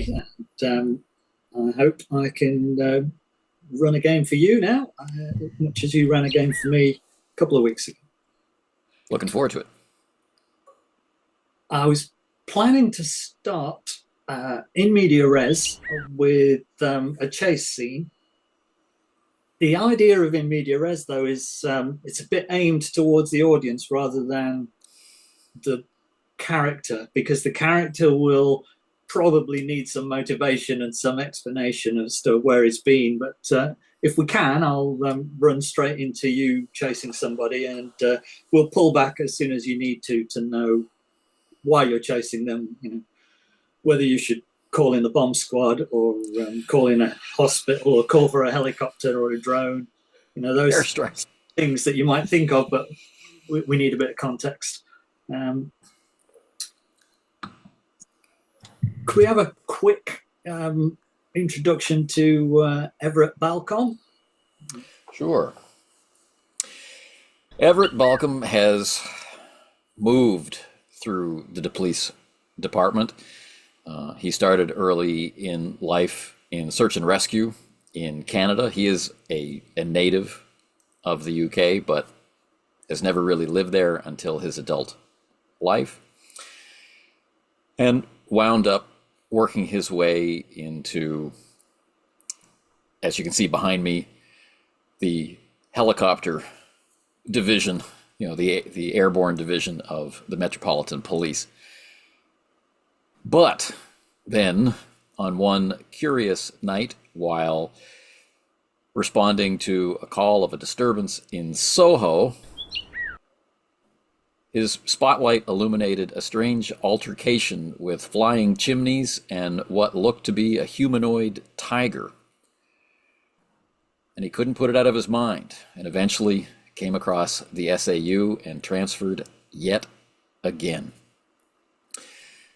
me. And, I hope I can run a game for you now, much as you ran a game for me a couple of weeks ago. Looking forward to it. I was planning to start in media res with a chase scene. The idea of in media res, though, is it's a bit aimed towards the audience rather than the character, because the character will probably need some motivation and some explanation as to where he's been. But if we can, I'll run straight into you chasing somebody, and we'll pull back as soon as you need to know why you're chasing them. You know, whether you should call in the bomb squad or call in a hospital or call for a helicopter or a drone. You know, those things that you might think of, but we need a bit of context. Could we have a quick introduction to Everett Balcom? Sure. Everett Balcom has moved through the police department. He started early in life in search and rescue in Canada. He is a native of the UK, but has never really lived there until his adult life, and wound up working his way into, as you can see behind me, the helicopter division, the airborne division of the Metropolitan Police. But then, on one curious night, while responding to a call of a disturbance in Soho, his spotlight illuminated a strange altercation with flying chimneys and what looked to be a humanoid tiger. And he couldn't put it out of his mind, and eventually came across the SAU and transferred yet again.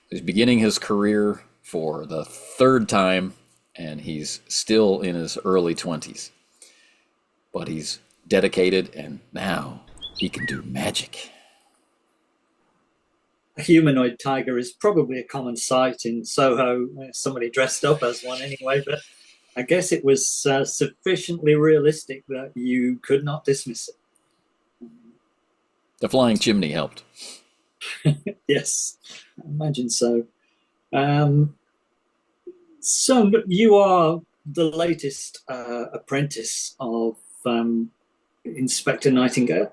He's beginning his career for the third time, and he's still in his early 20s. But he's dedicated, and now he can do magic. A humanoid tiger is probably a common sight in Soho. Somebody dressed up as one anyway, but I guess it was sufficiently realistic that you could not dismiss it. The flying chimney helped. Yes, I imagine so. So you are the latest apprentice of Inspector Nightingale.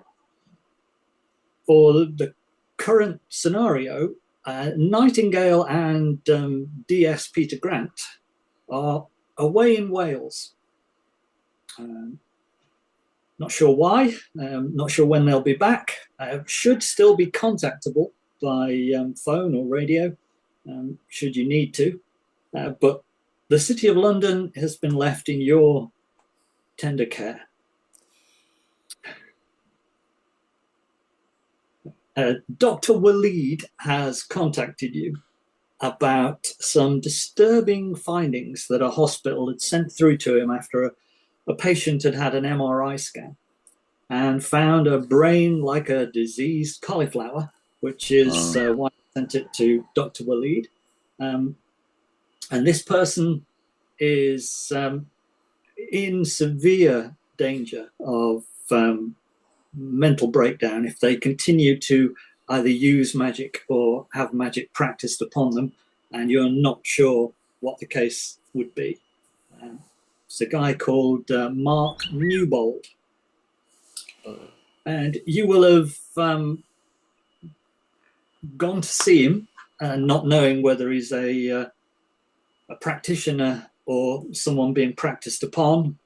For the current scenario, Nightingale and DS Peter Grant are away in Wales. Not sure why, not sure when they'll be back. Should still be contactable by phone or radio, should you need to. But the City of London has been left in your tender care. Dr. Waleed has contacted you about some disturbing findings that a hospital had sent through to him after a patient had had an MRI scan and found a brain like a diseased cauliflower, which is why I sent it to Dr. Waleed. And this person is in severe danger of mental breakdown if they continue to either use magic or have magic practiced upon them, and you're not sure what the case would be. It's a guy called Mark Newbold. And you will have gone to see him, not knowing whether he's a practitioner or someone being practiced upon,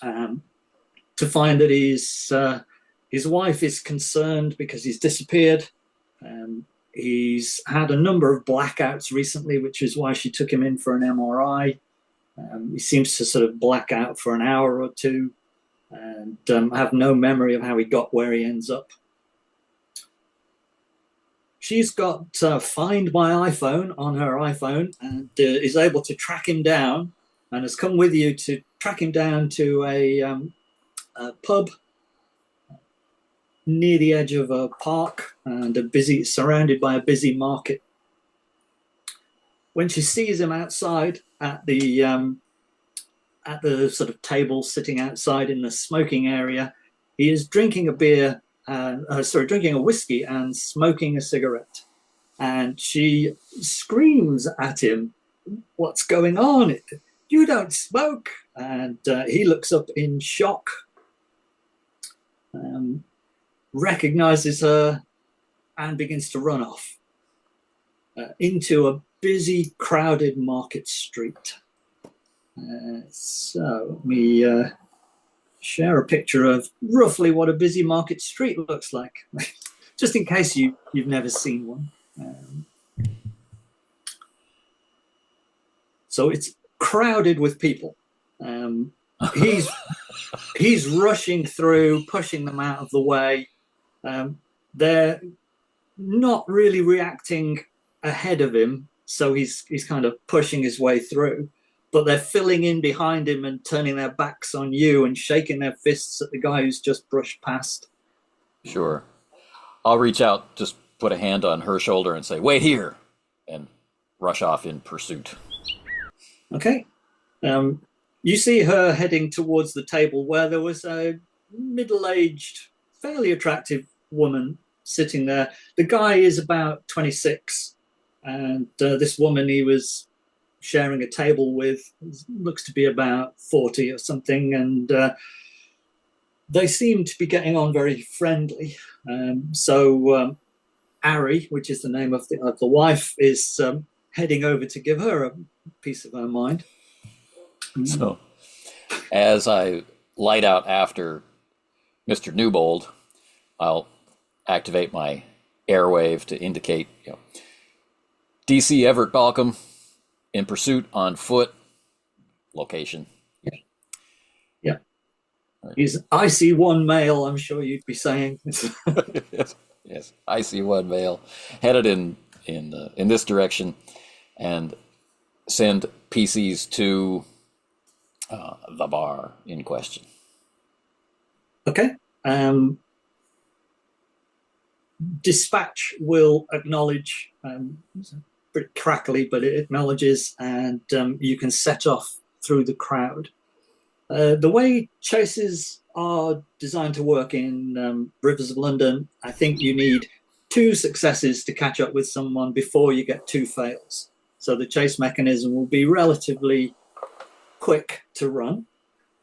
to find that his wife is concerned because he's disappeared. He's had a number of blackouts recently, which is why she took him in for an MRI. He seems to sort of black out for an hour or two and have no memory of how he got where he ends up. She's got Find My iPhone on her iPhone and is able to track him down, and has come with you to track him down to a pub near the edge of a park and surrounded by a busy market. when she sees him outside at the sort of table sitting outside in the smoking area, he is drinking a beer, drinking a whiskey and smoking a cigarette. And she screams at him, "What's going on? You don't smoke." And he looks up in shock, um, recognizes her, and begins to run off into a busy, crowded market street. So let me share a picture of roughly what a busy market street looks like, just in case you've never seen one. So it's crowded with people. He's rushing through, pushing them out of the way. They're not really reacting ahead of him, so he's kind of pushing his way through. But they're filling in behind him and turning their backs on you and shaking their fists at the guy who's just brushed past. Sure. I'll reach out, just put a hand on her shoulder and say, "Wait here," and rush off in pursuit. Okay. You see her heading towards the table where there was a middle-aged, fairly attractive woman sitting there. The guy is about 26, and this woman he was sharing a table with looks to be about 40 or something, and they seem to be getting on very friendly. Ari, which is the name of the wife, is heading over to give her a piece of her mind. So, as I light out after Mr. Newbold, I'll activate my airwave to indicate, DC Everett Balcom in pursuit on foot, location. Yeah. He's IC1 male, I'm sure you'd be saying. Yes, IC1 male, headed in this direction, and send PCs to the bar in question. Okay. Dispatch will acknowledge, pretty crackly, but it acknowledges, and you can set off through the crowd. The way chases are designed to work in Rivers of London, I think you need 2 successes to catch up with someone before you get 2 fails. So the chase mechanism will be relatively quick to run.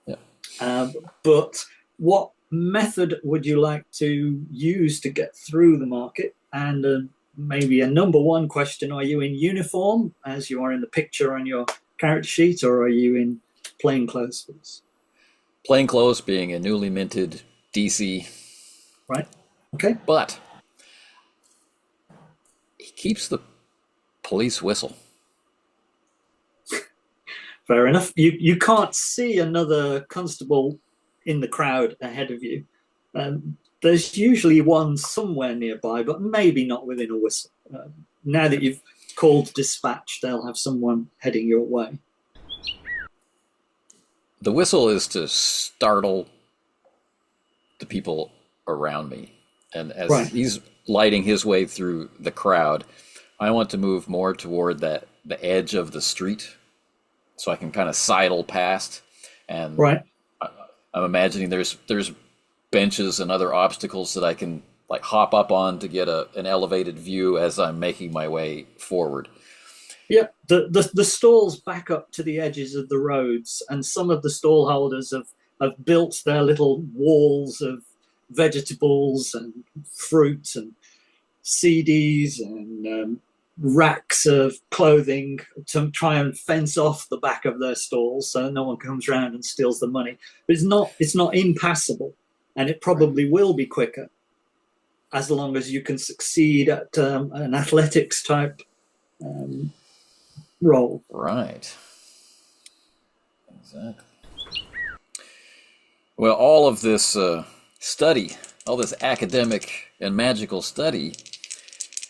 Yeah. But what method would you like to use to get through the market? And maybe a number 1 question, are you in uniform as you are in the picture on your character sheet, or are you in plain clothes? Plain clothes, being a newly minted DC. Right. Okay. But he keeps the police whistle. Fair enough. You can't see another constable in the crowd ahead of you. There's usually one somewhere nearby, but maybe not within a whistle. Now that you've called dispatch, they'll have someone heading your way. The whistle is to startle the people around me. And as he's lighting his way through the crowd, I want to move more toward the edge of the street so I can kind of sidle past. And I'm imagining there's benches and other obstacles that I can like hop up on to get an elevated view as I'm making my way forward. Yeah, the stalls back up to the edges of the roads, and some of the stall holders have built their little walls of vegetables and fruit and CDs and racks of clothing to try and fence off the back of their stalls so no one comes around and steals the money. But it's not impassable, and it probably will be quicker as long as you can succeed at an athletics type role. Right. Exactly. Well, all of this study, all this academic and magical study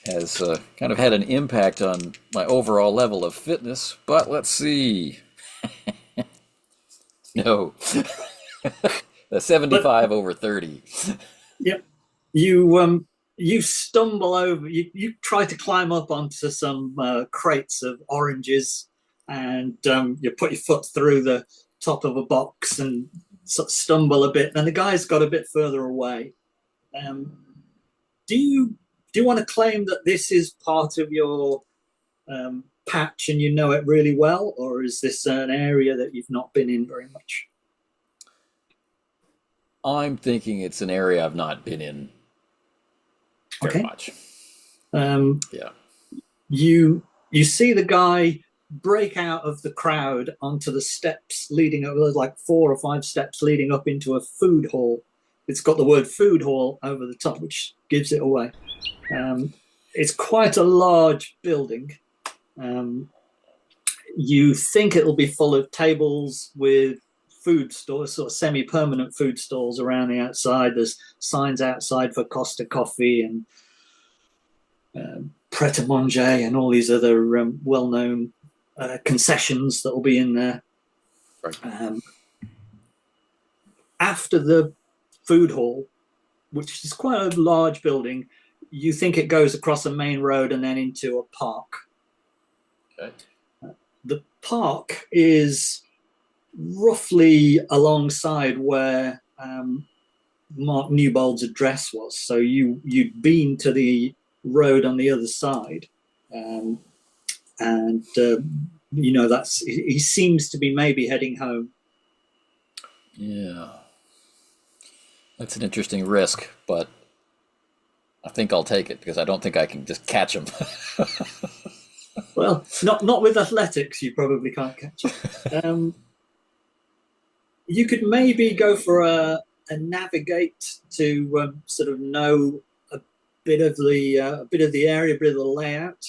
has kind of had an impact on my overall level of fitness, but let's see. No. The 75 over 30. Yep. You You stumble over, you try to climb up onto some crates of oranges, and you put your foot through the top of a box and sort of stumble a bit. And the guy's got a bit further away. Um, do you do you want to claim that this is part of your patch and you know it really well, or is this an area that you've not been in very much? I'm thinking it's an area I've not been in very Okay. much. Um, Yeah. you see the guy break out of the crowd onto the steps leading up. There's like 4 or 5 steps leading up into a food hall. It's got the word food hall over the top, which gives it away. Um, it's quite a large building. Um, you think it'll be full of tables with food stores, sort of semi-permanent food stalls around the outside. There's signs outside for Costa Coffee and Pret a Manger and all these other well-known concessions that will be in there. Right. After the food hall, which is quite a large building, you think it goes across a main road and then into a park. Okay. The park is roughly alongside where Mark Newbold's address was. So you'd been to the road on the other side, and that's he seems to be maybe heading home. Yeah. That's an interesting risk, but I think I'll take it because I don't think I can just catch him. Well, not with athletics, you probably can't catch it. You could maybe go for a navigate to sort of know a bit of the area, a bit of the layout.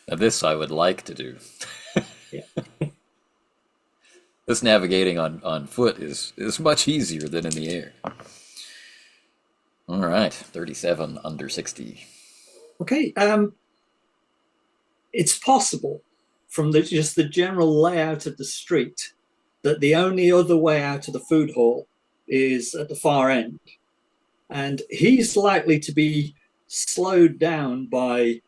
Now, this I would like to do. Yeah. This navigating on foot is much easier than in the air. All right, 37 under 60. Okay. It's possible from just the general layout of the street that the only other way out of the food hall is at the far end. And he's likely to be slowed down by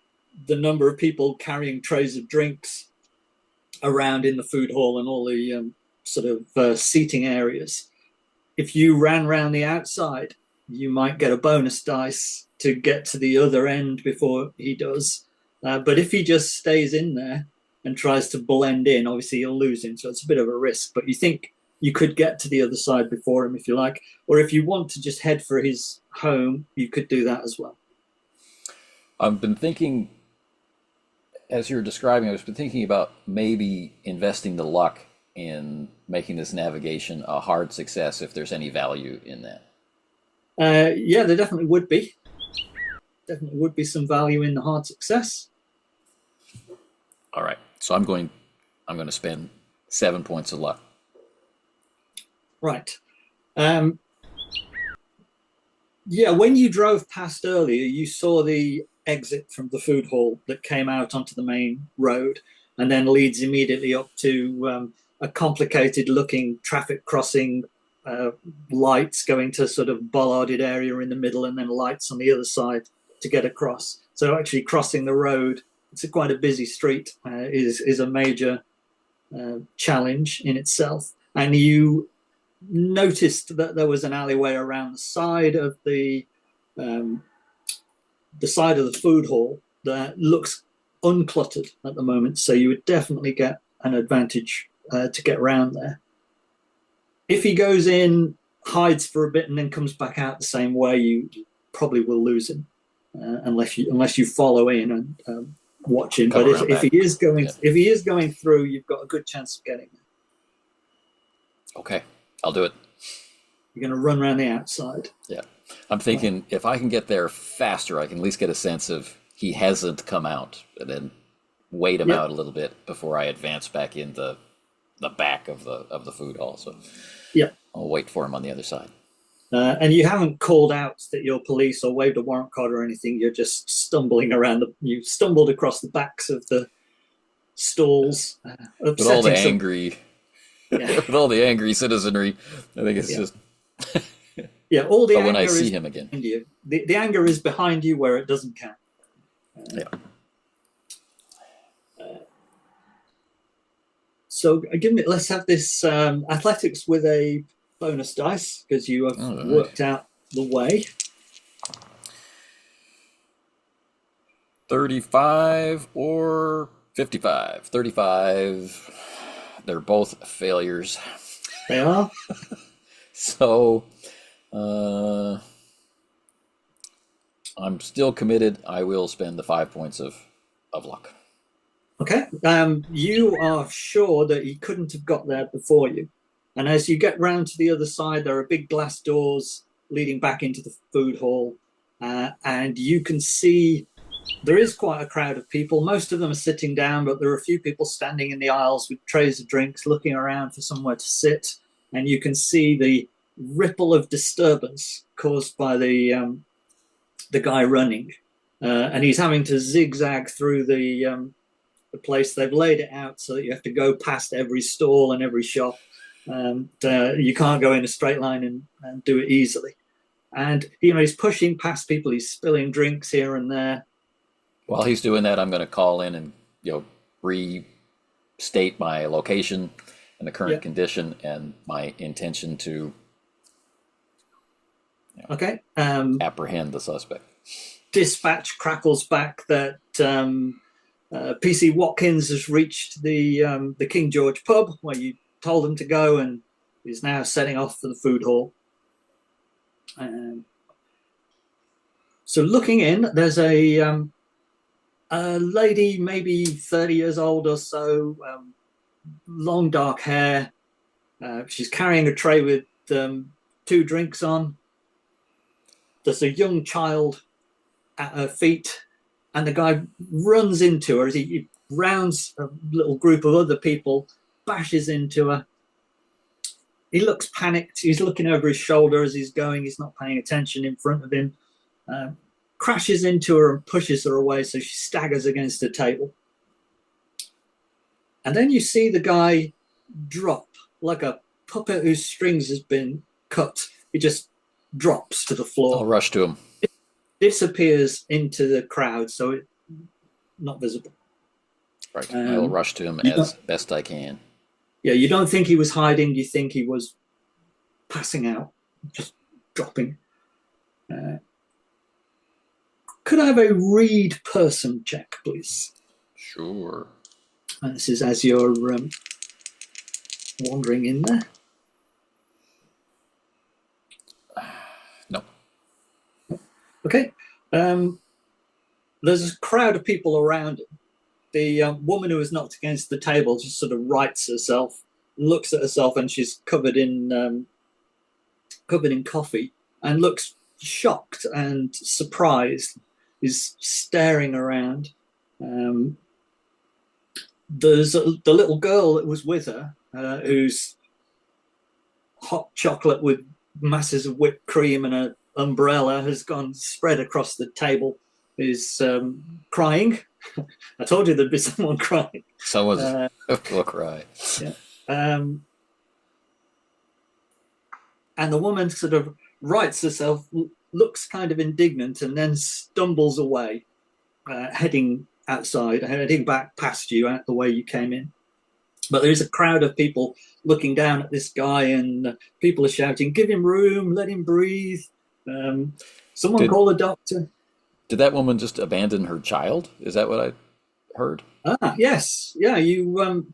the number of people carrying trays of drinks around in the food hall and all the sort of seating areas. If you ran around the outside, you might get a bonus dice to get to the other end before he does. But if he just stays in there and tries to blend in, obviously you'll lose him. So it's a bit of a risk. But you think you could get to the other side before him if you like. Or if you want to just head for his home, you could do that as well. I've been thinking, as you're describing, I've been thinking about maybe investing the luck in making this navigation a hard success if there's any value in that. Yeah, there definitely would be. Definitely would be some value in the hard success. All right, so I'm going to spend 7 points of luck. Right. Yeah, when you drove past earlier, you saw the exit from the food hall that came out onto the main road and then leads immediately up to a complicated looking traffic crossing, lights going to sort of bollarded area in the middle and then lights on the other side to get across. So actually crossing the road, it's quite a busy street, is a major challenge in itself. And you noticed that there was an alleyway around the side of the food hall that looks uncluttered at the moment, so you would definitely get an advantage to get around there. If he goes in, hides for a bit, and then comes back out the same way, you probably will lose him unless you follow in and watch him. Come But around if back. he is going Yeah. if he is going through, you've got a good chance of getting him. Okay, I'll do it. You're going to run around the outside. Yeah. I'm thinking if I can get there faster, I can at least get a sense of he hasn't come out and then wait him Yep. out a little bit before I advance back in the back of the food hall. So Yeah. I'll wait for him on the other side. And you haven't called out that you're police or waved a warrant card or anything. You're just stumbling around. You stumbled across the backs of the stalls, With all the upsetting some. angry Yeah, with all the angry citizenry, I think it's yeah. just Yeah, all the But when I anger see is him again, behind you. The anger is behind you where it doesn't count. yeah. So let's have this athletics with a bonus dice because you have All right. worked out the way. 35 or 55. 35. They're both failures. They are. So I'm still committed. I will spend the 5 points of luck. Okay. You are sure that he couldn't have got there before you. And as you get round to the other side, there are big glass doors leading back into the food hall. And you can see there is quite a crowd of people. Most of them are sitting down, but there are a few people standing in the aisles with trays of drinks, looking around for somewhere to sit. And you can see the ripple of disturbance caused by the guy running. And he's having to zigzag through the place. They've laid it out so that you have to go past every stall and every shop. And you can't go in a straight line and do it easily. And, he's pushing past people. He's spilling drinks here and there. While he's doing that, I'm going to call in and restate my location and the current Yeah. condition and my intention to Okay. apprehend the suspect. Dispatch crackles back that PC Watkins has reached the King George pub where you told him to go and is now setting off for the food hall. So looking in, there's a lady, maybe 30 years old or so, long dark hair. She's carrying a tray with 2 drinks on. There's a young child at her feet, and the guy runs into her as he rounds a little group of other people, bashes into her. He looks panicked. He's looking over his shoulder as he's going. He's not paying attention in front of him. Crashes into her and pushes her away, so she staggers against a table. And then you see the guy drop like a puppet whose strings has been cut. He just drops to the floor. I'll rush to him. It disappears into the crowd, so it's not visible. Right. I'll rush to him as best I can. Yeah, you don't think he was hiding. You think he was passing out, just dropping. Could I have a read person check, please? Sure. And this is as you're wandering in there. No. Okay. There's a crowd of people around him. The woman who was knocked against the table just sort of rights herself, looks at herself, and she's covered in coffee, and looks shocked and surprised. Is staring around. There's the little girl that was with her, who's hot chocolate with masses of whipped cream and an umbrella has gone spread across the table, is crying. I told you there'd be someone crying. Someone will cry. Yeah. And the woman sort of rights herself, looks kind of indignant, and then stumbles away, heading outside, heading back past you out the way you came in. But there is a crowd of people looking down at this guy, and people are shouting, "Give him room, let him breathe. Someone call a doctor." Did that woman just abandon her child? Is that what I heard? Yes. Yeah, you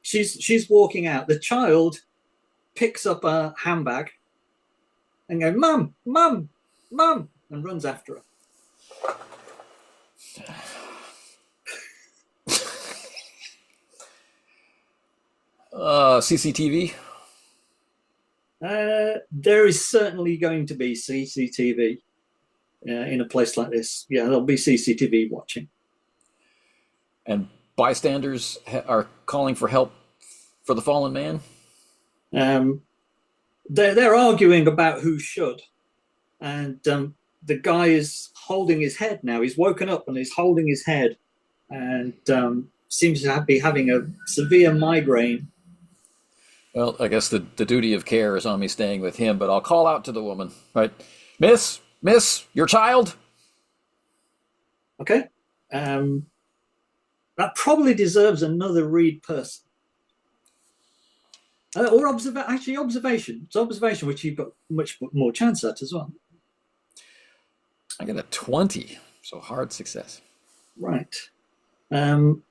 she's walking out. The child picks up a handbag and goes, "Mum, Mum, Mum," and runs after her. CCTV? There is certainly going to be CCTV in a place like this. Yeah, there'll be CCTV watching. And bystanders are calling for help for the fallen man? They're arguing about who should. And the guy is holding his head now. He's woken up and he's holding his head, and seems to be having a severe migraine. Well, I guess the duty of care is on me staying with him, but I'll call out to the woman. Right, Miss, your child. Okay. Um, that probably deserves another read person. Or observation. It's observation, which you've got much more chance at as well. I got a 20, so hard success. Right. Um,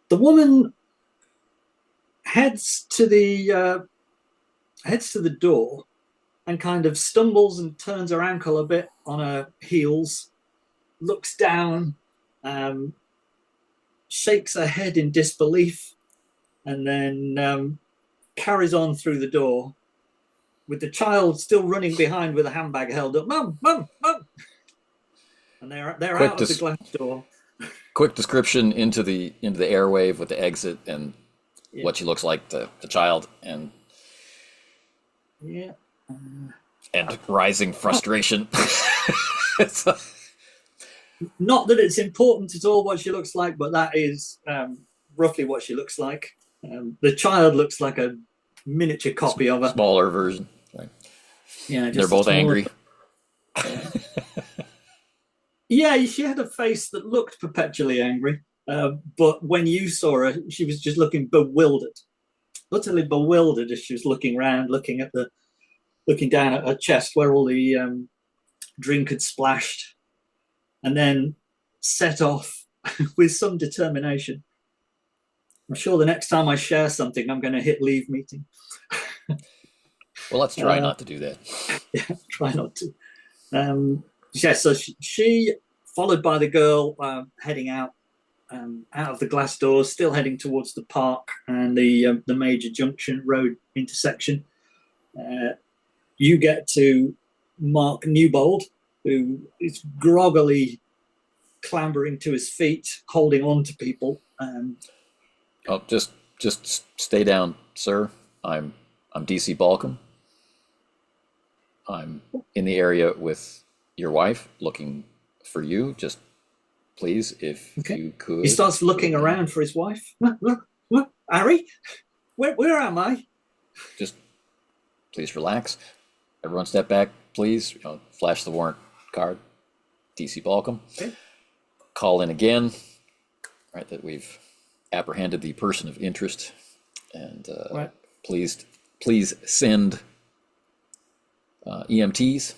the woman heads to the door and kind of stumbles and turns her ankle a bit on her heels, looks down, um, shakes her head in disbelief, and then carries on through the door with the child still running behind with a handbag held up. Mum, mum, mum! And they're Quick, out of the glass door. quick description into the airwave with the exit and Yeah, what she looks like, the child, and yeah. rising frustration. It's Not that it's important at all what she looks like, but that is roughly what she looks like. The child looks like a miniature copy of her. smaller version. Right. Yeah, They're just a both smaller. angry. Yeah. Yeah, she had a face that looked perpetually angry. But when you saw her, she was just looking bewildered, utterly bewildered as she was looking around, looking down at her chest where all the drink had splashed, and then set off with some determination. I'm sure the next time I share something, I'm going to hit leave meeting. Well, let's try not to do that. Yeah, try not to. Yeah, so she followed by the girl, heading out of the glass doors, still heading towards the park and the major junction road intersection. You get to Mark Newbold, who is groggily clambering to his feet, holding on to people. Oh, just stay down, sir. I'm DC Balcom. I'm in the area with your wife, looking for you. Just please, if Okay. you could. He starts looking around for his wife. Look, Harry, where am I? Just please relax. Everyone, step back, please. Flash the warrant card. DC Balcom. Okay. Call in again. Right, that we've apprehended the person of interest, and Right. please send EMTs.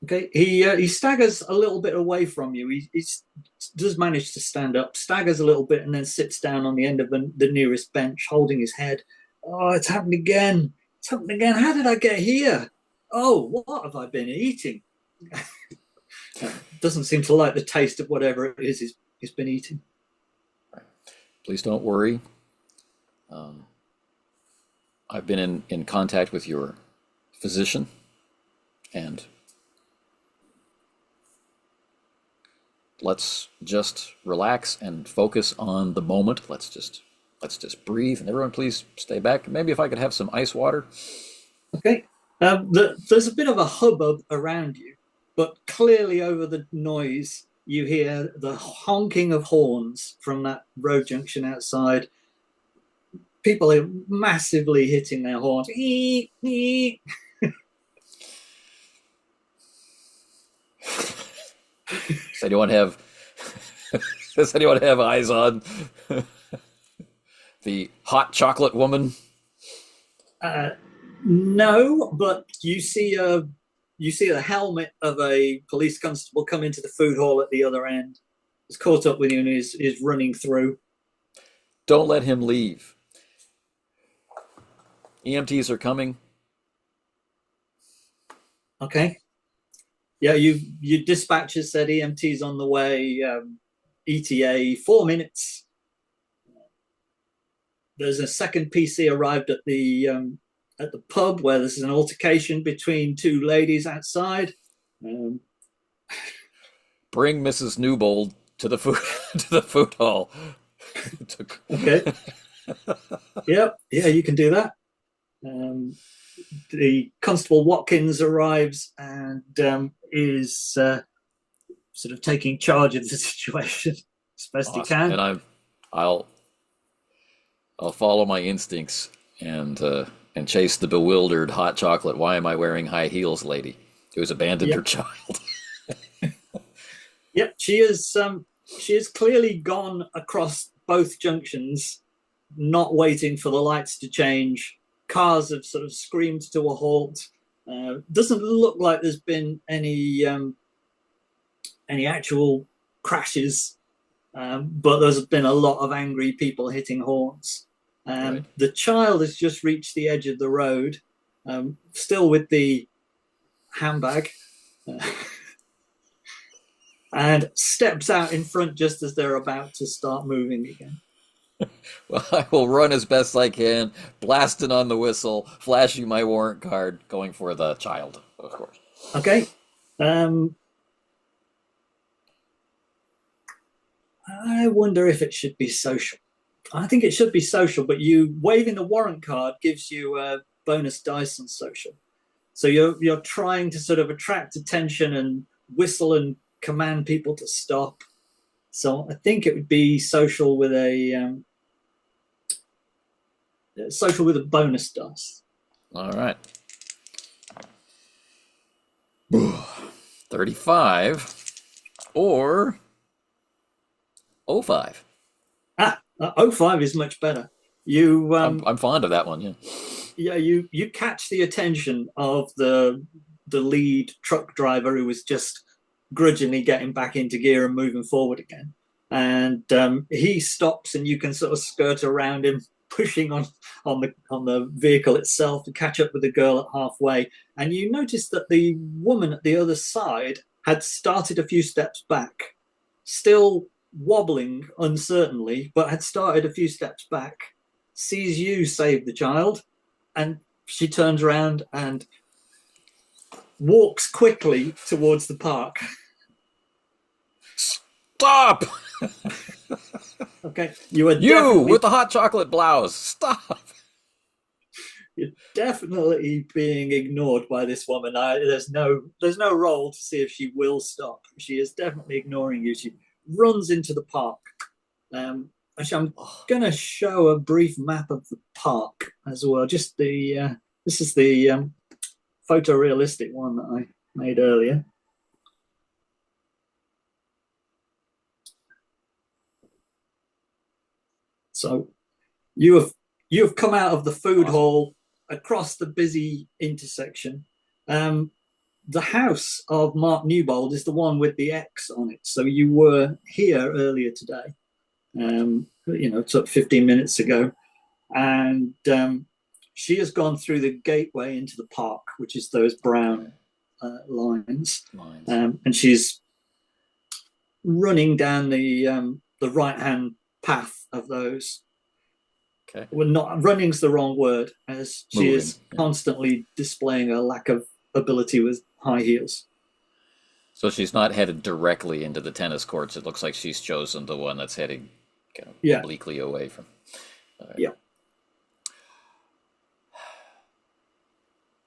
Okay, he staggers a little bit away from you. He does manage to stand up, staggers a little bit, and then sits down on the end of the nearest bench, holding his head. Oh, it's happened again. It's happened again. How did I get here? Oh, what have I been eating? Doesn't seem to like the taste of whatever it is he's been eating. Right. Please don't worry. I've been in contact with your physician, and let's just relax and focus on the moment. Let's just breathe, and everyone please stay back. Maybe if I could have some ice water. Okay. There's a bit of a hubbub around you, but clearly over the noise, you hear the honking of horns from that road junction outside. People are massively hitting their horns. Does anyone have does anyone have eyes on the hot chocolate woman? No, but you see the helmet of a police constable come into the food hall at the other end. He's caught up with you and is running through. Don't let him leave. EMTs are coming. Okay. Yeah, your dispatcher said EMT's on the way. ETA 4 minutes. There's a second PC arrived at the pub where there's an altercation between two ladies outside. Bring Mrs. Newbold to the food to the food hall. Okay. Yep. Yeah, you can do that. The Constable Watkins arrives and is sort of taking charge of the situation as best he Awesome. can. And I'll I'll follow my instincts and chase the bewildered hot chocolate. Why am I wearing high heels, lady? Who's abandoned her Yep. child? Yep. She has clearly gone across both junctions, not waiting for the lights to change. Cars have sort of screamed to a halt. Doesn't look like there's been any actual crashes, but there's been a lot of angry people hitting horns. Right. The child has just reached the edge of the road, still with the handbag, and steps out in front just as they're about to start moving again. Well, I will run as best I can, blasting on the whistle, flashing my warrant card, going for the child, of course. Okay. Um, I wonder if it should be social. I think it should be social, but you waving the warrant card gives you a bonus dice on social. So you're trying to sort of attract attention and whistle and command people to stop. So I think it would be social with a bonus dice. All right. 35 or 05. 05 is much better. You I'm fond of that one, yeah. Yeah, you catch the attention of the lead truck driver who was just grudgingly getting back into gear and moving forward again, and he stops, and you can sort of skirt around him, pushing on the vehicle itself to catch up with the girl at halfway, and you notice that the woman at the other side had started a few steps back, still wobbling uncertainly, but had started a few steps back, sees you save the child, and she turns around and walks quickly towards the park. Stop! Okay, you are You definitely with the hot chocolate blouse. Stop! you're definitely being ignored by this woman. There's no roll to see if she will stop. She is definitely ignoring you. She runs into the park. Actually, I'm gonna show a brief map of the park as well. Just the this is the photorealistic one that I made earlier. So you have you have come out of the food Awesome. hall across the busy intersection. Um, the house of Mark Newbold is the one with the X on it. So you were here earlier today. Right. Took 15 minutes ago, and she has gone through the gateway into the park, which is those Okay. brown lines, Lines. and she's running down the right hand path of those. Okay. Well, not running's the wrong word, as she Moving. is Yeah. constantly displaying a lack of ability with high heels. So she's not headed directly into the tennis courts. It looks like she's chosen the one that's heading kind of Yeah, obliquely away from. All right. yeah.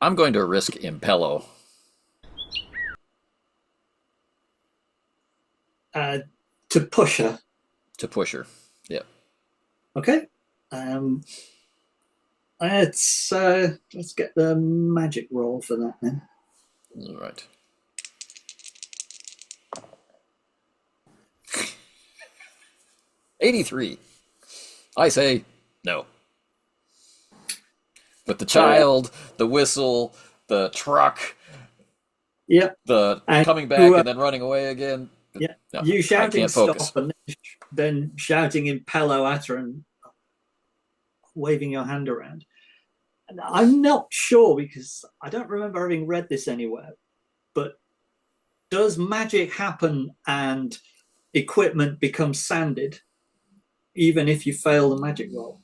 I'm going to risk Impello Uh, to push her. to push her. Yeah. Okay. Um, let's get the magic roll for that then. All right. 83. I say no. But the Uh, child, the whistle, the truck, yeah, the and coming back you, and then running away again. yeah, No, you I shouting can't stop focus. and then shouting in Pello at her and waving your hand around. And I'm not sure because I don't remember having read this anywhere, but does magic happen and equipment become sanded even if you fail the magic roll?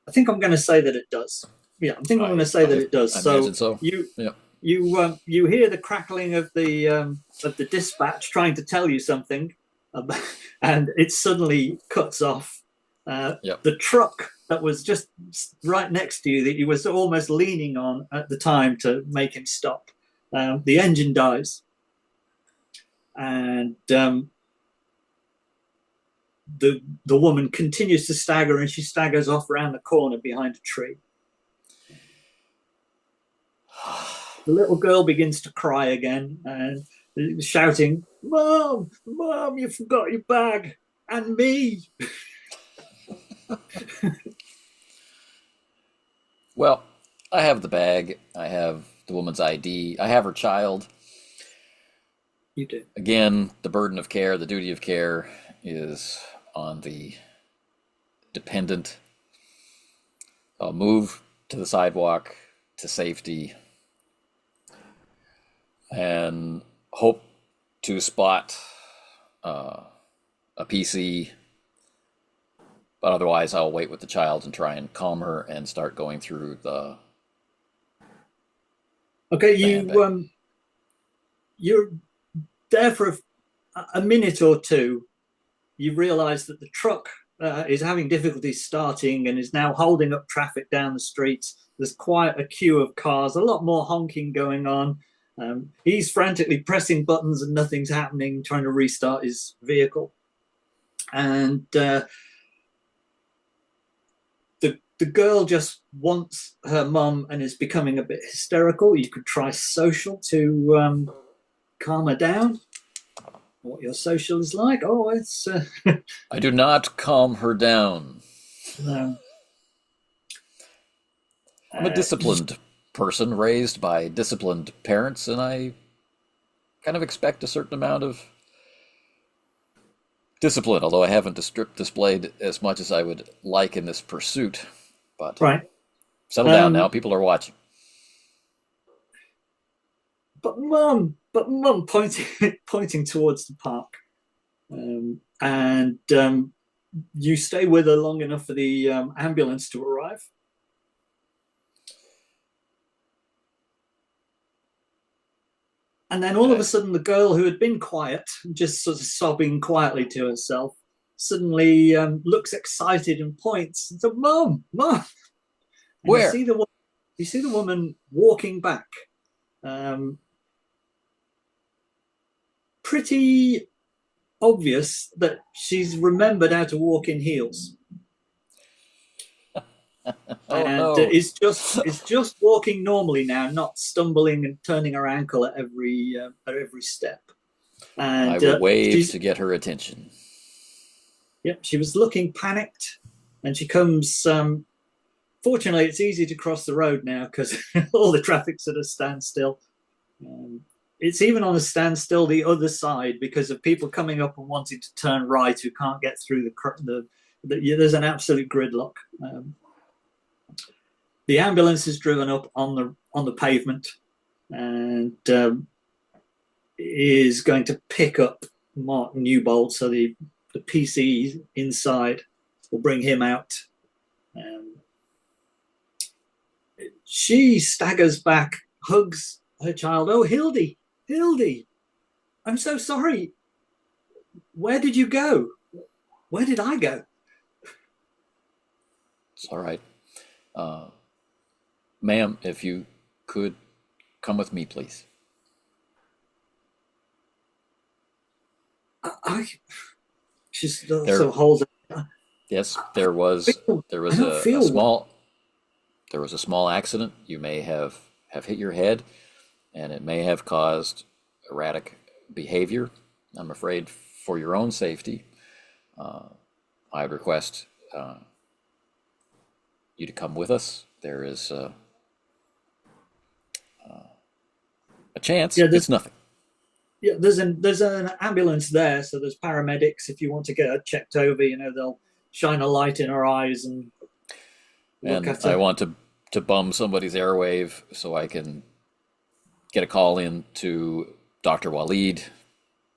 I think I'm going to say that it does. Yeah, I think I'm going to say that I it does. imagine So so. you Yeah. you hear the crackling of the dispatch trying to tell you something, and it suddenly cuts off. Yep. The truck that was just right next to you, that you was almost leaning on at the time to make him stop, the engine dies, and the woman continues to stagger, and she staggers off around the corner behind a tree. The little girl begins to cry again and shouting, "Mom, Mom, you forgot your bag and me." Well, I have the bag. I have the woman's ID. I have her child. You do. Again, the burden of care, the duty of care is on the dependent. I'll move to the sidewalk to safety and hope to spot a PC, but otherwise I'll wait with the child and try and calm her and start going through Okay, the handbag. you're there for a minute or two. You realise that the truck is having difficulty starting and is now holding up traffic down the streets. There's quite a queue of cars, a lot more honking going on. He's frantically pressing buttons and nothing's happening, trying to restart his vehicle. And the girl just wants her mum and is becoming a bit hysterical. You could try social to calm her down. What your social is like? Oh, it's I do not calm her down. no. I'm a disciplined person raised by disciplined parents, and I kind of expect a certain amount of discipline, although I haven't displayed as much as I would like in this pursuit. But Right. settle down now, people are watching. But mum, pointing towards the park, and you stay with her long enough for the ambulance to arrive. And then all of a sudden, the girl who had been quiet, just sort of sobbing quietly to herself, suddenly looks excited and points and says, "Mum, Mum!" And Where? you see the woman walking back, um, pretty obvious that she's remembered how to walk in heels. Oh And no. is just walking normally now, not stumbling and turning her ankle at every step. I And will wave she's to get her attention. yep, she was looking panicked, and she comes. Fortunately, it's easy to cross the road now because all the traffic's at a standstill. It's even on a standstill the other side because of people coming up and wanting to turn right who can't get through there's an absolute gridlock. The ambulance is driven up on the pavement and is going to pick up Mark Newbold, so the PC inside will bring him out. She staggers back, hugs her child. "Oh, Hildy, I'm so sorry. Where did you go? Where did I go?" It's all right. Ma'am, if you could come with me, please. I she still There, so holds. yes, there I was don't a feel well. small accident. You may have hit your head, and it may have caused erratic behavior. I'm afraid for your own safety, I would request you to come with us. There is a chance. Yeah, It's nothing. there's an ambulance there, so there's paramedics if you want to get her checked over. They'll shine a light in her eyes and look And at I her. want to bum somebody's airwave so I can get a call in to Dr. Waleed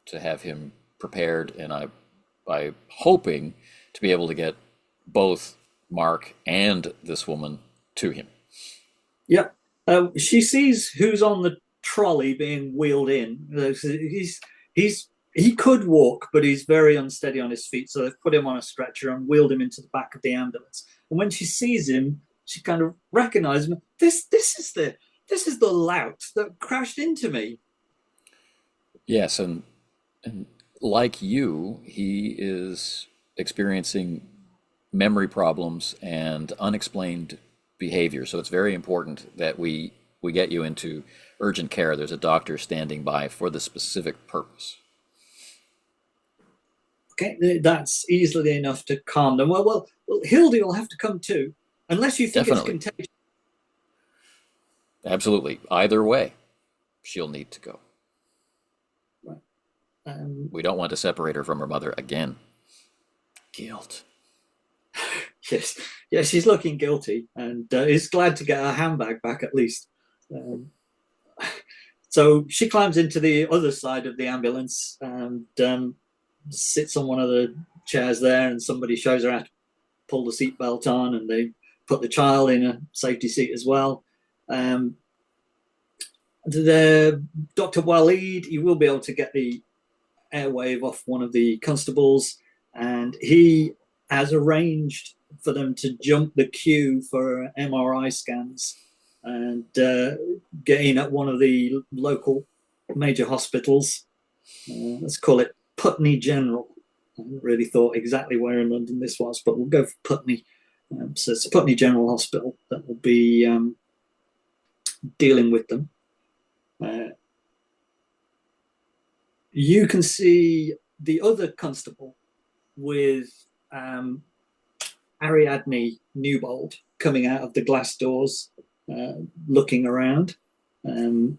to have him prepared, and by hoping to be able to get both Mark and this woman to him. Yeah, she sees who's on the trolley being wheeled in. He could walk, but he's very unsteady on his feet, so they've put him on a stretcher and wheeled him into the back of the ambulance. And when she sees him, she kind of recognizes him. This is the lout that crashed into me. Yes, and like you, he is experiencing memory problems and unexplained behavior. So it's very important that we get you into urgent care. There's a doctor standing by for the specific purpose. Okay, that's easily enough to calm them. Well, Hildy will have to come too, unless you think it's Definitely. contagious. Absolutely. Either way, she'll need to go. Right. Um, We don't want to separate her from her mother again. Guilt. yes, yes, she's looking guilty and is glad to get her handbag back at least. Um, so she climbs into the other side of the ambulance and sits on one of the chairs there, and somebody shows her how to pull the seatbelt on, and they put the child in a safety seat as well. Um, the Dr. Waleed, you will be able to get the airwave off one of the constables, and he has arranged for them to jump the queue for MRI scans and get in at one of the local major hospitals. Let's call it Putney General. I haven't really thought exactly where in London this was, but we'll go for Putney. So it's Putney General Hospital that will be dealing with them. You can see the other constable with Ariadne Newbold coming out of the glass doors, looking around. You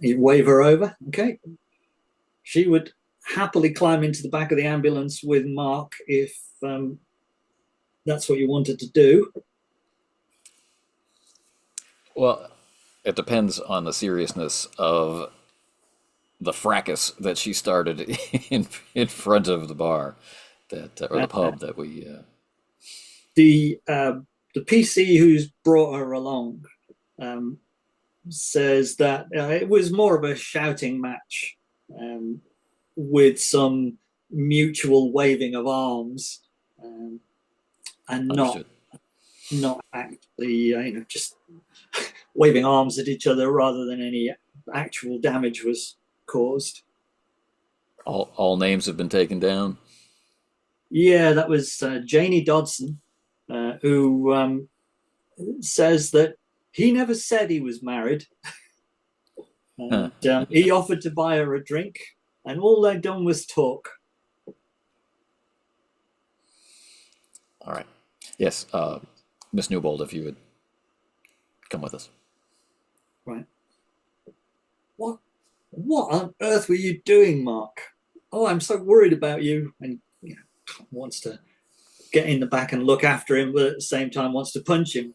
wave her over. Okay. She would happily climb into the back of the ambulance with Mark if that's what you wanted to do. Well, it depends on the seriousness of the fracas that she started in front of the bar that or the pub that we The PC who's brought her along says that it was more of a shouting match with some mutual waving of arms and understood. not actually just waving arms at each other rather than any actual damage was caused. All names have been taken down. Yeah, that was Janie Dodson, who says that he never said he was married. And he offered to buy her a drink, and all they'd done was talk. All right. Yes, Miss Newbold, if you would come with us. Right. What on earth were you doing, Mark? Oh, I'm so worried about you. And wants to get in the back and look after him, but at the same time wants to punch him.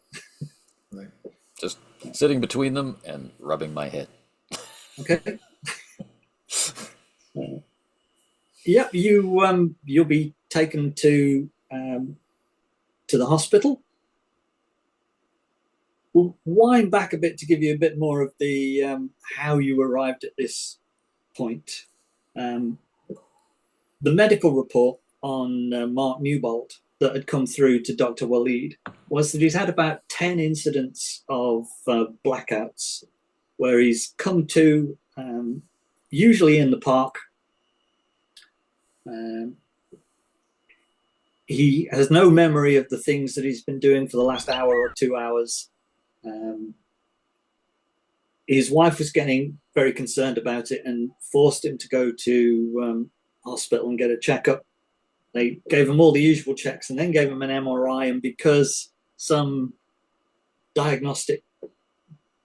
Right. Just sitting between them and rubbing my head. Okay. Yeah, you'll be taken to the hospital. We'll wind back a bit to give you a bit more of the how you arrived at this point. The medical report on Mark Newbold that had come through to Dr. Waleed was that he's had about 10 incidents of blackouts where he's come to, usually in the park. He has no memory of the things that he's been doing for the last hour or 2 hours. His wife was getting very concerned about it and forced him to go to hospital and get a checkup. They gave him all the usual checks and then gave him an MRI. And because some diagnostic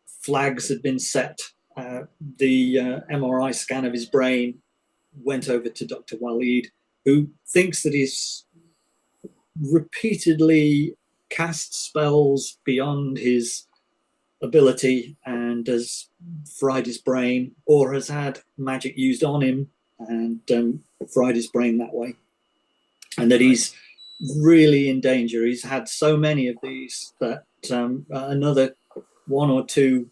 flags had been set, the MRI scan of his brain went over to Dr. Waleed, who thinks that he's repeatedly cast spells beyond his ability and has fried his brain, or has had magic used on him and fried his brain that way, and that he's really in danger. He's had so many of these that another 1 or 2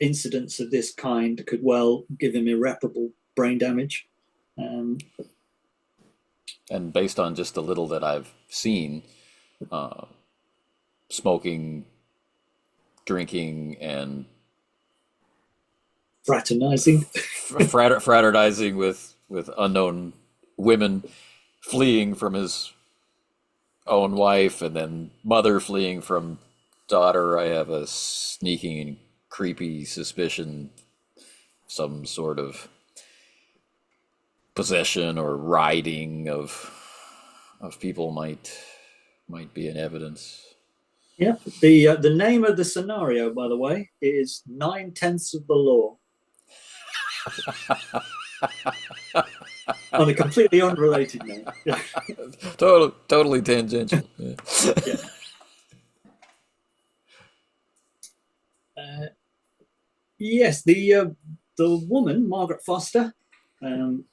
incidents of this kind could well give him irreparable brain damage. And based on just the little that I've seen, smoking, drinking, and Fraternizing. fraternizing with unknown women fleeing from his own wife, and then mother fleeing from daughter. I have a sneaking and creepy suspicion some sort of possession or riding of people might be in evidence. Yeah. The name of the scenario, by the way, is Nine Tenths of the Law. On a completely unrelated note. Totally tangential. Yeah. Yeah. Uh, yes, the woman, Margaret Foster, um,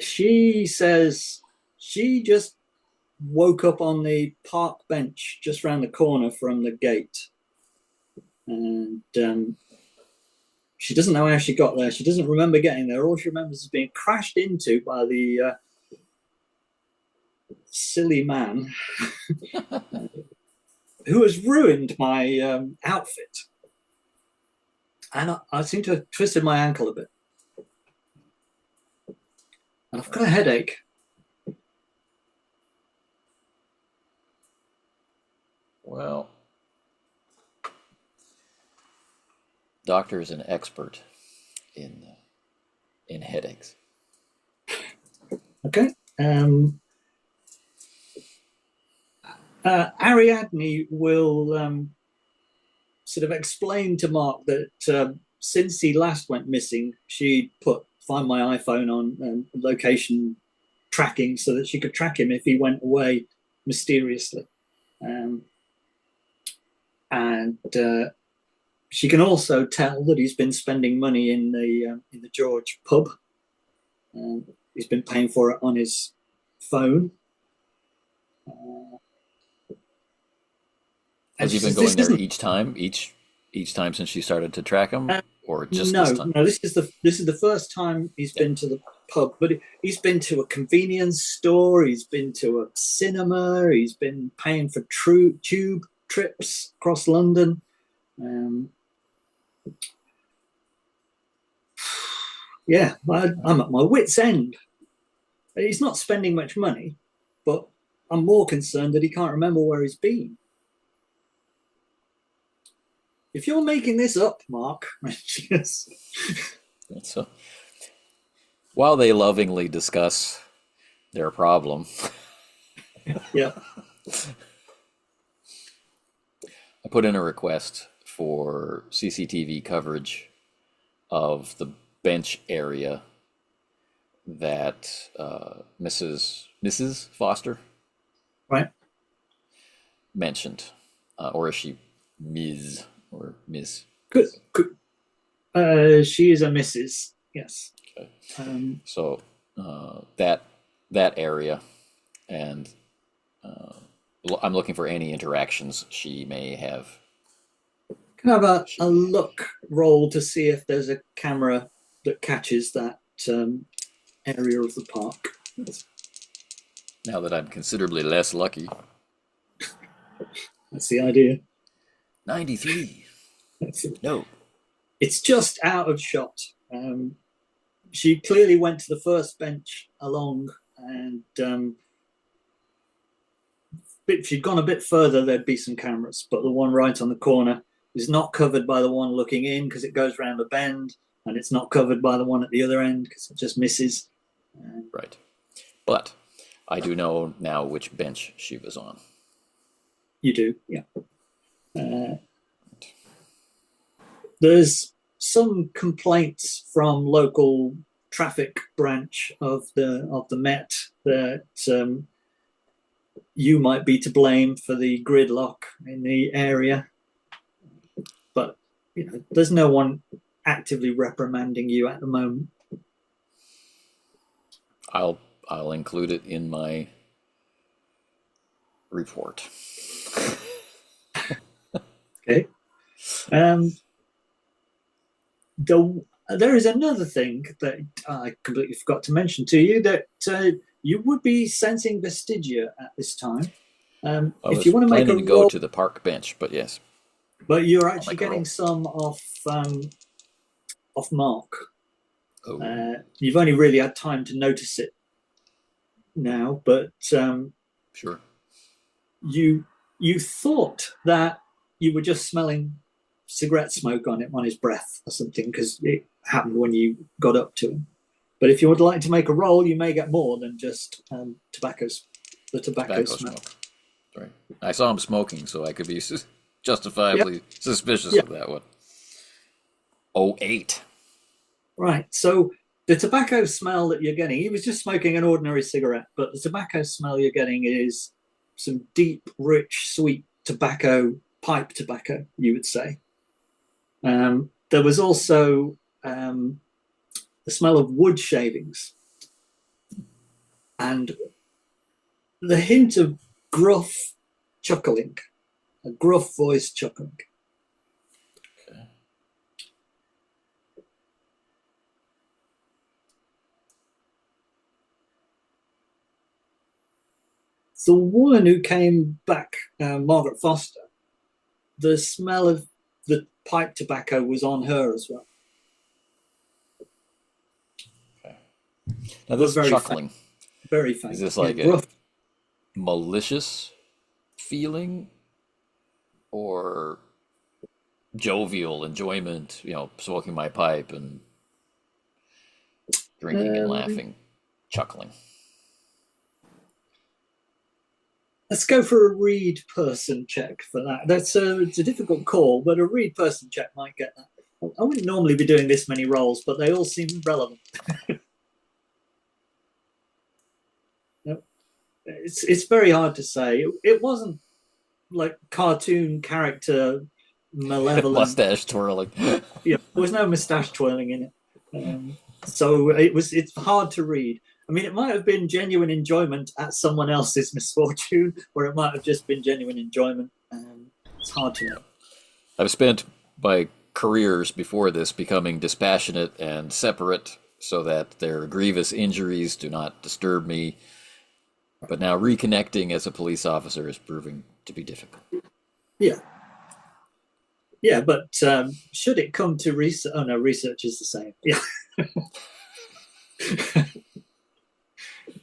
she says she just woke up on the park bench just round the corner from the gate, and she doesn't know how she got there. She doesn't remember getting there. All she remembers is being crashed into by the silly man who has ruined my outfit. And I seem to have twisted my ankle a bit. And I've got a headache. Well, doctor is an expert in headaches. Okay. Ariadne will sort of explain to Mark that since he last went missing, she put Find My iPhone on location tracking so that she could track him if he went away mysteriously. And she can also tell that he's been spending money in the George pub. He's been paying for it on his phone. Has he been going there each time? Each time since she started to track him, or just no, this time? No. This is the first time he's been to the pub, but he's been to a convenience store. He's been to a cinema. He's been paying for tube trips across London. Yeah, I'm at my wit's end. He's not spending much money, but I'm more concerned that he can't remember where he's been. If you're making this up, Mark, So, while they lovingly discuss their problem, yeah, I put in a request for CCTV coverage of the bench area that Mrs. Foster right, mentioned, or is she Ms. or Miss? good. She is a Mrs. Yes. Okay. So that area, and I'm looking for any interactions she may have. Can I have a look roll to see if there's a camera that catches that area of the park? Now that I'm considerably less lucky. That's the idea. 93. No. It's just out of shot. She clearly went to the first bench along, and if she'd gone a bit further, there'd be some cameras, but the one right on the corner is not covered by the one looking in because it goes round the bend, and it's not covered by the one at the other end because it just misses. Right. But I do know now which bench she was on. You do, yeah. There's some complaints from local traffic branch of the Met that you might be to blame for the gridlock in the area, but there's no one actively reprimanding you at the moment. I'll include it in my report. Okay. There is another thing that I completely forgot to mention to you, that you would be sensing vestigia at this time. If you want to make a to go roll, to the park bench, but yes. but you're actually getting some off Mark. Oh. You've only really had time to notice it now, but Sure. you you thought that you were just smelling cigarette smoke on his breath or something because it happened when you got up to him. But if you would like to make a roll, you may get more than just the tobacco Tobacco smell. smoke. Right. I saw him smoking, so I could be Yeah, justifiably suspicious yeah, of that one. Oh, 08. right. So the tobacco smell that you're getting, he was just smoking an ordinary cigarette, but the tobacco smell you're getting is some deep, rich, sweet tobacco, pipe tobacco, you would say. There was also the smell of wood shavings and the hint of gruff chuckling, a gruff voice chuckling. Okay. The woman who came back, Margaret Foster, the smell of the pipe tobacco was on her as well, Okay. Now, but this very faint, chuckling, very is faint. this Yeah, like a gruff. malicious feeling or jovial enjoyment, smoking my pipe and drinking and Um, laughing, chuckling? let's go for a read person check for that. It's a difficult call, but a read person check might get that. I wouldn't normally be doing this many rolls, but they all seem relevant. It's very hard to say. It wasn't like cartoon character malevolent. Mustache twirling. Yeah, there was no moustache twirling in it. So it's hard to read. I mean, it might have been genuine enjoyment at someone else's misfortune, or it might have just been genuine enjoyment. It's hard to know. I've spent my careers before this becoming dispassionate and separate so that their grievous injuries do not disturb me. But now reconnecting as a police officer is proving to be difficult. Yeah, yeah, but should it come to research? Oh no, research is the same. Yeah.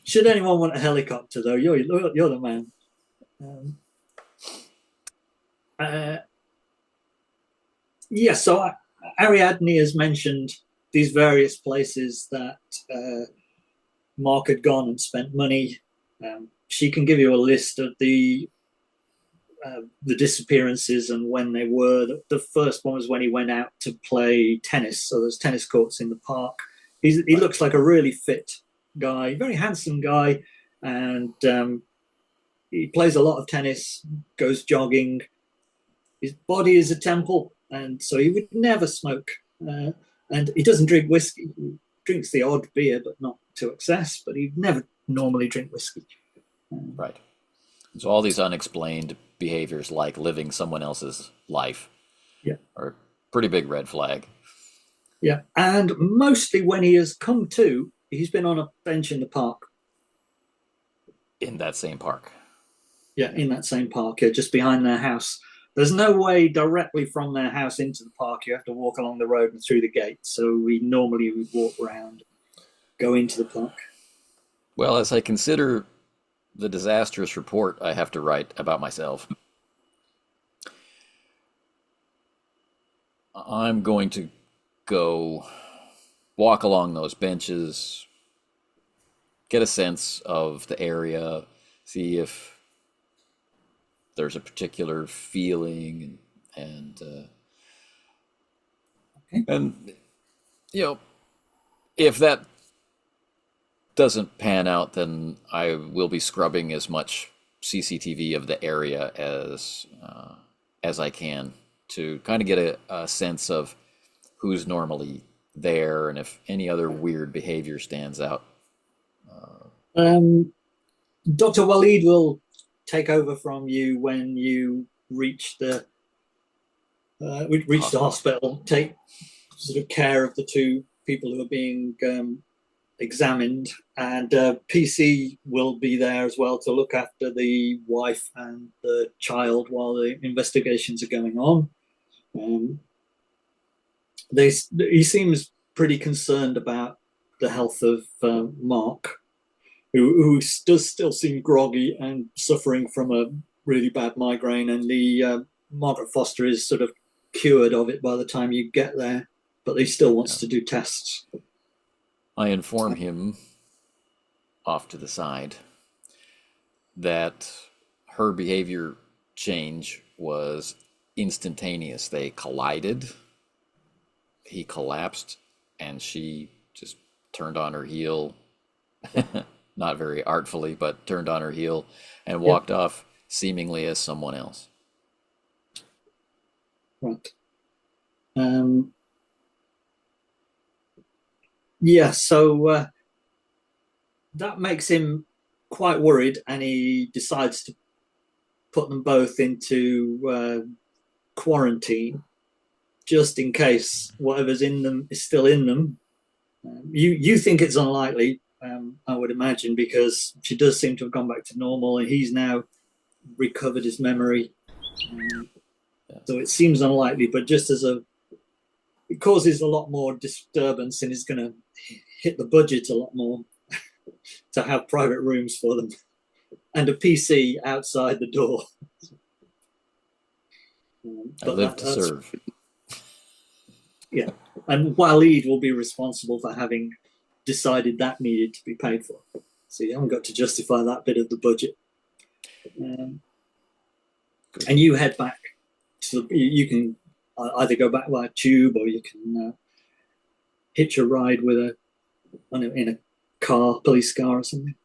Should anyone want a helicopter though, you're the man. Um, uh, yeah, so Ariadne has mentioned these various places that Mark had gone and spent money. She can give you a list of the disappearances and when they were. The first one was when he went out to play tennis. So there's tennis courts in the park. He Right. looks like a really fit guy, very handsome guy, and he plays a lot of tennis, goes jogging. His body is a temple, and so he would never smoke. And he doesn't drink whiskey. He drinks the odd beer, but not to excess. But he'd never normally drink whiskey. Right. So all these unexplained behaviors, like living someone else's life, Yeah, are a pretty big red flag yeah. And mostly when he has come to, he's been on a bench in the park. in that same park. Yeah, in that same park, yeah, just behind their house. There's no way directly from their house into the park. You have to walk along the road and through the gate. So we normally would walk around, go into the park. Well, as I consider the disastrous report I have to write about myself, I'm going to go walk along those benches, get a sense of the area, see if there's a particular feeling Okay. and if that doesn't pan out, then I will be scrubbing as much CCTV of the area as I can to kind of get a sense of who's normally there and if any other weird behavior stands out. Um, Dr. Waleed will take over from you when you reach the Hospital. hospital. Take sort of care of the two people who are being examined, and PC will be there as well to look after the wife and the child while the investigations are going on. Um, he seems pretty concerned about the health of Mark. who does still seem groggy and suffering from a really bad migraine. And the Margaret Foster is sort of cured of it by the time you get there, but he still wants Yeah. to do tests. I inform him off to the side that her behavior change was instantaneous. They collided, he collapsed, and she just turned on her heel, not very artfully, but turned on her heel and Yeah, walked off seemingly as someone else. right. Um, yeah, so that makes him quite worried, and he decides to put them both into quarantine just in case whatever's in them is still in them. You think it's unlikely, I would imagine, because she does seem to have gone back to normal, and he's now recovered his memory. Um, so it seems unlikely, but just as it causes a lot more disturbance and is going to hit the budget a lot more to have private rooms for them and a PC outside the door. I But live to that's, serve. yeah. And Waleed will be responsible for having decided that needed to be paid for. So you haven't got to justify that bit of the budget. Um, and you head back to you can either go back by a tube, or you can hitch a ride with in a car, police car or something,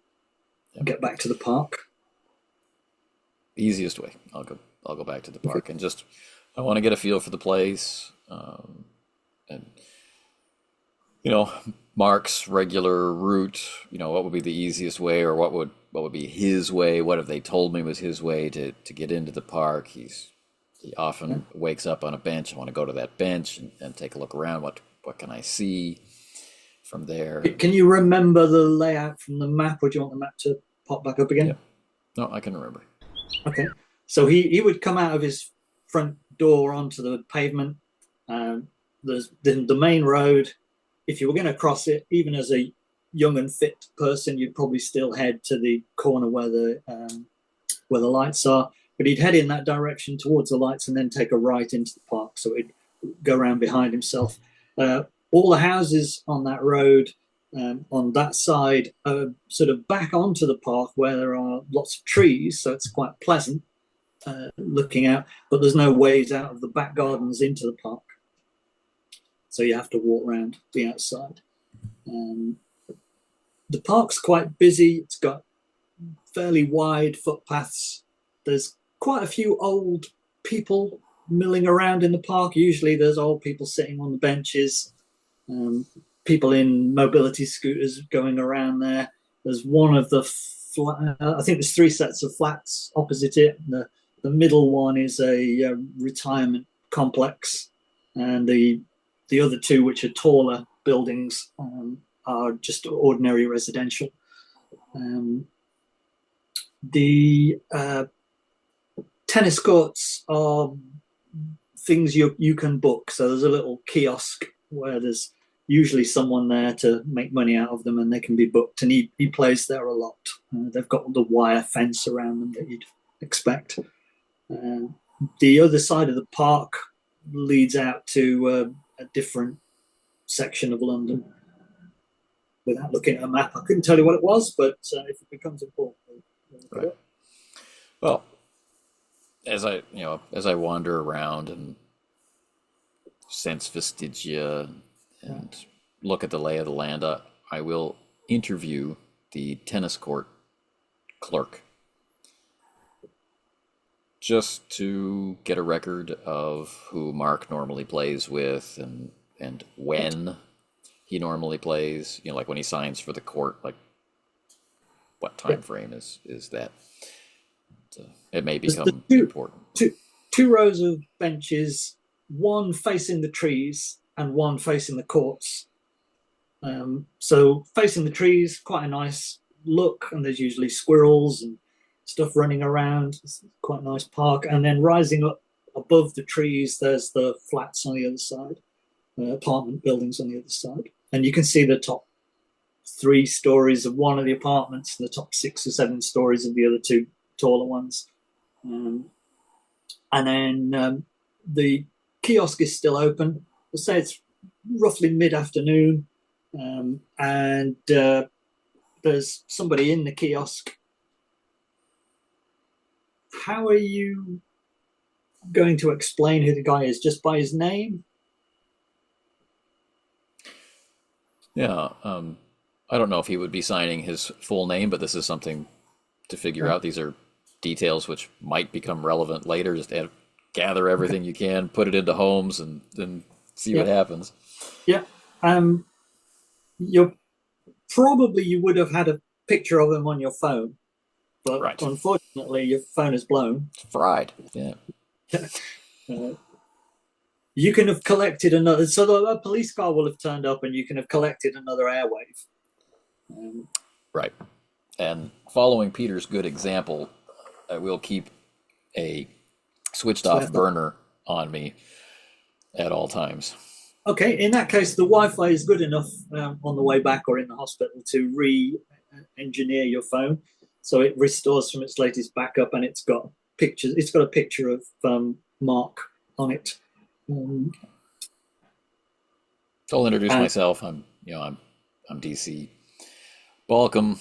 Yep. and get back to the park. Easiest way. I'll go back to the park and just I want to get a feel for the place. And Mark's regular route, what would be the easiest way, or what would be his way? What have they told me was his way to get into the park? He Yeah. often wakes up on a bench. I want to go to that bench and take a look around. What can I see from there? Can you remember the layout from the map, or do you want the map to pop back up again? Yep. No, I can remember. Okay. So he would come out of his front door onto the pavement. There's the main road. If you were going to cross it, even as a young and fit person, you'd probably still head to the corner where the lights are. But he'd head in that direction towards the lights and then take a right into the park. So he'd go around behind himself. All the houses on that road, on that side, are sort of back onto the park where there are lots of trees. So it's quite pleasant looking out. But there's no ways out of the back gardens into the park. So you have to walk around the outside. The park's quite busy. It's got fairly wide footpaths. There's quite a few old people milling around in the park. Usually there's old people sitting on the benches, people in mobility scooters going around there. There's one of the I think there's three sets of flats opposite it. The middle one is a retirement complex, and the other two, which are taller buildings, are just ordinary residential. The tennis courts are things you can book. So there's a little kiosk where there's usually someone there to make money out of them, and they can be booked. And he plays there a lot. They've got the wire fence around them that you'd expect. The other side of the park leads out to a different section of London. Without looking at a map, I couldn't tell you what it was, but if it becomes important, we'll look it Right. up. Well, as I wander around and sense vestigia and look at the lay of the land, I will interview the tennis court clerk just to get a record of who Mark normally plays with and when he normally plays. Like when he signs for the court, like what Yeah. time frame is that? It may There's become important. two rows of benches, one facing the trees and one facing the courts. So facing the trees, quite a nice look, and there's usually squirrels and stuff running around. It's quite a nice park. And then rising up above the trees, there's the flats on the other side, apartment buildings on the other side, and you can see the top 3 stories of one of the apartments and the top 6 or 7 stories of the other 2 taller ones. And then the kiosk is still open. We'll say it's roughly mid-afternoon, and there's somebody in the kiosk. How are you going to explain who the guy is? Just by his name? Yeah, I don't know if he would be signing his full name, but this is something to figure out. These are details which might become relevant later. Just gather everything you can, put it into Holmes, and then see what happens. Yeah. You would have had a picture of him on your phone, but Right. unfortunately, your phone is blown. It's fried. Yeah. You can have collected another. So a police car will have turned up, and you can have collected another airwave. Right. And following Peter's good example, I will keep a switched off burner on me at all times. Okay, in that case, the Wi-Fi is good enough on the way back or in the hospital to re-engineer your phone, so it restores from its latest backup, and it's got pictures. It's got a picture of Mark on it. So I'll introduce myself. I'm DC Balcom.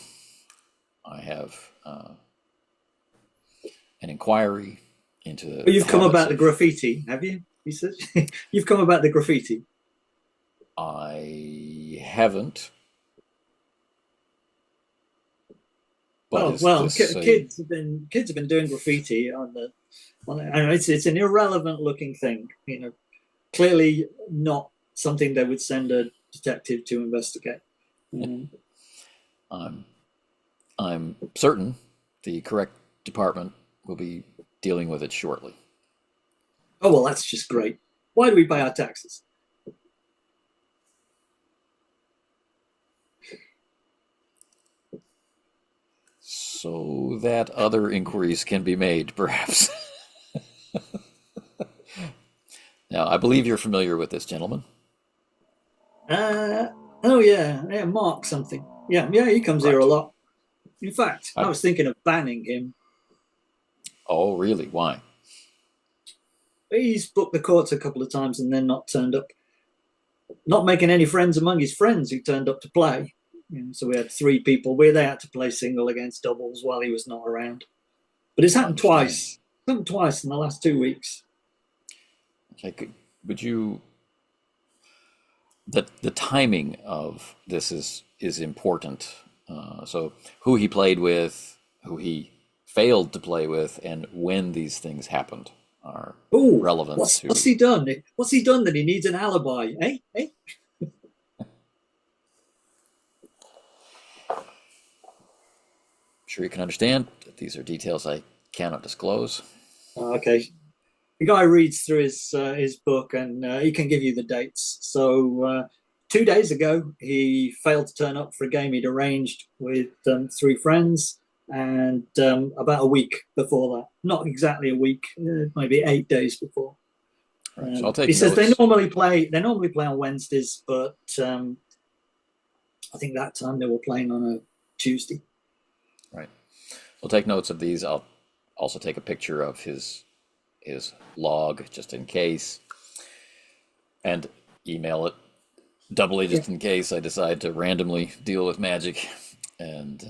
I have an inquiry into the. You've come about the graffiti, have you? You said you've come about the graffiti. I haven't. But kids have been doing graffiti on the. And it's an irrelevant looking thing, clearly not something they would send a detective to investigate. I'm certain the correct department will be dealing with it shortly. Oh, well, that's just great. Why do we pay our taxes? So that other inquiries can be made, perhaps. Now, I believe you're familiar with this gentleman. Oh yeah, Mark something. Yeah, he comes here a lot. In fact, I was thinking of banning him. Oh, really? Why? He's booked the courts a couple of times and then not turned up. Not making any friends among his friends who turned up to play. So we had 3 people where they had to play single against doubles while he was not around. But it's happened twice. It's happened twice in the last 2 weeks. Okay, would you? The timing of this is important. So who he played with, who he failed to play with, and when these things happened are relevant. What's he done? What's he done that he needs an alibi? Eh? Sure you can understand that these are details I cannot disclose. Okay. The guy reads through his book, and he can give you the dates. So 2 days ago, he failed to turn up for a game he'd arranged with 3 friends, and about a week before that, not exactly a week, maybe 8 days before. Right, so I'll take he notes. says they normally play on Wednesdays, but I think that time they were playing on a Tuesday. Right. I'll take notes of these. I'll also take a picture of his log just in case, and email it doubly just in case I decide to randomly deal with magic. And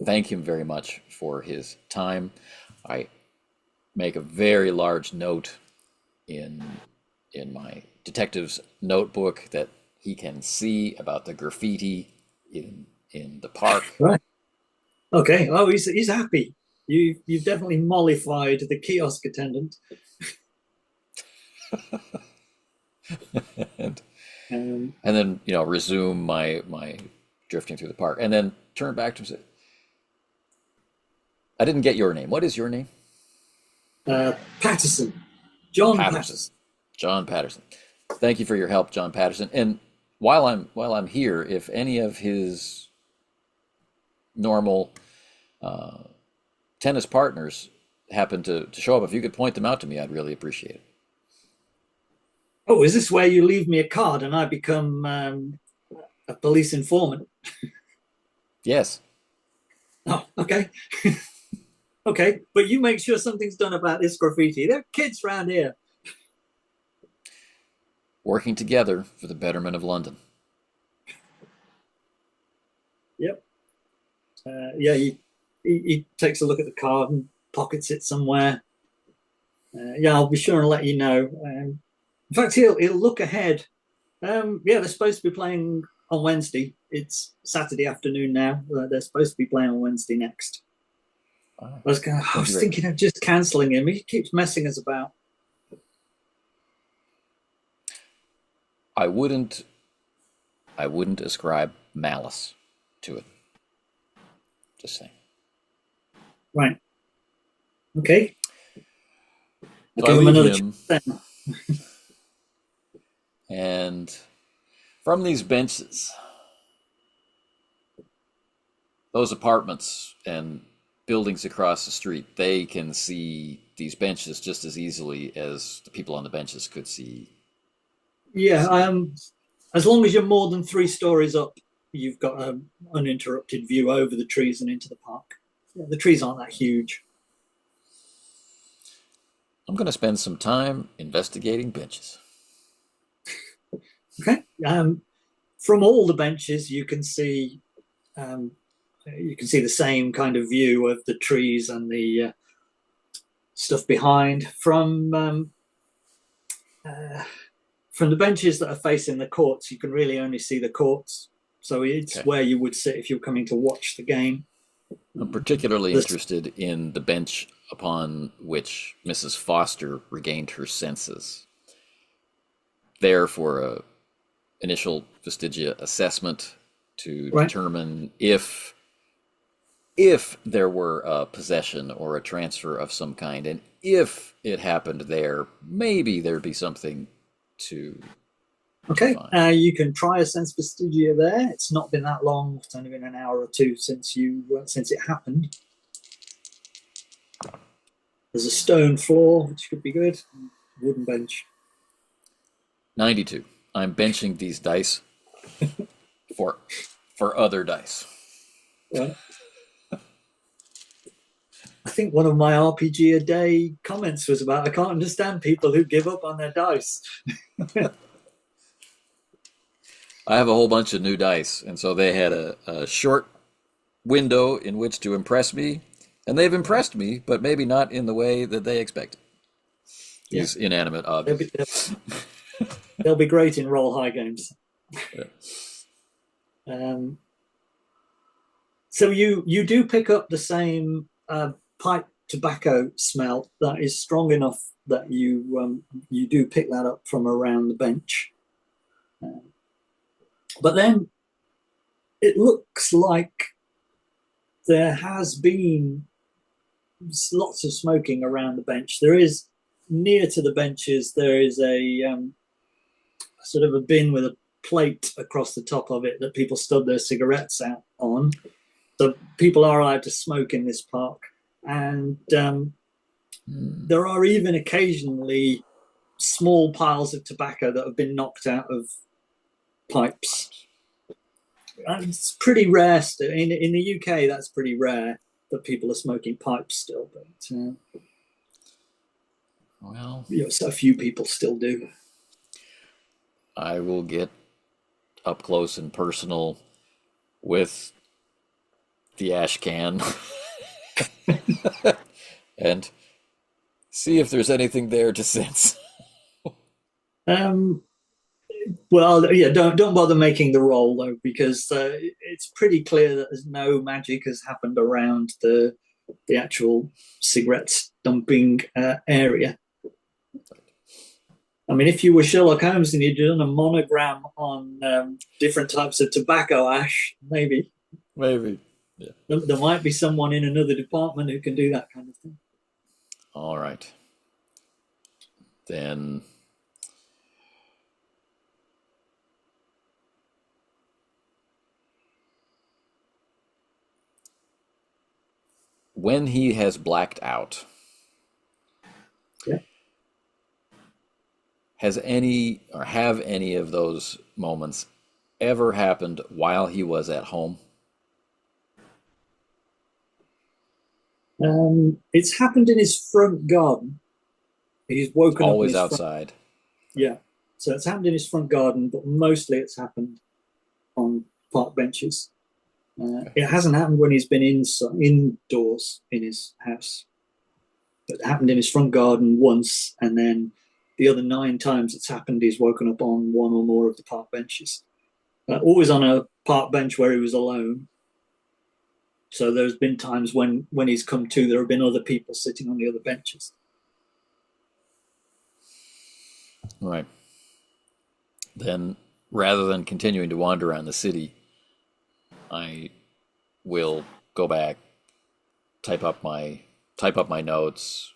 thank him very much for his time. I make a very large note in my detective's notebook that he can see about the graffiti in the park. Right. Okay. Oh, he's happy. You've definitely mollified the kiosk attendant. and then resume my drifting through the park, and then turn back to him and say, I didn't get your name. What is your name? Patterson. John Patterson. John Patterson. Thank you for your help, John Patterson. And while I'm here, if any of his normal tennis partners happen to show up, if you could point them out to me, I'd really appreciate it. Oh, is this where you leave me a card and I become A police informant. Yes. Oh, okay. Okay, but you make sure something's done about this graffiti. There are kids around here. Working together for the betterment of London. Yep. Yeah, he takes a look at the card and pockets it somewhere. Yeah, I'll be sure and let you know. In fact, he'll look ahead. Yeah, they're supposed to be playing on Wednesday. It's Saturday afternoon now. They're supposed to be playing on Wednesday next. I Thank you was very much. thinking of just cancelling him. He keeps messing us about. I wouldn't I wouldn't ascribe malice to it. Just saying. Right. Okay. I'll So I give him leave another him, chance then. and from these benches, those apartments and buildings across the street, they can see these benches just as easily as the people on the benches could Yeah. see them. As long as you're more than 3 stories up, you've got an uninterrupted view over the trees and into the park. Yeah, the trees aren't that huge. I'm going to spend some time investigating benches. Okay. From all the benches, um, you can see the same kind of view of the trees and the stuff behind. Uh, from the benches that are facing the courts, you can really only see the courts. So it's Okay. where you would sit if you're coming to watch the game. I'm particularly This, interested in the bench upon which Mrs. Foster regained her senses. There for a initial vestigia assessment to right? determine if there were a possession or a transfer of some kind, and if it happened there, maybe there'd be something to Okay, find. you can try a sense vestigia there. It's not been that long; it's only been an hour or two since it happened. There's a stone floor, which could be good. Wooden bench. 92. I'm benching these dice for other dice. Right. I think one of my RPG a day comments was about I can't understand people who give up on their dice. I have a whole bunch of new dice, and so they had a short window in which to impress me, and they've Right. impressed me, but maybe not in the way that they expected. Yeah, These inanimate they'll objects. be they'll be great in roll high games. Yeah. Um, so you do pick up the same pipe tobacco smell that is strong enough that you do pick that up from around the bench. But then it looks like there has been lots of smoking around the bench. There is near to the benches. There is a sort of a bin with a plate across the top of it that people stub their cigarettes out on. So people are allowed to smoke in this park, and there are even occasionally small piles of tobacco that have been knocked out of pipes. It's pretty rare in the UK. That's pretty rare that people are smoking pipes still, but Well, so a few people still do. I will get up close and personal with the ash can and see if there's anything there to sense. Um, well, yeah, don't bother making the roll though, because it's pretty clear that there's no magic has happened around the actual cigarette dumping area. I mean, if you were Sherlock Holmes and you'd done a monogram on different types of tobacco ash, maybe Maybe. Yeah. there might be someone in another department who can do that kind of thing. All right. Then when he has blacked out, Yeah. has any or have any of those moments ever happened while he was at home? It's happened in his front garden. He's It's woken up in always his front. outside. Yeah. So it's happened in his front garden, but mostly it's happened on park benches. Okay. It hasn't happened when he's been indoors in his house. It happened in his front garden once, and then the other 9 times it's happened, he's woken up on one or more of the park benches. Always on a park bench where he was alone. So there's been times when he's come to, there have been other people sitting on the other benches. Right. Then, rather than continuing to wander around the city, I will go back, type up my notes,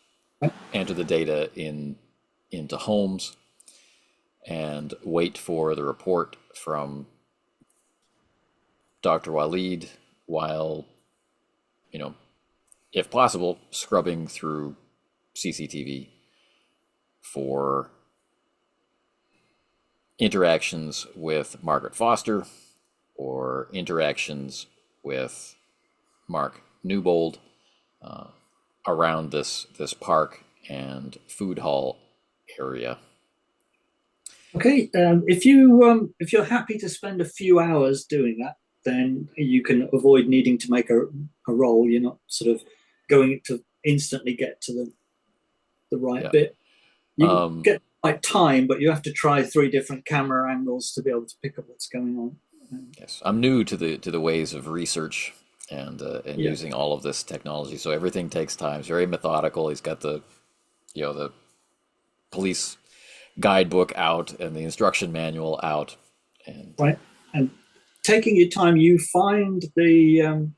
enter the data into Holmes, and wait for the report from Dr. Walid while, you know, if possible, scrubbing through CCTV for interactions with Margaret Foster or interactions with Mark Newbold around this park and food hall area. Okay, if you're happy to spend a few hours doing that, then you can avoid needing to make a roll. You're not sort of going to instantly get to the right Yeah. bit. You can Um, get the right time, but you have to try 3 different camera angles to be able to pick up what's going on. yes, I'm new to the ways of research and Yeah, using all of this technology, so everything takes time. It's very methodical. He's got the police guidebook out and the instruction manual out, and right. And taking your time, you find the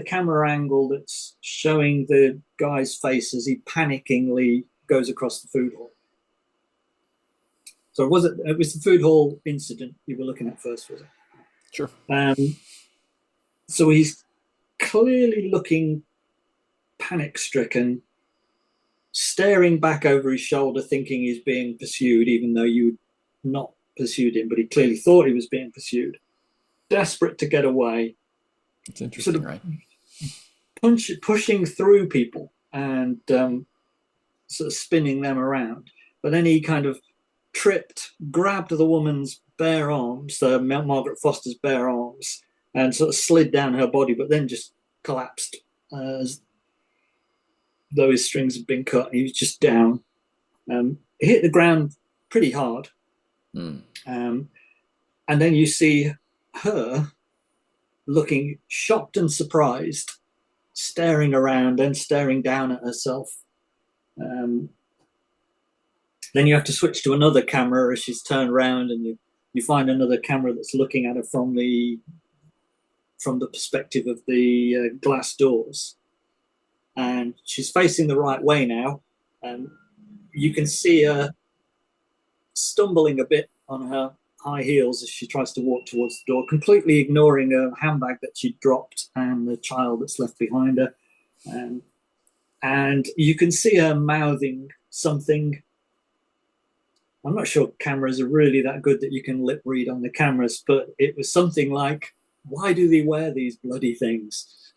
camera angle that's showing the guy's face as he panickingly goes across the food hall. So it was the food hall incident you were looking at first, was it? sure. So he's clearly looking panic stricken, staring back over his shoulder, thinking he's being pursued, even though you not pursued him, but he clearly thought he was being pursued. Desperate to get away, It's sort interesting, of right? pushing through people and sort of spinning them around. But then he kind of tripped, grabbed the woman's bare arms, Margaret Foster's bare arms, and sort of slid down her body, but then just collapsed as though his strings had been cut. He was just down. He hit the ground pretty hard. Mm. And then you see her looking shocked and surprised, staring around and staring down at herself. Then you have to switch to another camera as she's turned around, and you find another camera that's looking at her from the perspective of the glass doors, and she's facing the right way now. And you can see her stumbling a bit on her high heels as she tries to walk towards the door, completely ignoring a handbag that she dropped and the child that's left behind her. And you can see her mouthing something. I'm not sure cameras are really that good that you can lip read on the cameras, but it was something like, "Why do they wear these bloody things?"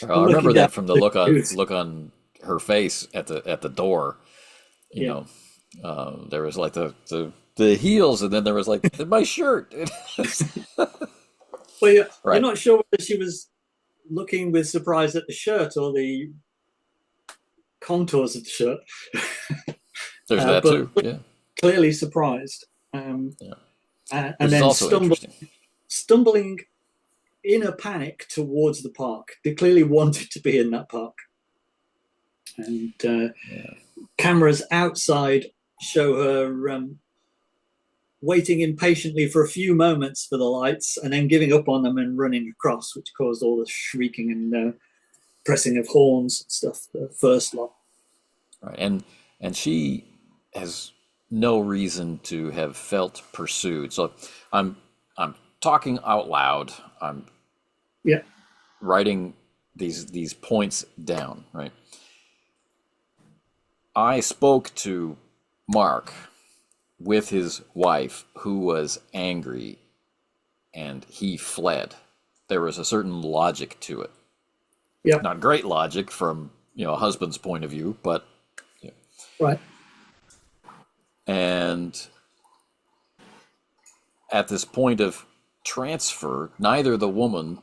Well, I I'm remember looking down that from the at the news. look on her face at the door. You Yeah. know, there was like the heels, and then there was like my shirt. Well, you're Right. not sure whether she was looking with surprise at the shirt or the contours of the shirt, There's that but too. Yeah. clearly surprised. Um, Yeah. and Which is then also interesting. stumbling in a panic towards the park. They clearly wanted to be in that park. And Yeah. cameras outside show her waiting impatiently for a few moments for the lights and then giving up on them and running across, which caused all the shrieking and pressing of horns and stuff, the first lot. Right. And she has no reason to have felt pursued. So I'm I'm talking out loud. I'm Yeah. writing these points down, right? I spoke to Mark with his wife, who was angry, and he fled. There was a certain logic to it. Yeah. Not great logic from a husband's point of view, but Right. and at this point of transfer, neither the woman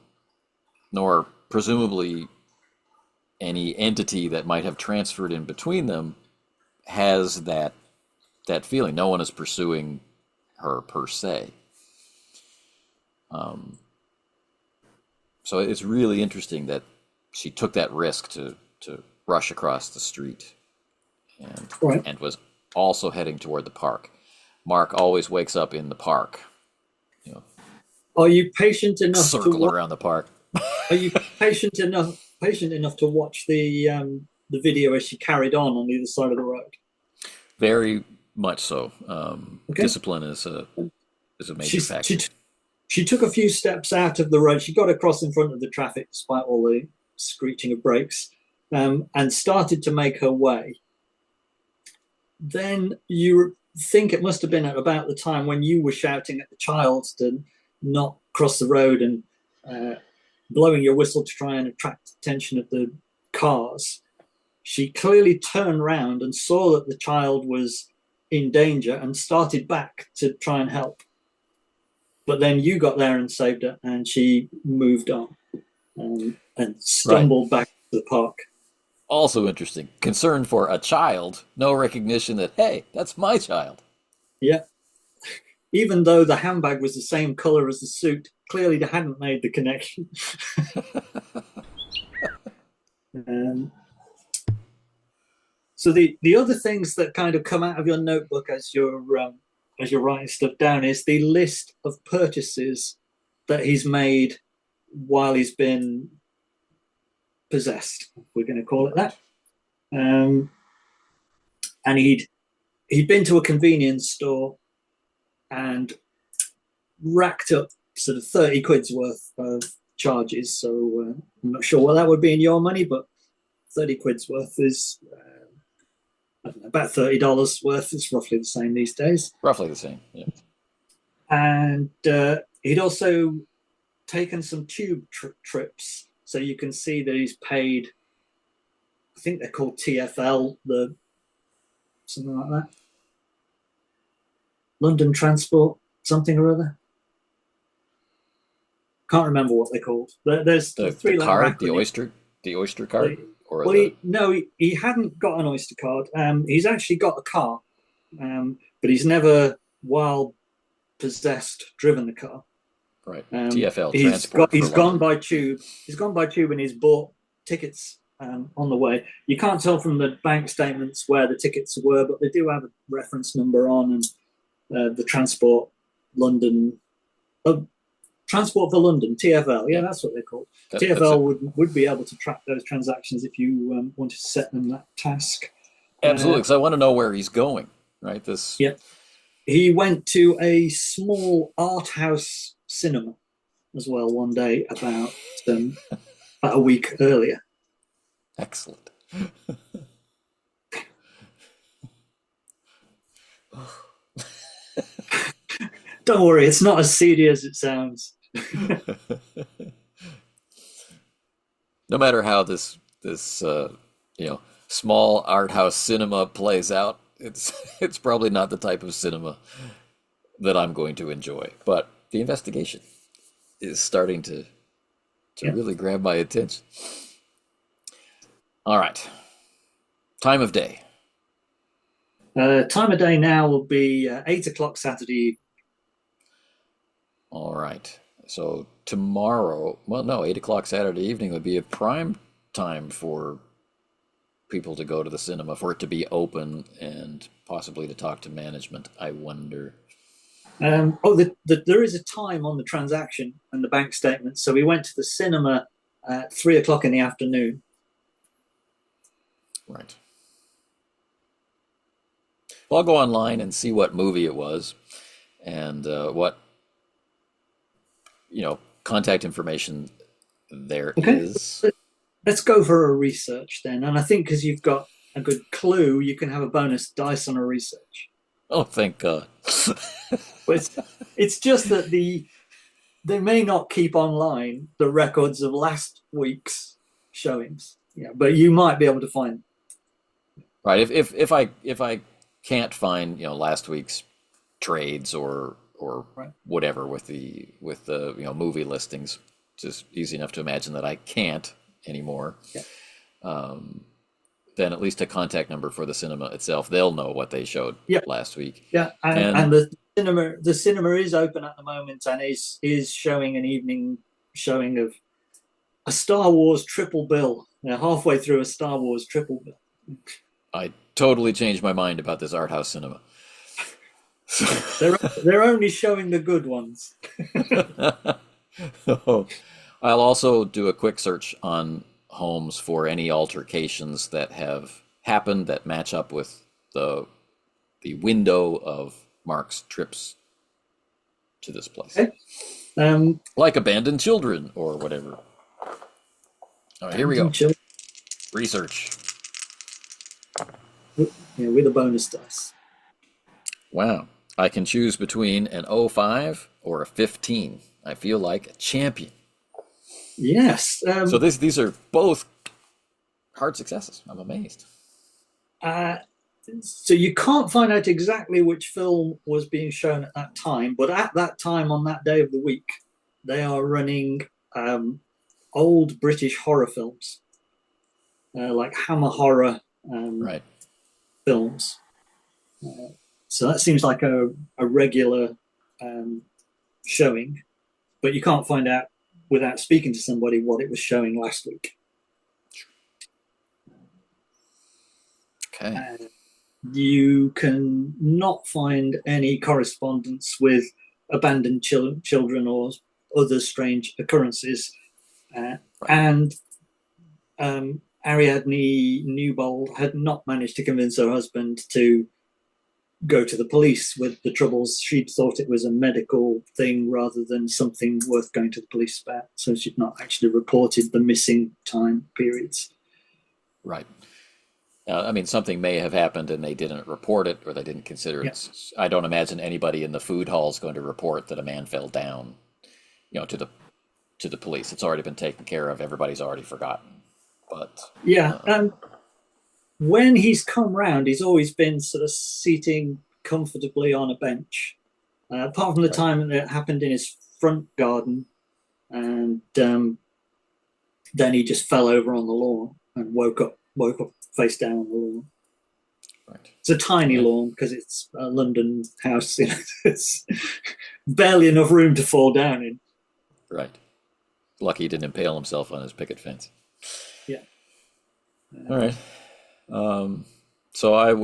nor presumably any entity that might have transferred in between them has that feeling. No one is pursuing her per se. So it's really interesting that she took that risk to rush across the street and Right. and was also heading toward the park. Mark always wakes up in the park, you know, Are you patient enough to circle watch? around the park. Are you patient enough to watch the video as she carried on the other side of the road? Very much so. Okay. Discipline is a major She's she factor. she took a few steps out of the road. She got across in front of the traffic despite all the screeching of brakes, and started to make her way. Then you think it must have been at about the time when you were shouting at the child to not cross the road and uh, blowing your whistle to try and attract attention of the cars. She clearly turned round and saw that the child was in danger and started back to try and help. But then you got there and saved her, and she moved on and Right. stumbled back to the park. Also interesting. Concern for a child, no recognition that, hey, that's my child. Yeah, even though the handbag was the same color as the suit, clearly they hadn't made the connection. um, so the other things that kind of come out of your notebook as you're writing stuff down is the list of purchases that he's made while he's been possessed. We're going to call it Right. that. Um, and he'd been to a convenience store and racked up sort of 30 quid's worth of charges. So I'm not sure what that would be in your money, but 30 quid's worth is I don't know, about $30 worth. It's roughly the same these days. Roughly the same. Yeah. And he'd also taken some tube trips. So you can see that he's paid, I think they're called TFL, something like that. London Transport, something or other. Can't remember what they're called. There's a The three-letter card, acronym. the oyster card, or Well, the he hadn't got an Oyster card. He's actually got a car, but he's never, while possessed, driven the car. right TFL He's transport for he's gone London. by tube. He's gone by tube and he's bought tickets on the way. You can't tell from the bank statements where the tickets were, but they do have a reference number on and the Transport London. Transport for London, TFL. Yeah, Yeah, that's what they're called. that's TFL it. would be able to track those transactions if you wanted to set them that task. Absolutely, Uh, because I want to know where he's going. Right. This yeah, he went to a small art house cinema as well one day about a week earlier. excellent. Don't worry, it's not as seedy as it sounds. No matter how this small art house cinema plays out, it's it's probably not the type of cinema that I'm going to enjoy. But the investigation is starting to Yeah. really grab my attention. All right, time of day. Time of day now will be 8 o'clock Saturday. All right, so tomorrow, well, no, 8 o'clock Saturday evening would be a prime time for people to go to the cinema, for it to be open and possibly to talk to management. I wonder. There is a time on the transaction and the bank statement. So we went to the cinema at 3 o'clock in the afternoon. Right. Well, I'll go online and see what movie it was and what contact information there Okay, is. let's go for a research then. And I think because you've got a good clue, you can have a bonus dice on a research. Oh, thank God. But it's just that they may not keep online the records of last week's showings. Yeah, but you might be able to find. Right. If I can't find last week's trades or Right. whatever with the movie listings, it's just easy enough to imagine that I can't anymore. Yeah. Then at least a contact number for the cinema itself. They'll know what they showed Yeah. last week. Yeah. And And the cinema is open at the moment and is showing an evening showing of a Star Wars triple bill. They're halfway through a Star Wars triple bill. I totally changed my mind about this art house cinema. They're only showing the good ones. I'll also do a quick search on homes for any altercations that have happened that match up with the window of Mark's trips to this place, Okay. Um, like abandoned children or whatever. All right, here we go. and chill, Research. with a bonus dice. Wow. I can choose between an 05 or a 15. I feel like a champion. Yes. So these are both hard successes. I'm amazed. Uh, so you can't find out exactly which film was being shown at that time, but at that time on that day of the week, they are running old British horror films, like Hammer horror Right. films. So that seems like a regular um, showing, but you can't find out without speaking to somebody what it was showing last week. Okay. You can not find any correspondence with abandoned children or other strange occurrences. Right. And Ariadne Newbold had not managed to convince her husband to go to the police with the troubles. She'd thought it was a medical thing rather than something worth going to the police about. So she'd not actually reported the missing time periods. Right. I mean, something may have happened and they didn't report it or they didn't consider Yeah. it. I don't imagine anybody in the food hall is going to report that a man fell down, to the police. It's already been taken care of. Everybody's already forgotten. But Yeah. When he's come round, he's always been sort of seating comfortably on a bench. Apart from the right, time that it happened in his front garden, and then he just fell over on the lawn and woke up face down on the lawn. right, It's a tiny yeah, lawn because it's a London house. It's barely enough room to fall down in. right. Lucky he didn't impale himself on his picket fence. Yeah. All right. So I'm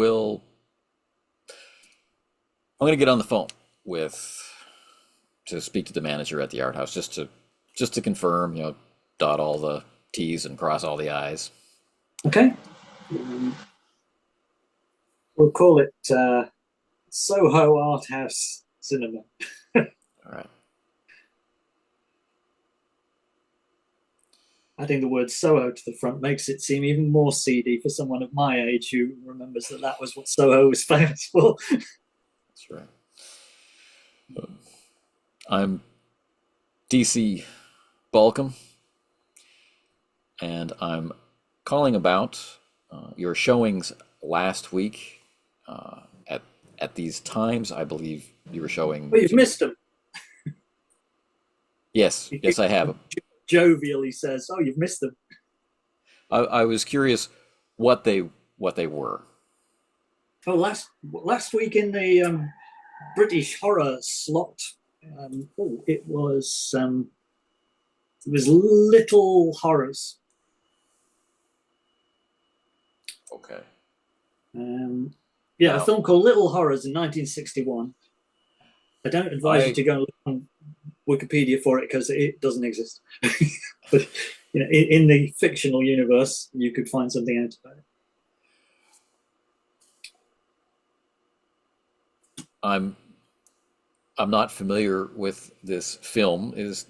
going to get on the phone with to speak to the manager at the art house just to confirm, dot all the T's and cross all the I's. Okay. We'll call it Soho Art House Cinema. All right. Adding the word Soho to the front makes it seem even more seedy for someone of my age who remembers that was what Soho was famous for. That's right. I'm DC Balcom, and I'm calling about your showings last week. At these times, I believe you were showing. But you've missed them. Yes, yes, I have. Jovially says, "Oh, you've missed them." I was curious what they were. Oh, last week in the British horror slot, it was Little Horrors. Okay. Yeah, a Now, film called Little Horrors in 1961. I don't advise you I to go and look on Wikipedia for it because it doesn't exist. But in the fictional universe, you could find something out about it. I'm I'm not familiar with this film. Is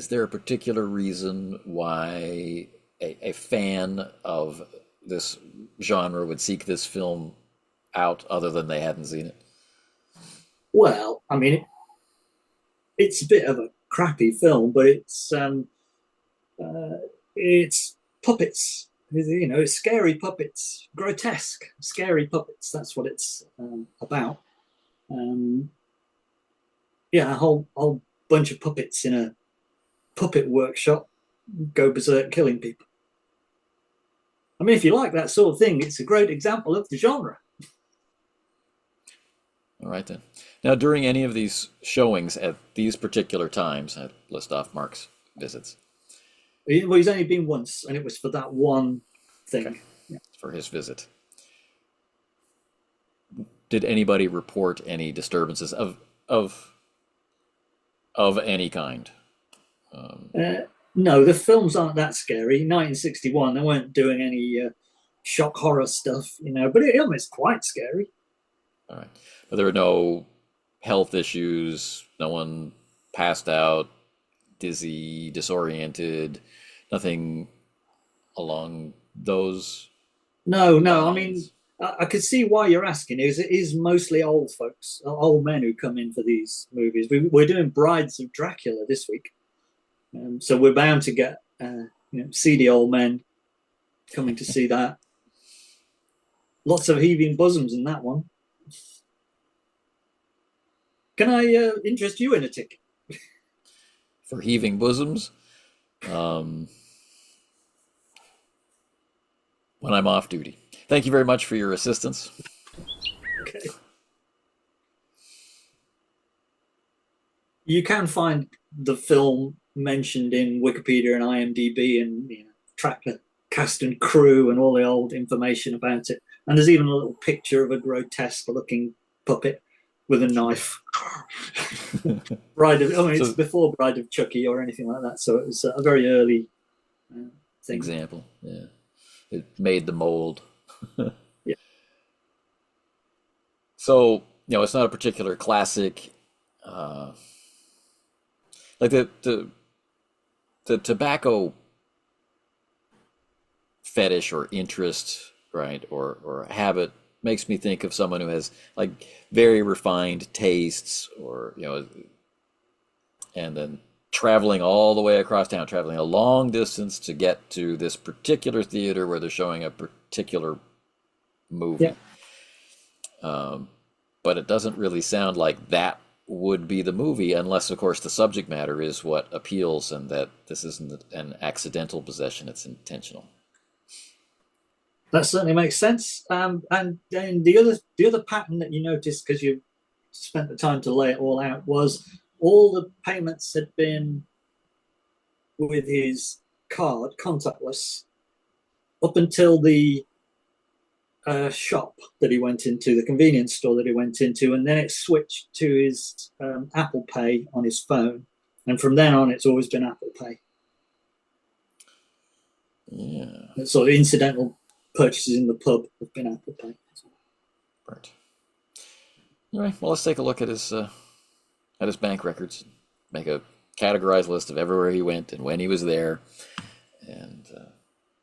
there a particular reason why a fan of this genre would seek this film out other than they hadn't seen it? Well, I mean, it's a bit of a crappy film, but uh, it's puppets. You know, it's scary puppets, grotesque, scary puppets. That's what it's about. Um, yeah, a whole bunch of puppets in a puppet workshop go berserk killing people. I mean, if you like that sort of thing, it's a great example of the genre. All right then. Now, during any of these showings at these particular times, I list off Mark's visits. Well, he's only been once, and it was for that one Okay, thing. Yeah. for his visit. Did anybody report any disturbances of of any kind? Um, No, the films aren't that scary. 1961, they weren't doing any shock horror stuff, you know, but it almost quite scary. all right, but there were no health issues. No one passed out, dizzy, disoriented. Nothing along those No, no, I mean, lines. I could see why you're asking. It is mostly old folks, old men who come in for these movies. We're doing Brides of Dracula this week, so we're bound to get seedy old men coming to see that. Lots of heaving bosoms in that one. Can I interest you in a ticket? For heaving bosoms. Um, when I'm off duty. Thank you very much for your assistance. Okay. You can find the film mentioned in Wikipedia and IMDb, and track the cast and crew and all the old information about it. And there's even a little picture of a grotesque looking puppet with a knife. It's So, before Bride of Chucky or anything like that, so it was a very early thing. example, yeah, it made the mold. Yeah, So, it's not a particular classic. Uh, like the tobacco fetish or interest, right, or habit makes me think of someone who has like very refined tastes, or and then traveling all the way across town, traveling a long distance to get to this particular theater where they're showing a particular yeah. movie. But it doesn't really sound like that would be the movie, unless, of course, the subject matter is what appeals, and that this isn't an accidental possession; it's intentional. That certainly makes sense. And then the other pattern that you noticed, because you spent the time to lay it all out, was all the payments had been with his card, contactless, up until the shop that he went into, the convenience store that he went into, and then it switched to his Apple Pay on his phone. And from then on, it's always been Apple Pay. Yeah, Sort of incidental purchases in the pub have been Apple Pay. right. All right. Well, let's take a look at his bank records. Make a categorized list of everywhere he went and when he was there, and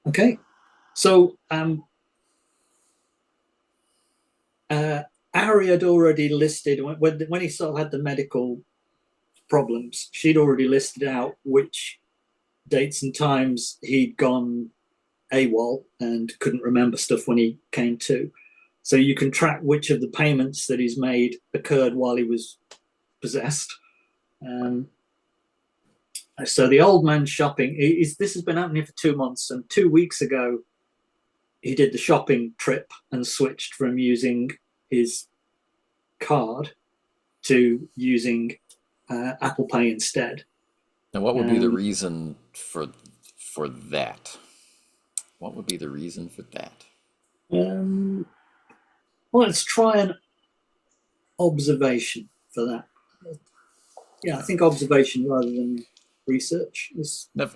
Okay, so Ari had already listed when he sort of had the medical problems. She'd already listed out which dates and times he'd gone AWOL and couldn't remember stuff when he came to. So you can track which of the payments that he's made occurred while he was possessed. Um, so the old man shopping this has been happening for 2 months, and 2 weeks ago he did the shopping trip and switched from using his card to using Apple Pay instead. now what would be the Um, reason for that? What would be the reason for that? um, well, let's try an observation for that. Yeah, I think observation rather than research is If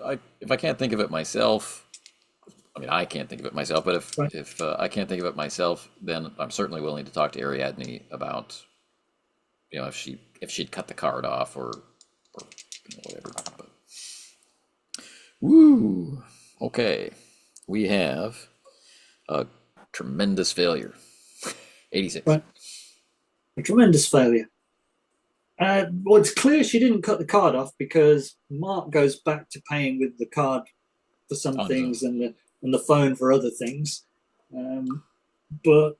I can't think of it myself, I mean I can't think of it myself, but if right. if I can't think of it myself, then I'm certainly willing to talk to Ariadne about if she'd cut the card off, or whatever. But woo, okay, we have a tremendous failure. 86. Right. A tremendous failure. Well, it's clear she didn't cut the card off because Mark goes back to paying with the card for some On his own. things and the phone for other things. But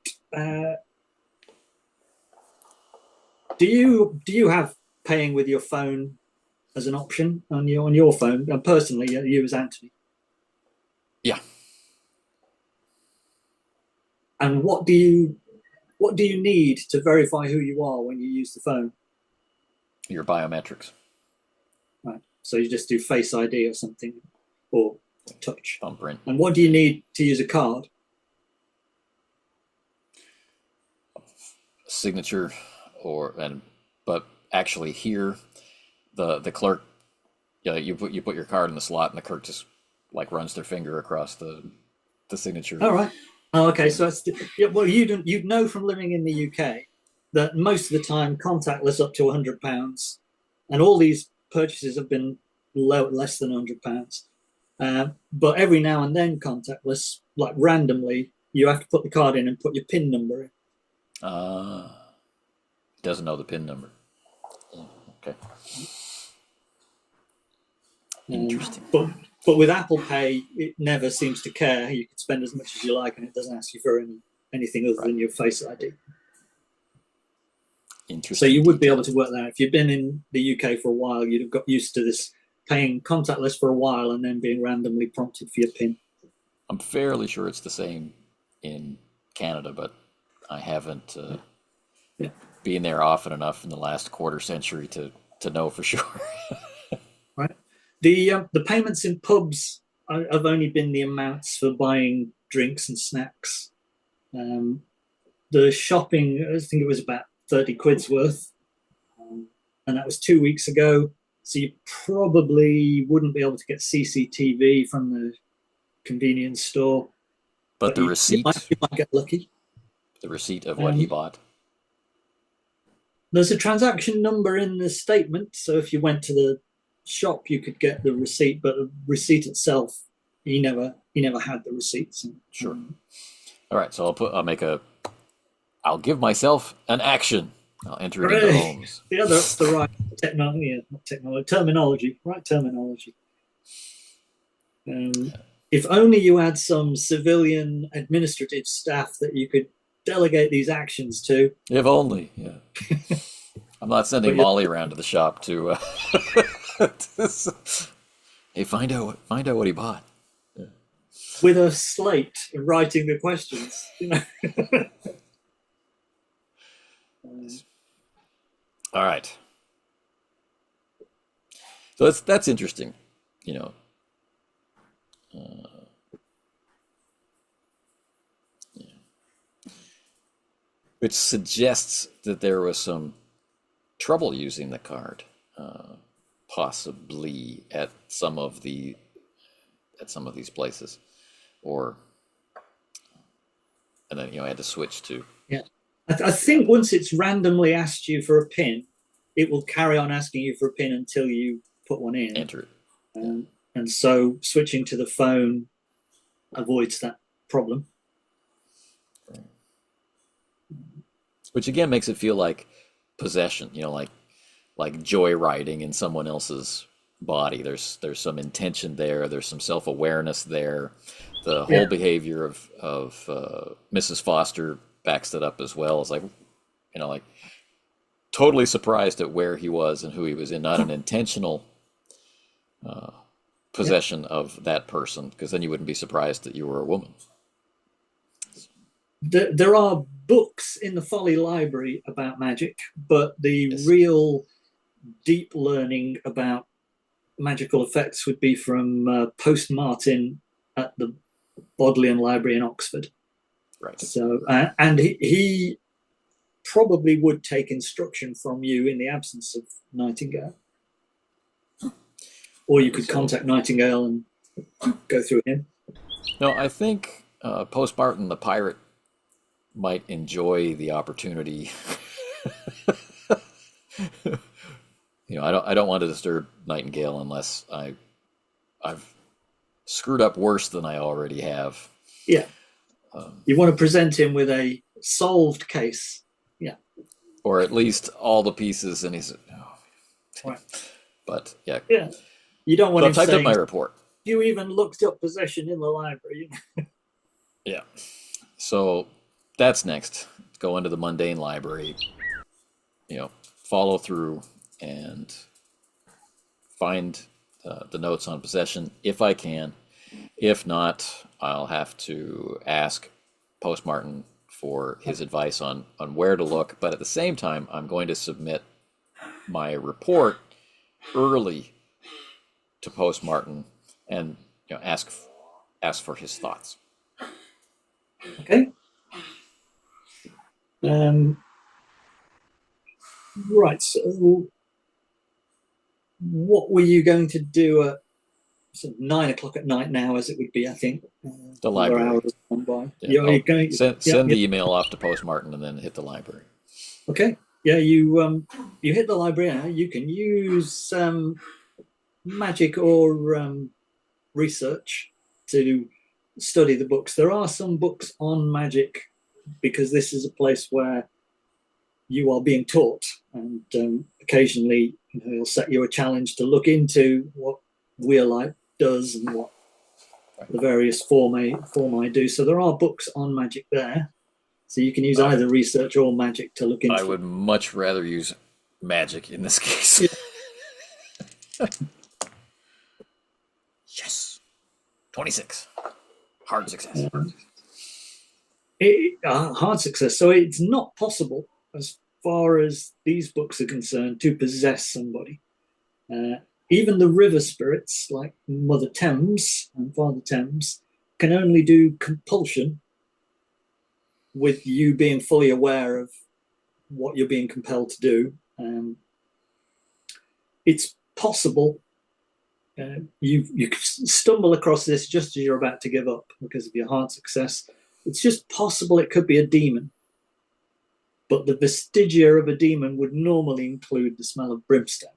do you have paying with your phone as an option on your phone? Personally, you as Anthony. Yeah, And what do you need to verify who you are when you use the phone? your biometrics, Right. So you just do Face ID or something, or touch. thumbprint, And what do you need to use a card? signature, but actually here, the clerk, yeah, you put your card in the slot, and the clerk just like runs their finger across the signature. All right. Oh, okay. Thing. So that's yeah. Well, you'd know from living in the UK that most of the time contactless up to £100, and all these purchases have been less than £100. But every now and then contactless, like randomly, you have to put the card in and put your PIN number in. Uh, doesn't know the PIN number. Okay. Interesting. But with Apple Pay, it never seems to care. You can spend as much as you like, and it doesn't ask you for anything other than your Face ID. Interesting. So you would be able to work that out. If you've been in the UK for a while, you'd have got used to this paying contactless for a while and then being randomly prompted for your PIN. I'm fairly sure it's the same in Canada, but I haven't been there often enough in the last quarter century to know for sure. Right. The payments in pubs have only been the amounts for buying drinks and snacks. The shopping, I think it was about 30 quid's worth, and that was 2 weeks ago. So you probably wouldn't be able to get CCTV from the convenience store, But the you receipt, might get lucky. the receipt of what he bought. There's a transaction number in the statement, so if you went to the shop, you could get the receipt, but the receipt itself, he never had the receipts. Sure. All right, so I'll give myself an action. I'll enter it into Holmes. Yeah, that's the right terminology. Right terminology. If only you had some civilian administrative staff that you could delegate these actions to. If only, yeah. I'm not sending Molly around to the shop to, hey, find out what he bought. Yeah. With a slate writing the questions, All right. So that's interesting, you know. Yeah. Which suggests that there was some trouble using the card, possibly at some of these places, and then I had to switch to. Yeah, I think once it's randomly asked you for a PIN, it will carry on asking you for a PIN until you put one in. Enter it. And so switching to the phone avoids that problem. Which again makes it feel like possession, like joyriding in someone else's body. There's some intention there. There's some self-awareness there. The whole behavior of Mrs. Foster backs that up as well. It's like, like totally surprised at where he was and who he was in, not an intentional possession of that person, because then you wouldn't be surprised that you were a woman. There are books in the Folly Library about magic, but the real deep learning about magical effects would be from Post Martin at the Bodleian Library in Oxford. Right. So, and he probably would take instruction from you in the absence of Nightingale. Or you could contact Nightingale and go through him. No, I think Post Martin the pirate might enjoy the opportunity. I don't want to disturb Nightingale unless I've screwed up worse than I already have. Yeah. You want to present him with a solved case. Yeah. Or at least all the pieces, and he's Right. But yeah, Yeah. You don't want so I've him typed up my saying, report. you even looked up possession in the library. Yeah. So that's next. Go into the mundane library, follow through and find the notes on possession if I can. If not, I'll have to ask Post Martin for his advice on where to look. But at the same time, I'm going to submit my report early to Post Martin and ask for his thoughts. Okay. Um, right. So, what were you going to do at sort of 9 o'clock at night now, as it would be, I think? The Other library. hours have gone by. Yeah, You're I'll going. Yeah, send yeah. the email off to Post Martin and then hit the library. Okay. Yeah, you hit the library. You can use magic or research to study the books. There are some books on magic because this is a place where you are being taught, and occasionally he'll set you a challenge to look into what real life does and what the various form I do. So there are books on magic there. So you can use either research or magic to look I into would them. much rather use magic in this case. Yeah. Yes. 26. Hard success. Hard success. So it's not possible, as far as these books are concerned, to possess somebody. Uh, Even the river spirits, like Mother Thames and Father Thames, can only do compulsion with you being fully aware of what you're being compelled to do. It's possible you stumble across this just as you're about to give up because of your hard success. It's just possible it could be a demon, but the vestigia of a demon would normally include the smell of brimstone.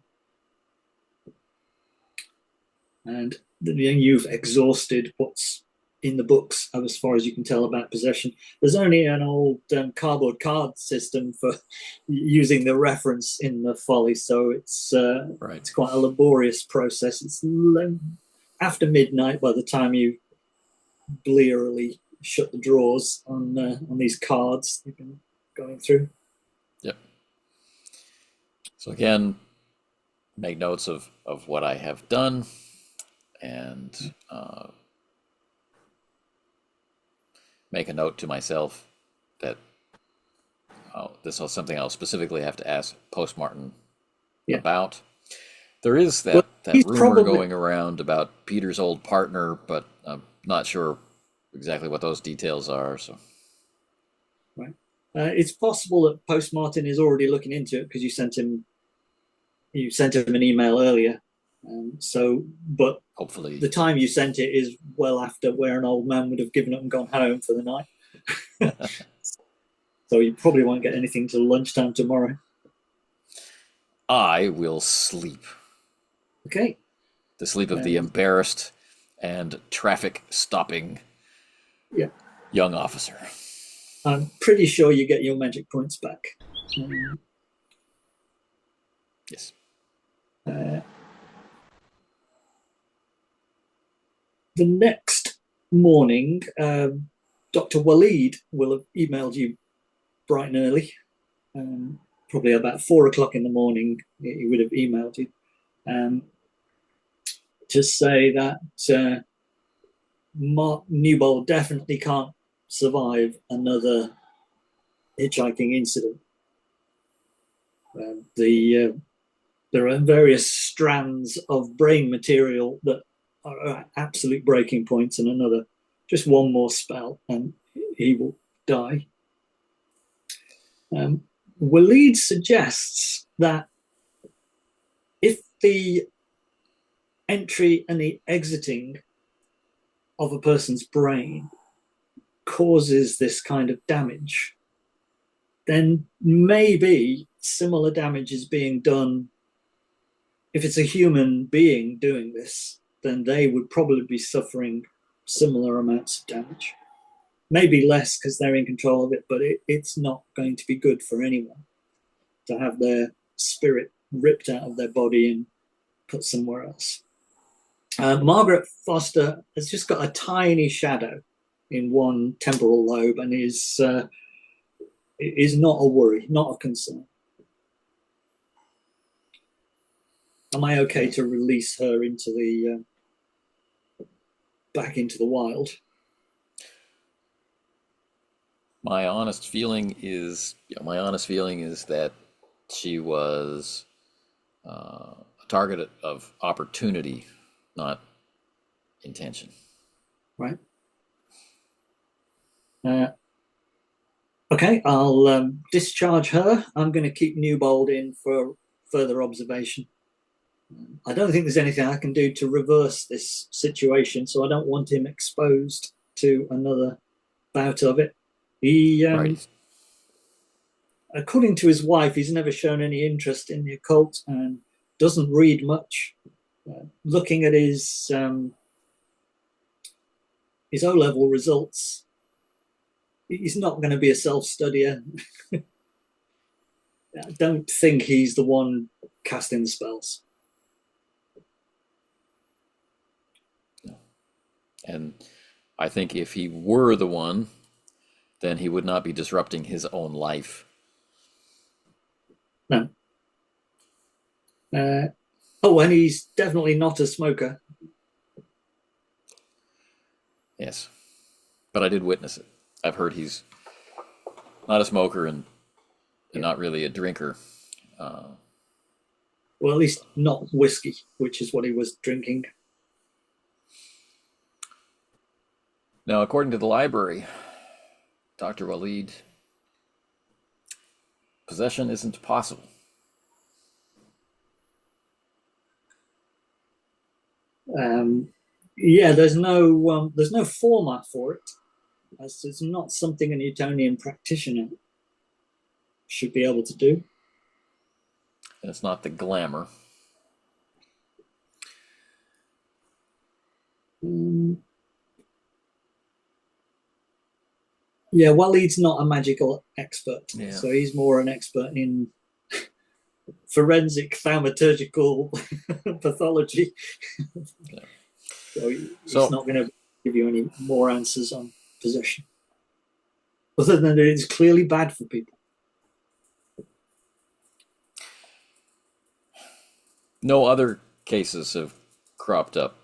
And you've exhausted what's in the books as far as you can tell about possession. There's only an old cardboard card system for using the reference in the folly, so it's quite a laborious process. It's after midnight by the time you blearily shut the drawers on these cards you've been going through. Yep. So again, make notes of what I have done and make a note to myself that this is something I'll specifically have to ask Post Martin about. There is that rumor going around about Peter's old partner, but I'm not sure exactly what those details are. So, right, it's possible that Post Martin is already looking into it because you sent him an email earlier. But hopefully, the time you sent it is well after where an old man would have given up and gone home for the night. So you probably won't get anything till lunchtime tomorrow. I will sleep. Okay. The sleep of the embarrassed and traffic stopping young officer. I'm pretty sure you get your magic points back. Yes. The next morning, Dr. Waleed will have emailed you bright and early. Probably about 4 o'clock in the morning, he would have emailed you to say that Mark Newbold definitely can't survive another hitchhiking incident. There are various strands of brain material that are at absolute breaking points, and just one more spell, and he will die. Waleed suggests that if the entry and the exiting of a person's brain causes this kind of damage, then maybe similar damage is being done. If it's a human being doing this, then they would probably be suffering similar amounts of damage. Maybe less because they're in control of it, but it's not going to be good for anyone to have their spirit ripped out of their body and put somewhere else. Margaret Foster has just got a tiny shadow in one temporal lobe and is not a worry, not a concern. Am I okay to release her into the back into the wild? My honest feeling is that she was a target of opportunity, not intention. Right. Okay, I'll discharge her. I'm going to keep Newbold in for further observation. I don't think there's anything I can do to reverse this situation, so I don't want him exposed to another bout of it. He, Right. according to his wife, he's never shown any interest in the occult and doesn't read much. Looking at his O-level results, he's not going to be a self-studier. I don't think he's the one casting the spells. And I think if he were the one, then he would not be disrupting his own life. No. And he's definitely not a smoker. Yes. But I did witness it. I've heard he's not a smoker and not really a drinker. Well, at least not whiskey, which is what he was drinking. Now, according to the library, Dr. Waleed, possession isn't possible. Yeah, there's no format for it. As it's not something a Newtonian practitioner should be able to do. And it's not the glamour. Yeah, Waleed's not a magical expert, Yeah. so he's more an expert in forensic thaumaturgical pathology. Yeah. So he's not going to give you any more answers on possession, other than that it's clearly bad for people. No other cases have cropped up.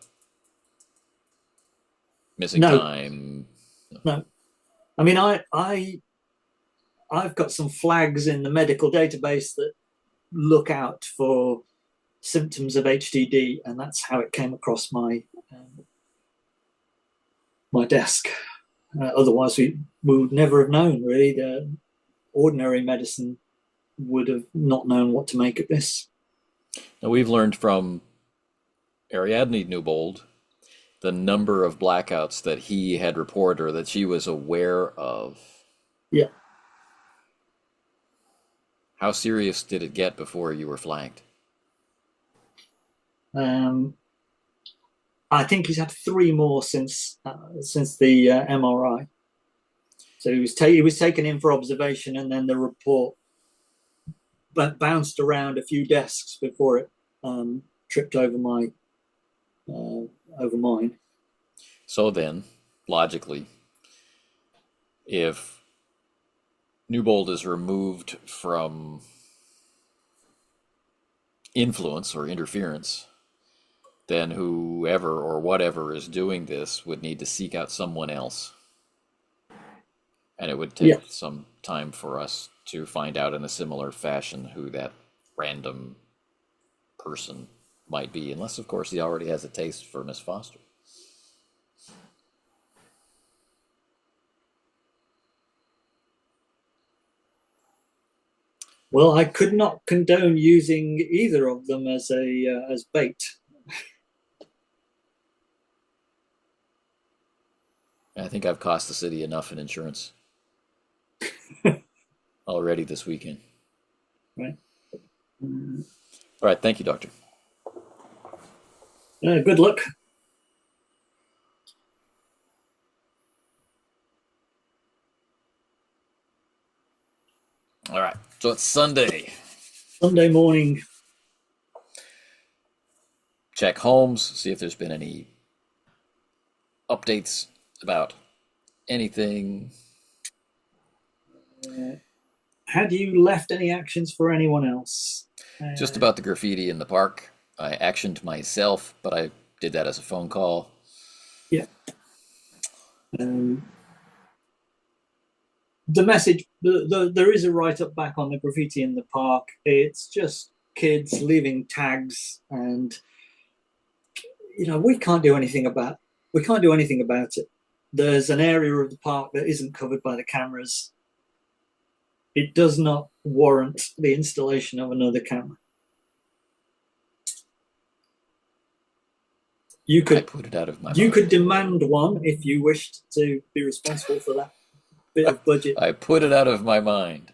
Missing time. No. I mean, I've got some flags in the medical database that look out for symptoms of HDD, and that's how it came across my desk. Otherwise, we would never have known, really. The ordinary medicine would have not known what to make of this. Now, we've learned from Ariadne Newbold the number of blackouts that he had reported or that she was aware of. Yeah. How serious did it get before you were flagged? I think he's had 3 more since the MRI. So he was taken in for observation, and then the report bounced around a few desks before it tripped over mine. So then, logically, if Newbold is removed from influence or interference, then whoever or whatever is doing this would need to seek out someone else. And it would take some time for us to find out in a similar fashion who that random person might be, unless, of course, he already has a taste for Miss Foster. Well, I could not condone using either of them as bait. I think I've cost the city enough in insurance already this weekend. Right. All right. Thank you, Doctor. Good luck. All right. So it's Sunday. Sunday morning. check homes, see if there's been any updates about anything. Had you left any actions for anyone else? Just about the graffiti in the park. I actioned myself, but I did that as a phone call. Yeah. The message, there is a write-up back on the graffiti in the park. It's just kids leaving tags, and we can't do anything about it. There's an area of the park that isn't covered by the cameras. It does not warrant the installation of another camera. You I put it out of my mind. could demand one if you wished to be responsible for that bit of budget. I put it out of my mind.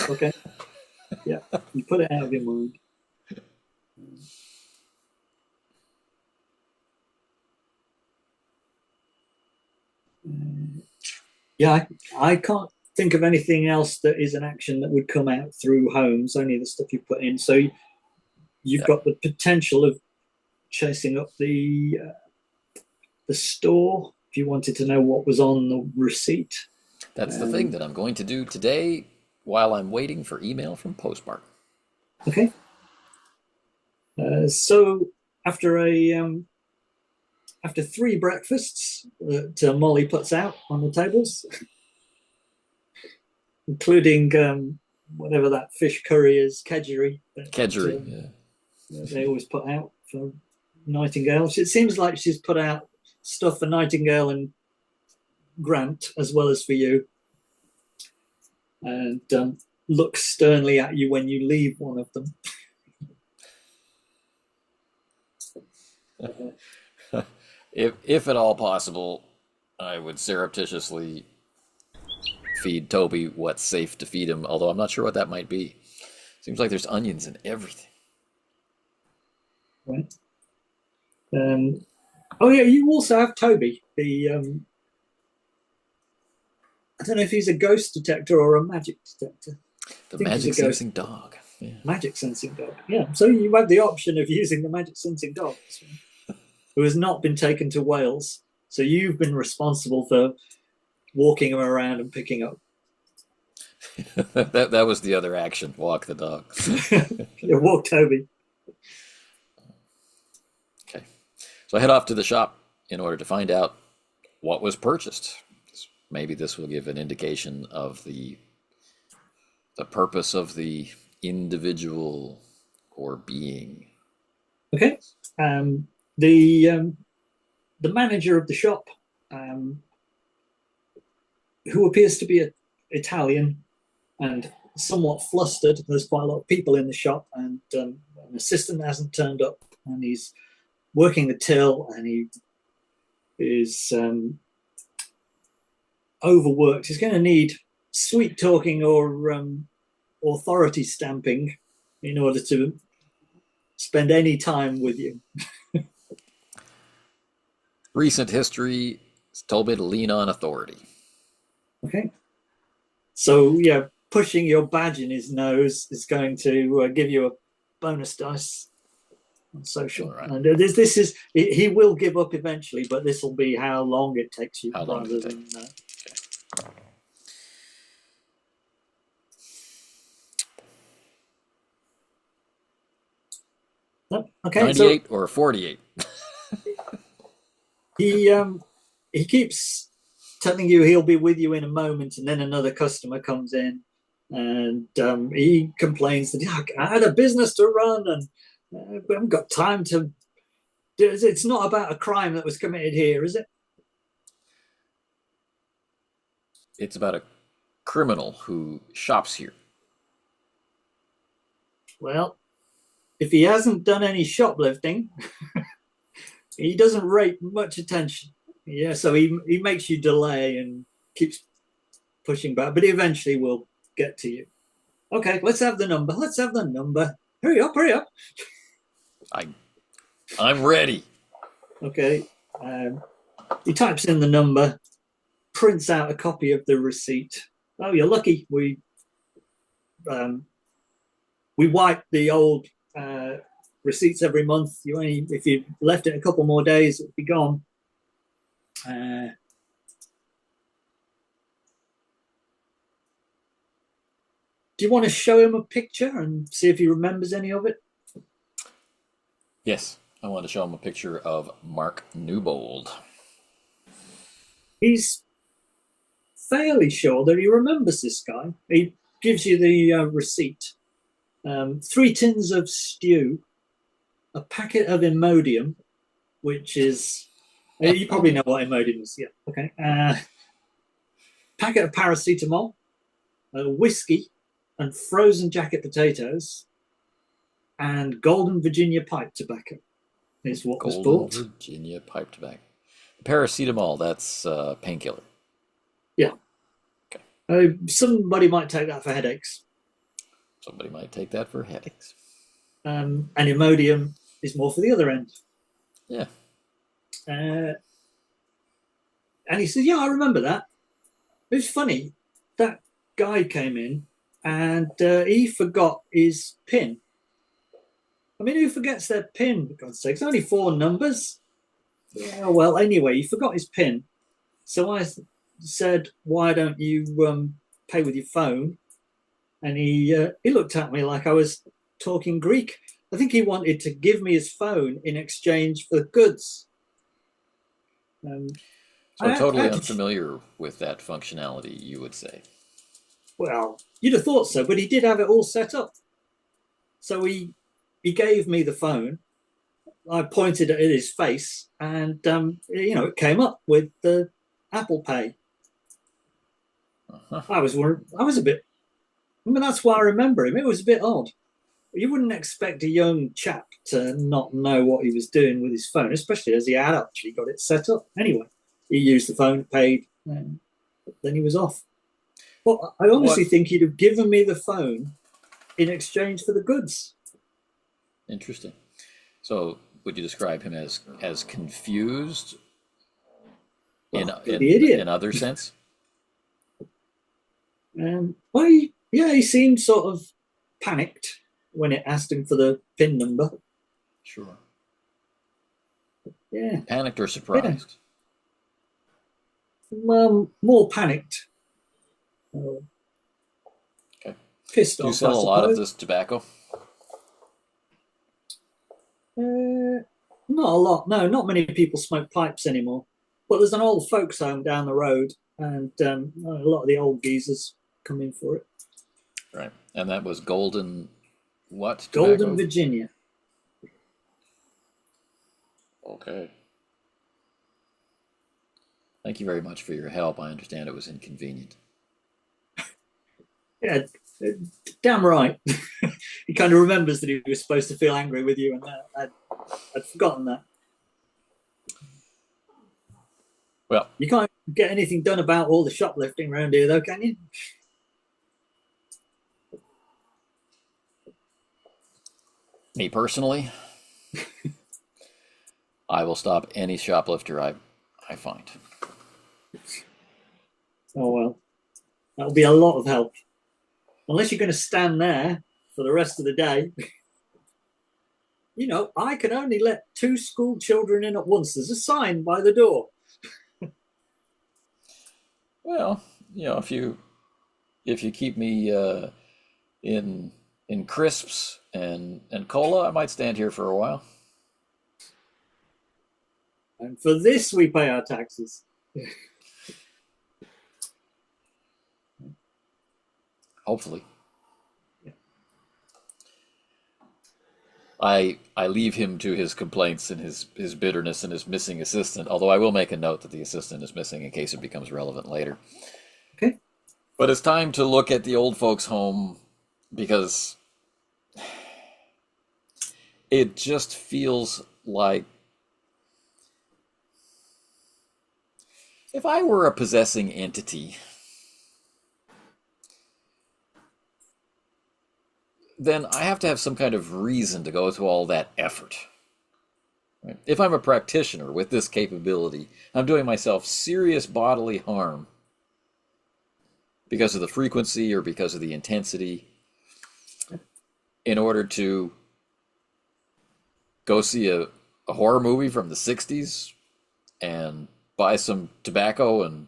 Okay. Yeah, you put it out of your mind. Yeah, I can't think of anything else that is an action that would come out through homes, only the stuff you put in. So you've got the potential of chasing up the store if you wanted to know what was on the receipt. That's the thing that I'm going to do today while I'm waiting for email from Postmark. Okay. So after after 3 breakfasts that Molly puts out on the tables, including whatever that fish curry is, kedgeree. Kedgeree, They always put out for Nightingale. It seems like she's put out stuff for Nightingale and Grant as well as for you, and looks sternly at you when you leave one of them. If at all possible, I would surreptitiously feed Toby what's safe to feed him, although I'm not sure what that might be. Seems like there's onions in everything. Right. Oh yeah, you also have Toby, the I don't know if he's a ghost detector or a magic detector. The magic sensing dog. Yeah. Magic sensing dog. Yeah. So you have the option of using the magic sensing dog, who has not been taken to Wales. So you've been responsible for walking him around and picking up. that was the other action. Walk the dog. Yeah, walk Toby. Okay. So I head off to the shop in order to find out what was purchased. Maybe this will give an indication of the purpose of the individual or being. Okay. The manager of the shop, who appears to be Italian and somewhat flustered. There's quite a lot of people in the shop, and an assistant hasn't turned up, and he's working the till, and he is overworked. He's going to need sweet talking or authority stamping in order to spend any time with you. Recent history has told me to lean on authority. Okay. So yeah, pushing your badge in his nose is going to give you a bonus dice on social. Right. And this is he will give up eventually, but this will be how long it takes you rather than. Okay. 98 or 48. He keeps telling you he'll be with you in a moment, and then another customer comes in, and he complains that I had a business to run, and we haven't got time to. It's not about a crime that was committed here, is it? It's about a criminal who shops here. Well, if he hasn't done any shoplifting, he doesn't rate much attention. Yeah, so he makes you delay and keeps pushing back, but he eventually will get to you. Okay, let's have the number. Hurry up. I'm ready. Okay. He types in the number, prints out a copy of the receipt. Oh, you're lucky. We wiped the old receipts every month. You only, if you left it a couple more days, it'd be gone. Do you want to show him a picture and see if he remembers any of it? Yes, I want to show him a picture of Mark Newbold. He's fairly sure that he remembers this guy. He gives you the receipt. 3 tins of stew, a packet of Imodium, which is, you probably know what Imodium is. Yeah, okay. Packet of paracetamol, whiskey, and frozen jacket potatoes, and Golden Virginia pipe tobacco is what was bought. Golden Virginia pipe tobacco. Paracetamol, that's painkiller. Yeah. Okay. Somebody might take that for headaches. Somebody might take that for headaches. And Imodium is more for the other end. Yeah. And he said, yeah, I remember that. It was funny. That guy came in and he forgot his PIN. I mean, who forgets their PIN, for God's sake? It's only 4 numbers. Yeah, well, anyway, he forgot his PIN. So I said, why don't you pay with your phone? And he looked at me like I was talking Greek. I think he wanted to give me his phone in exchange for goods. So totally unfamiliar with that functionality, you would say. Well, you'd have thought so, but he did have it all set up. So he gave me the phone. I pointed at his face, and it came up with the Apple Pay. I was a bit. I mean, that's why I remember him. It was a bit odd. You wouldn't expect a young chap to not know what he was doing with his phone, especially as he had actually got it set up. Anyway, he used the phone, paid, and then he was off. But I honestly think he'd have given me the phone in exchange for the goods. Interesting. So, would you describe him as confused in other sense? Well, he seemed sort of panicked when it asked him for the PIN number. Sure. Yeah. Panicked or surprised? Yeah. Well, more panicked. Okay. Pissed off. Do you sell a lot of this tobacco? Not a lot. No, not many people smoke pipes anymore. But there's an old folks home down the road, and a lot of the old geezers come in for it. Right. And that was Golden what? Golden tobacco? Virginia. Okay. Thank you very much for your help. I understand it was inconvenient. Yeah, damn right. He kind of remembers that he was supposed to feel angry with you, and I'd forgotten that. Well, you can't get anything done about all the shoplifting around here, though, can you? Me personally, I will stop any shoplifter I find. Oh, well, that'll be a lot of help. Unless you're going to stand there for the rest of the day. I can only let 2 school children in at once. There's a sign by the door. Well, if you keep me in crisps and cola, I might stand here for a while. And for this, we pay our taxes. Hopefully. Yeah. I leave him to his complaints and his bitterness and his missing assistant, although I will make a note that the assistant is missing in case it becomes relevant later. Okay. But it's time to look at the old folks' home because it just feels like if I were a possessing entity, then I have to have some kind of reason to go through all that effort. Right? If I'm a practitioner with this capability, I'm doing myself serious bodily harm because of the frequency or because of the intensity in order to go see a horror movie from the 60s and buy some tobacco and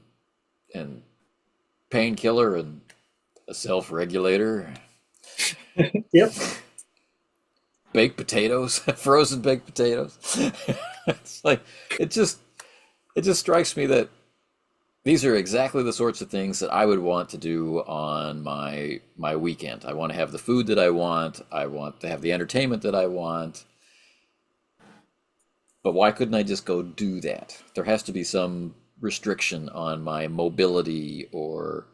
painkiller and a self-regulator, Yep. baked potatoes, frozen baked potatoes. It's like it just it just strikes me that these are exactly the sorts of things that I would want to do on my weekend. I want to have the food that I want. I want to have the entertainment that I want. But why couldn't I just go do that? There has to be some restriction on my mobility or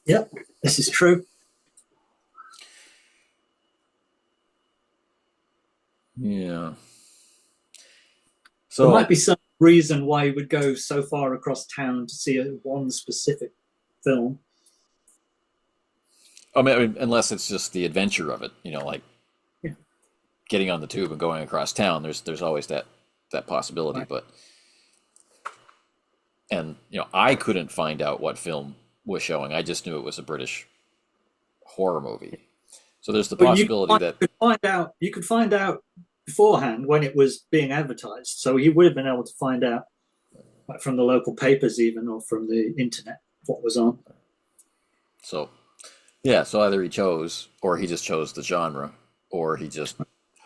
Yep. This is true. yeah. There might So be some reason why you would go so far across town to see one specific film. I mean, unless it's just the adventure of it, like Yeah. getting on the tube and going across town. There's always that possibility, Right. but and I couldn't find out what film was showing. I just knew it was a British horror movie. So there's the But possibility that could find out. You could find out beforehand when it was being advertised, so he would have been able to find out, like, from the local papers, even, or from the internet, what was on. so yeah, so either he chose or he just chose the genre or he just Yeah.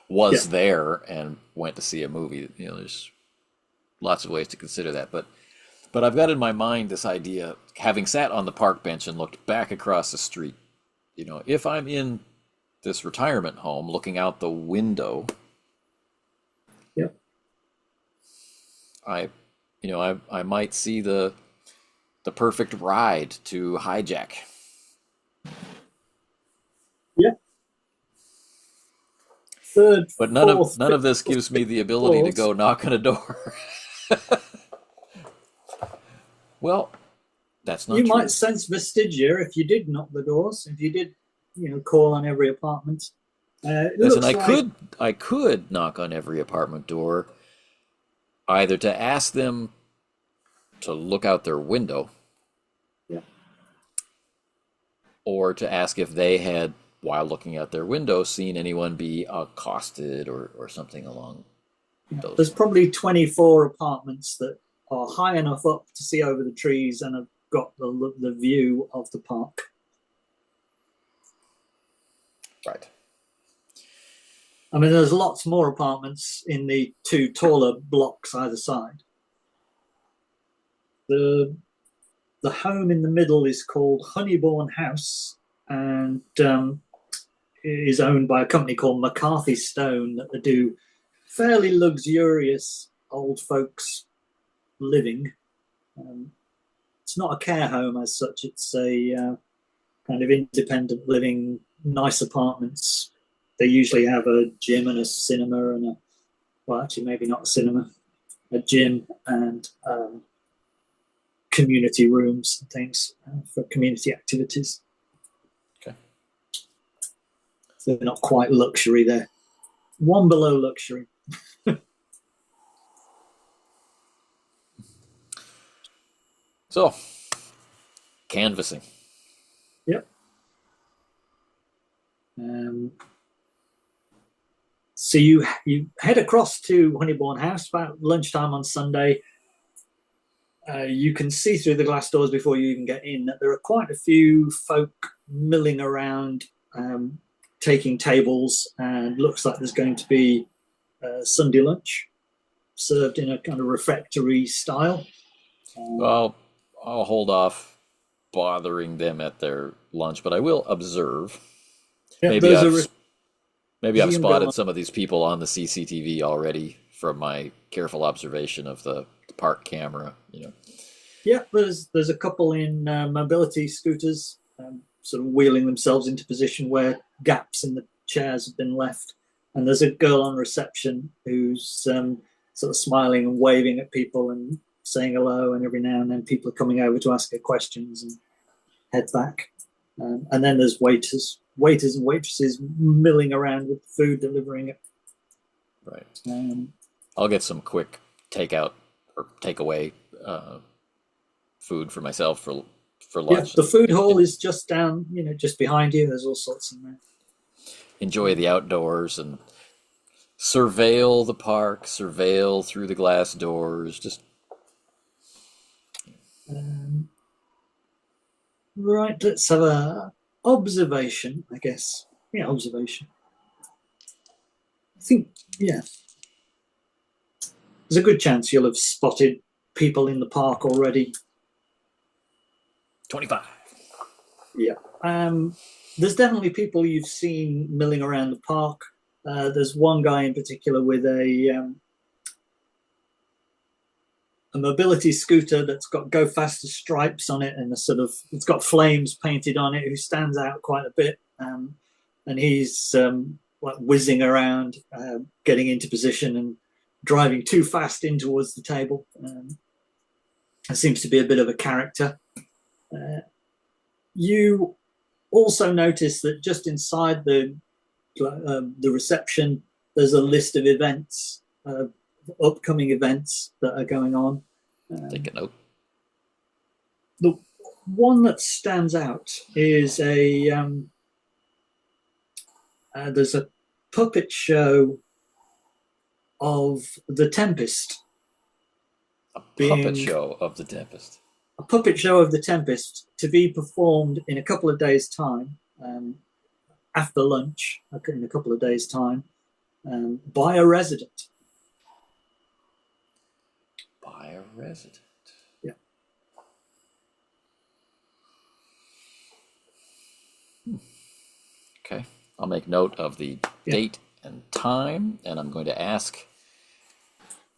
was there and went to see a movie. There's lots of ways to consider that, but I've got in my mind this idea, having sat on the park bench and looked back across the street, if I'm in this retirement home looking out the window, Yeah. I, I might see the perfect ride to hijack. Yeah. Third, But fourth, none fifth, of this gives me the ability to floors. go knock on a door. Well, that's not You might true. sense vestigia if you did knock the doors, if you did, call on every apartment. It Listen, looks like, I could knock on every apartment door, either to ask them to look out their window yeah, or to ask if they had, while looking out their window, seen anyone be accosted or something along those there's lines. probably 24 apartments that are high enough up to see over the trees and have got the view of the park. Right. I mean, there's lots more apartments in the two taller blocks either side. The the home in the middle is called Honeybourne House, and is owned by a company called McCarthy Stone that do fairly luxurious old folks living. Um, it's not a care home as such. It's a kind of independent living, nice apartments. They usually have a gym and a cinema and well, actually, maybe not a cinema, a gym and community rooms and things for community activities. Okay. So they're not quite luxury. They're one below luxury. So, canvassing. Yep. Um, so you head across to Honeybourne House about lunchtime on Sunday. You can see through the glass doors before you even get in that there are quite a few folk milling around, taking tables, and looks like there's going to be Sunday lunch served in a kind of refectory style. Well, I'll hold off bothering them at their lunch, but I will observe. Yeah, Maybe there's a I've museum going spotted on. some of these people on the CCTV already from my careful observation of the park camera. Yeah, there's a couple in mobility scooters, sort of wheeling themselves into position where gaps in the chairs have been left, and there's a girl on reception who's sort of smiling and waving at people and saying hello, and every now and then people are coming over to ask her questions and head back. And then there's waiters and waitresses milling around with food, delivering it. Right. Um, I'll get some quick takeout or takeaway food for myself for yeah, lunch. the food hall And is just down, just behind you. There's all sorts in there. enjoy the outdoors and surveil the park, surveil through the glass doors. Just Um, right, let's have a observation, I guess. Yeah, observation. I think, yeah, there's a good chance you'll have spotted people in the park already. 25. Yeah. There's definitely people you've seen milling around the park. There's one guy in particular with a mobility scooter that's got go faster stripes on it and a sort of it's got flames painted on it who stands out quite a bit, and he's like whizzing around, getting into position and driving too fast in towards the table. It seems to be a bit of a character. You also notice that just inside the reception there's a list of events, upcoming events that are going on. Take a note. The one that stands out is there's a puppet show of the Tempest. A puppet show of the Tempest. A puppet show of the Tempest to be performed in a couple of days' time, after lunch, in a couple of days' time, by a resident. By a resident. Yeah. Okay. I'll make note of the date and time, and I'm going to ask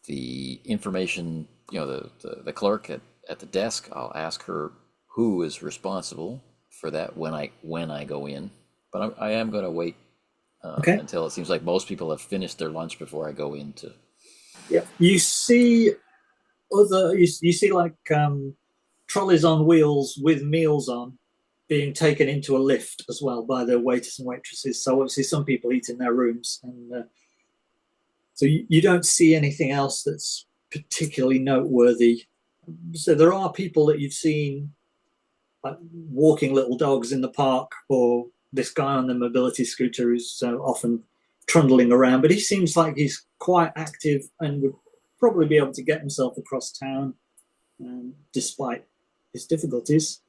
the information, the clerk at the desk. I'll ask her who is responsible for that when I go in. But I am going to wait until it seems like most people have finished their lunch before I go into. Yeah. You see you see like trolleys on wheels with meals on being taken into a lift as well by the waiters and waitresses. So obviously some people eat in their rooms, and so you don't see anything else that's particularly noteworthy. So there are people that you've seen like walking little dogs in the park, or this guy on the mobility scooter who's often trundling around, but he seems like he's quite active and would probably be able to get himself across town, despite his difficulties.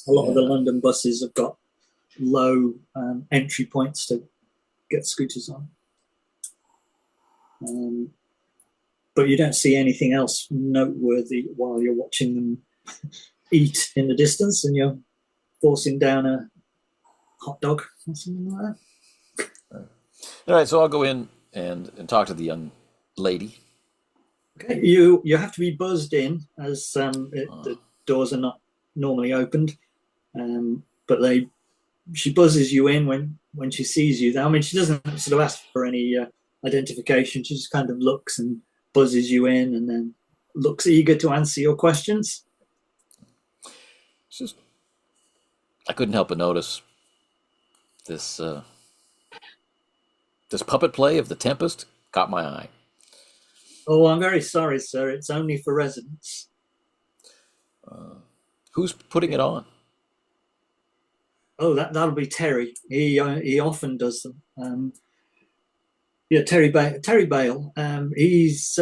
A lot of the London buses have got low entry points to get scooters on. But you don't see anything else noteworthy while you're watching them eat in the distance, and you're forcing down a hot dog or something like that. All right, so I'll go in and talk to the young lady. Okay, you have to be buzzed in, as the doors are not normally opened, but she buzzes you in when she sees you. I mean, she doesn't sort of ask for any identification. She just kind of looks and buzzes you in, and then looks eager to answer your questions. It's just I couldn't help but notice this this puppet play of the Tempest caught my eye. Oh, I'm very sorry, sir. It's only for residents. Who's putting it on? Oh, that'll be Terry. He often does them. Yeah, Terry Bale. He's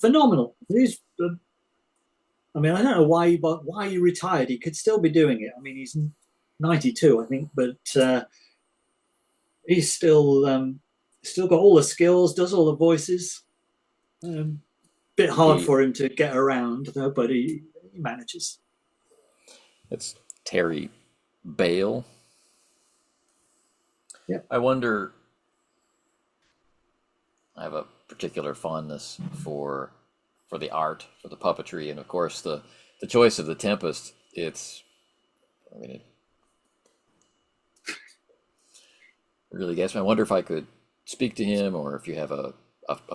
phenomenal. I mean, I don't know why he retired. He could still be doing it. I mean, he's 92, I think, but he's still got all the skills, does all the voices. Bit hard for him to get around, though, but he manages. It's Terry Bale. Yeah. I wonder. I have a particular fondness for the art, for the puppetry, and of course the choice of the Tempest. It really gets me. I wonder if I could speak to him, or if you have a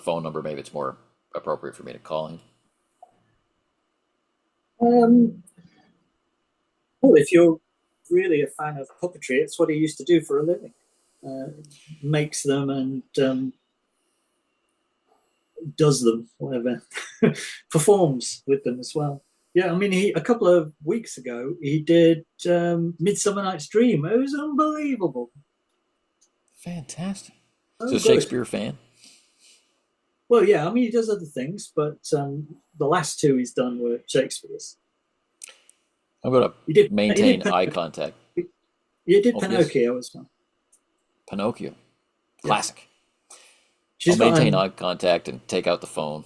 phone number, maybe it's more appropriate for me to call him. Well, if you're really a fan of puppetry, it's what he used to do for a living. Makes them and does them, whatever, performs with them as well. Yeah, I mean, a couple of weeks ago, he did Midsummer Night's Dream. It was unbelievable. Fantastic. Is Oh, a good. Shakespeare fan? Well, yeah, I mean, he does other things, but the last two he's done were Shakespeare's. I'm going to He did maintain eye contact. you did Oh, yes. Pinocchio as well. Pinocchio. Yeah, Classic. I'll she's got maintain an eye contact and take out the phone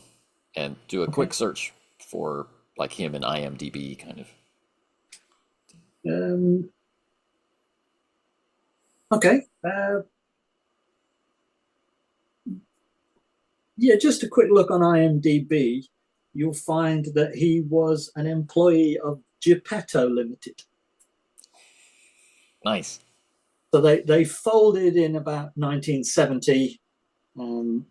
and do a quick okay. search for like him in IMDb kind of. Um, okay. Yeah, just a quick look on IMDb. You'll find that he was an employee of Geppetto Limited. Nice. So they folded in about 1970, um,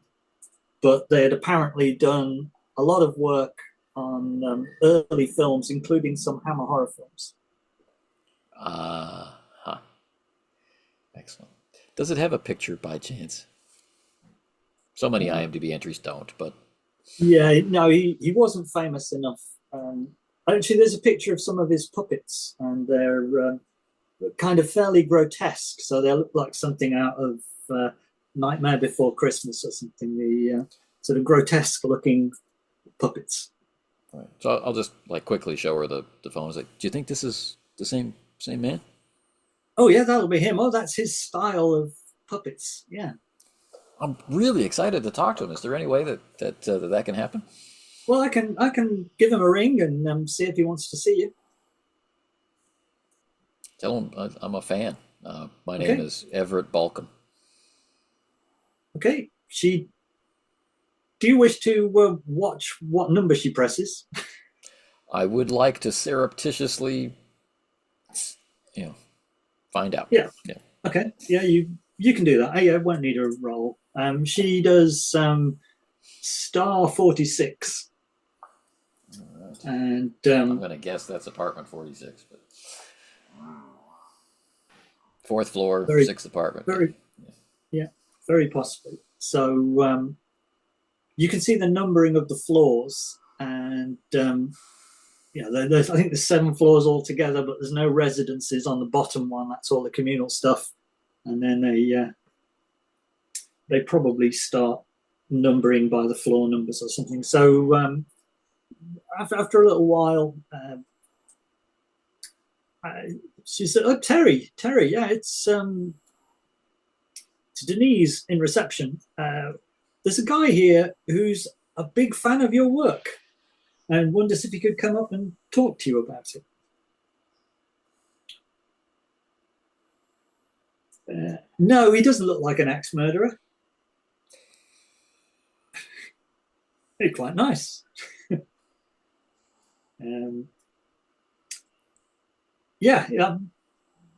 but they had apparently done a lot of work on early films, including some Hammer horror films. Huh. Excellent. Does it have a picture by chance? So many Uh, IMDb entries don't, but yeah, no, he wasn't famous enough. Actually, there's a picture of some of his puppets, and they're kind of fairly grotesque. So they look like something out of Nightmare Before Christmas or something. The sort of grotesque looking puppets. right. So I'll just like quickly show her the phone. I was like, do you think this is the same man? Oh yeah, that'll be him. Oh, that's his style of puppets. Yeah. I'm really excited to talk to him. Is there any way that can happen? Well, I can give him a ring and see if he wants to see you. Tell him I'm a fan. My name Okay. is Everett Balcom. Okay. She. Do you wish to watch what number she presses? I would like to surreptitiously, you know, find out. Yeah. Yeah. Okay. Yeah, you can do that. I won't need a roll. She does star 46, All right. and I'm gonna guess that's apartment 46, but fourth floor, very, sixth apartment. Yeah. very, Yeah. yeah, very possibly. So you can see the numbering of the floors, and yeah, I think there's 7 floors altogether, but there's no residences on the bottom one. That's all the communal stuff, and then they probably start numbering by the floor numbers or something. So after a little while, she said, "Oh, Terry, yeah, it's Denise in reception. There's a guy here who's a big fan of your work and wonders if he could come up and talk to you about it." No, he doesn't look like an axe murderer. He's quite nice. Um, yeah,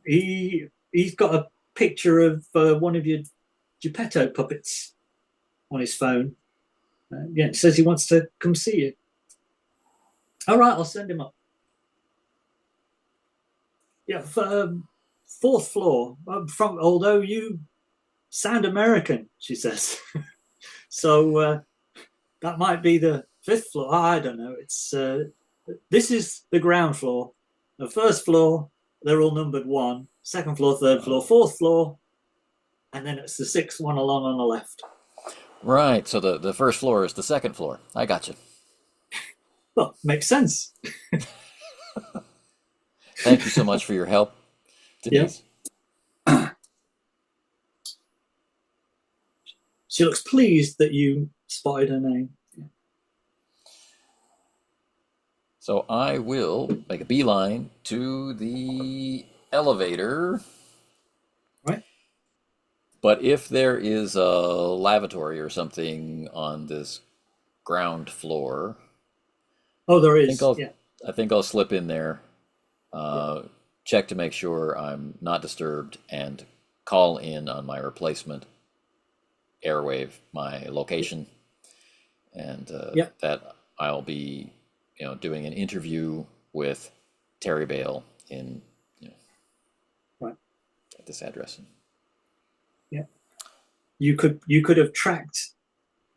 he's got a picture of one of your Geppetto puppets on his phone. Yeah, it says he wants to come see you. All right, I'll send him up. Yeah, fourth floor. From although you sound American, she says. So that might be the fifth floor. I don't know. It's this is the ground floor. The first floor, they're all numbered one. Second floor, third floor, fourth floor, and then it's the sixth one along on the left. Right. So the first floor is the second floor. I got you. Well, makes sense. Thank you so much for your help, Yeah. Denise. She looks pleased that you spotted her name. Yeah. So I will make a beeline to the elevator. Right? But if there is a lavatory or something on this ground floor, Oh, there I think is. I'll Yeah. I think I'll slip in there, Yeah. uh, check to make sure I'm not disturbed, and call in on my replacement airwave, my location, and Yeah. that I'll be, doing an interview with Terry Bale in, Right. at this address. Yeah. You could have tracked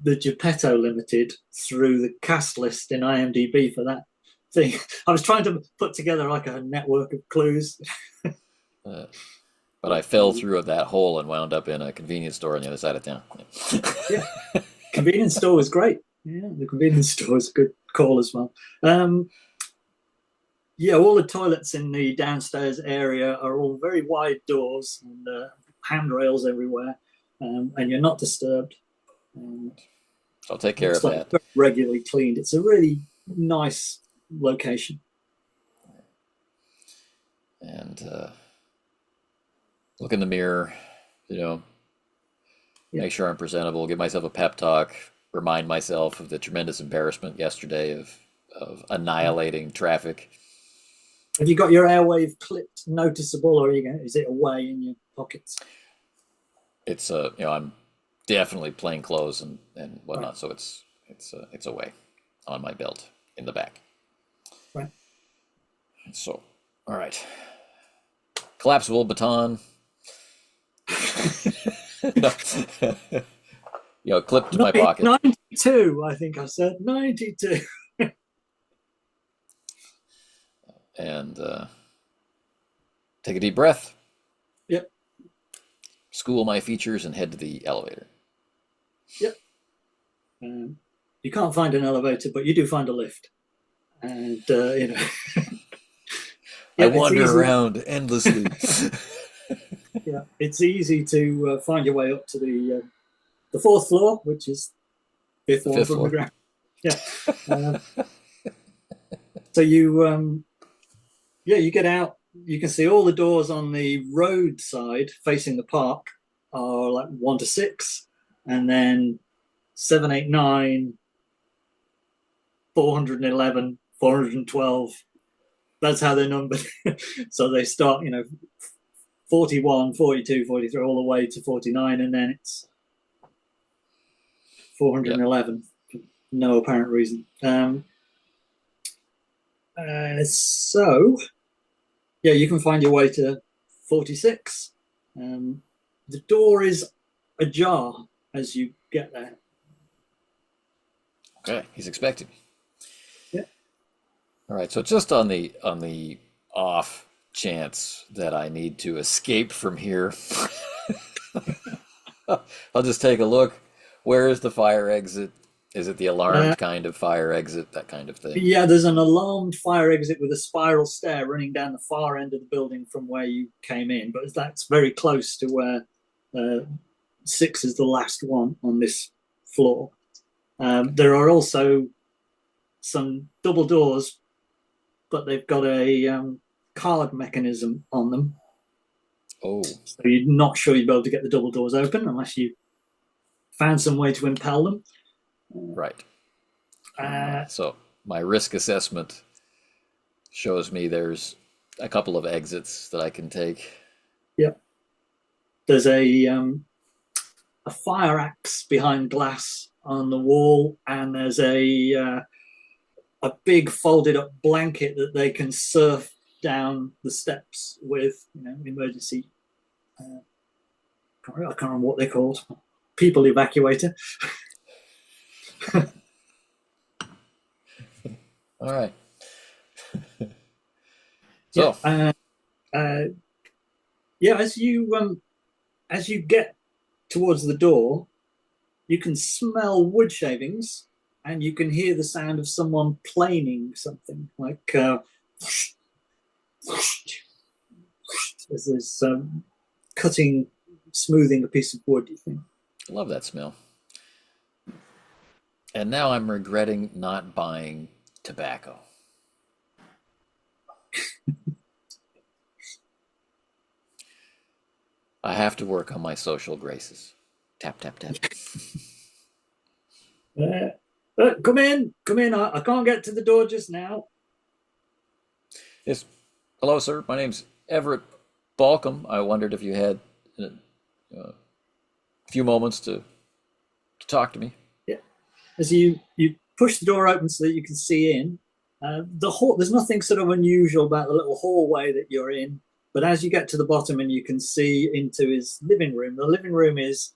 the Geppetto Limited through the cast list in IMDb for that thing. I was trying to put together like a network of clues. Uh, But I fell through that hole and wound up in a convenience store on the other side of town. Yeah, convenience store was great. Yeah, the convenience store is a good call as well. Um, yeah, all the toilets in the downstairs area are all very wide doors and handrails everywhere, and you're not disturbed. Um, So I'll take care looks of like that. very regularly cleaned. It's a really nice location. And look in the mirror, you know, Yeah. make sure I'm presentable, give myself a pep talk, remind myself of the tremendous embarrassment yesterday of annihilating traffic. Have you got your airwave clipped noticeable, or is it away in your pockets? It's I'm definitely plain clothes and Right, whatnot, so it's away on my belt in the back. right. So, all right, collapsible baton. No. Clipped to my pocket. 92, I think I said 92. And take a deep breath, Yep, school my features, and head to the elevator. yep. You can't find an elevator, but you do find a lift, and I yeah, it's wander easy. around endlessly. Yeah, it's easy to find your way up to the fourth floor, which is fifth The one fifth from the floor. ground. Yeah. So you get out. You can see all the doors on the road side facing the park are like 1 to 6, and then 7, 8, 9, 411, 412. That's how they're numbered. So they start, 41, 42, 43, all the way to 49, and then it's Yep. 411 for no apparent reason. So, yeah, you can find your way to 46. The door is ajar as you get there. Okay, he's expecting me. Yeah. All right, so just on the off chance that I need to escape from here, I'll just take a look. Where is the fire exit? Is it the Uh, alarmed kind of fire exit, that kind of thing? yeah, there's an alarmed fire exit with a spiral stair running down the far end of the building from where you came in, but that's very close to where 6 is the last one on this floor. Okay. There are also some double doors, but they've got a card mechanism on them. Oh, So you're not sure you'd be able to get the double doors open unless you found some way to impel them. right. Uh, So my risk assessment shows me there's a couple of exits that I can take. yeah, there's a fire axe behind glass on the wall, and there's a big folded up blanket that they can surf down the steps with, emergency. Uh, I can't remember what they're called. People evacuator. All right. Yeah. So, Uh, yeah. As you get towards the door, you can smell wood shavings, and you can hear the sound of someone planing something like as there's cutting, smoothing a piece of wood. You think? I love that smell. And now I'm regretting not buying tobacco. I have to work on my social graces. Tap, tap, tap. Come in, come in. I can't get to the door just now. Yes. Hello, sir. My name's Everett Balcom. I wondered if you had a few moments to talk to me. Yeah. As you push the door open so that you can see in, the hall. There's nothing sort of unusual about the little hallway that you're in. But as you get to the bottom and you can see into his living room, the living room is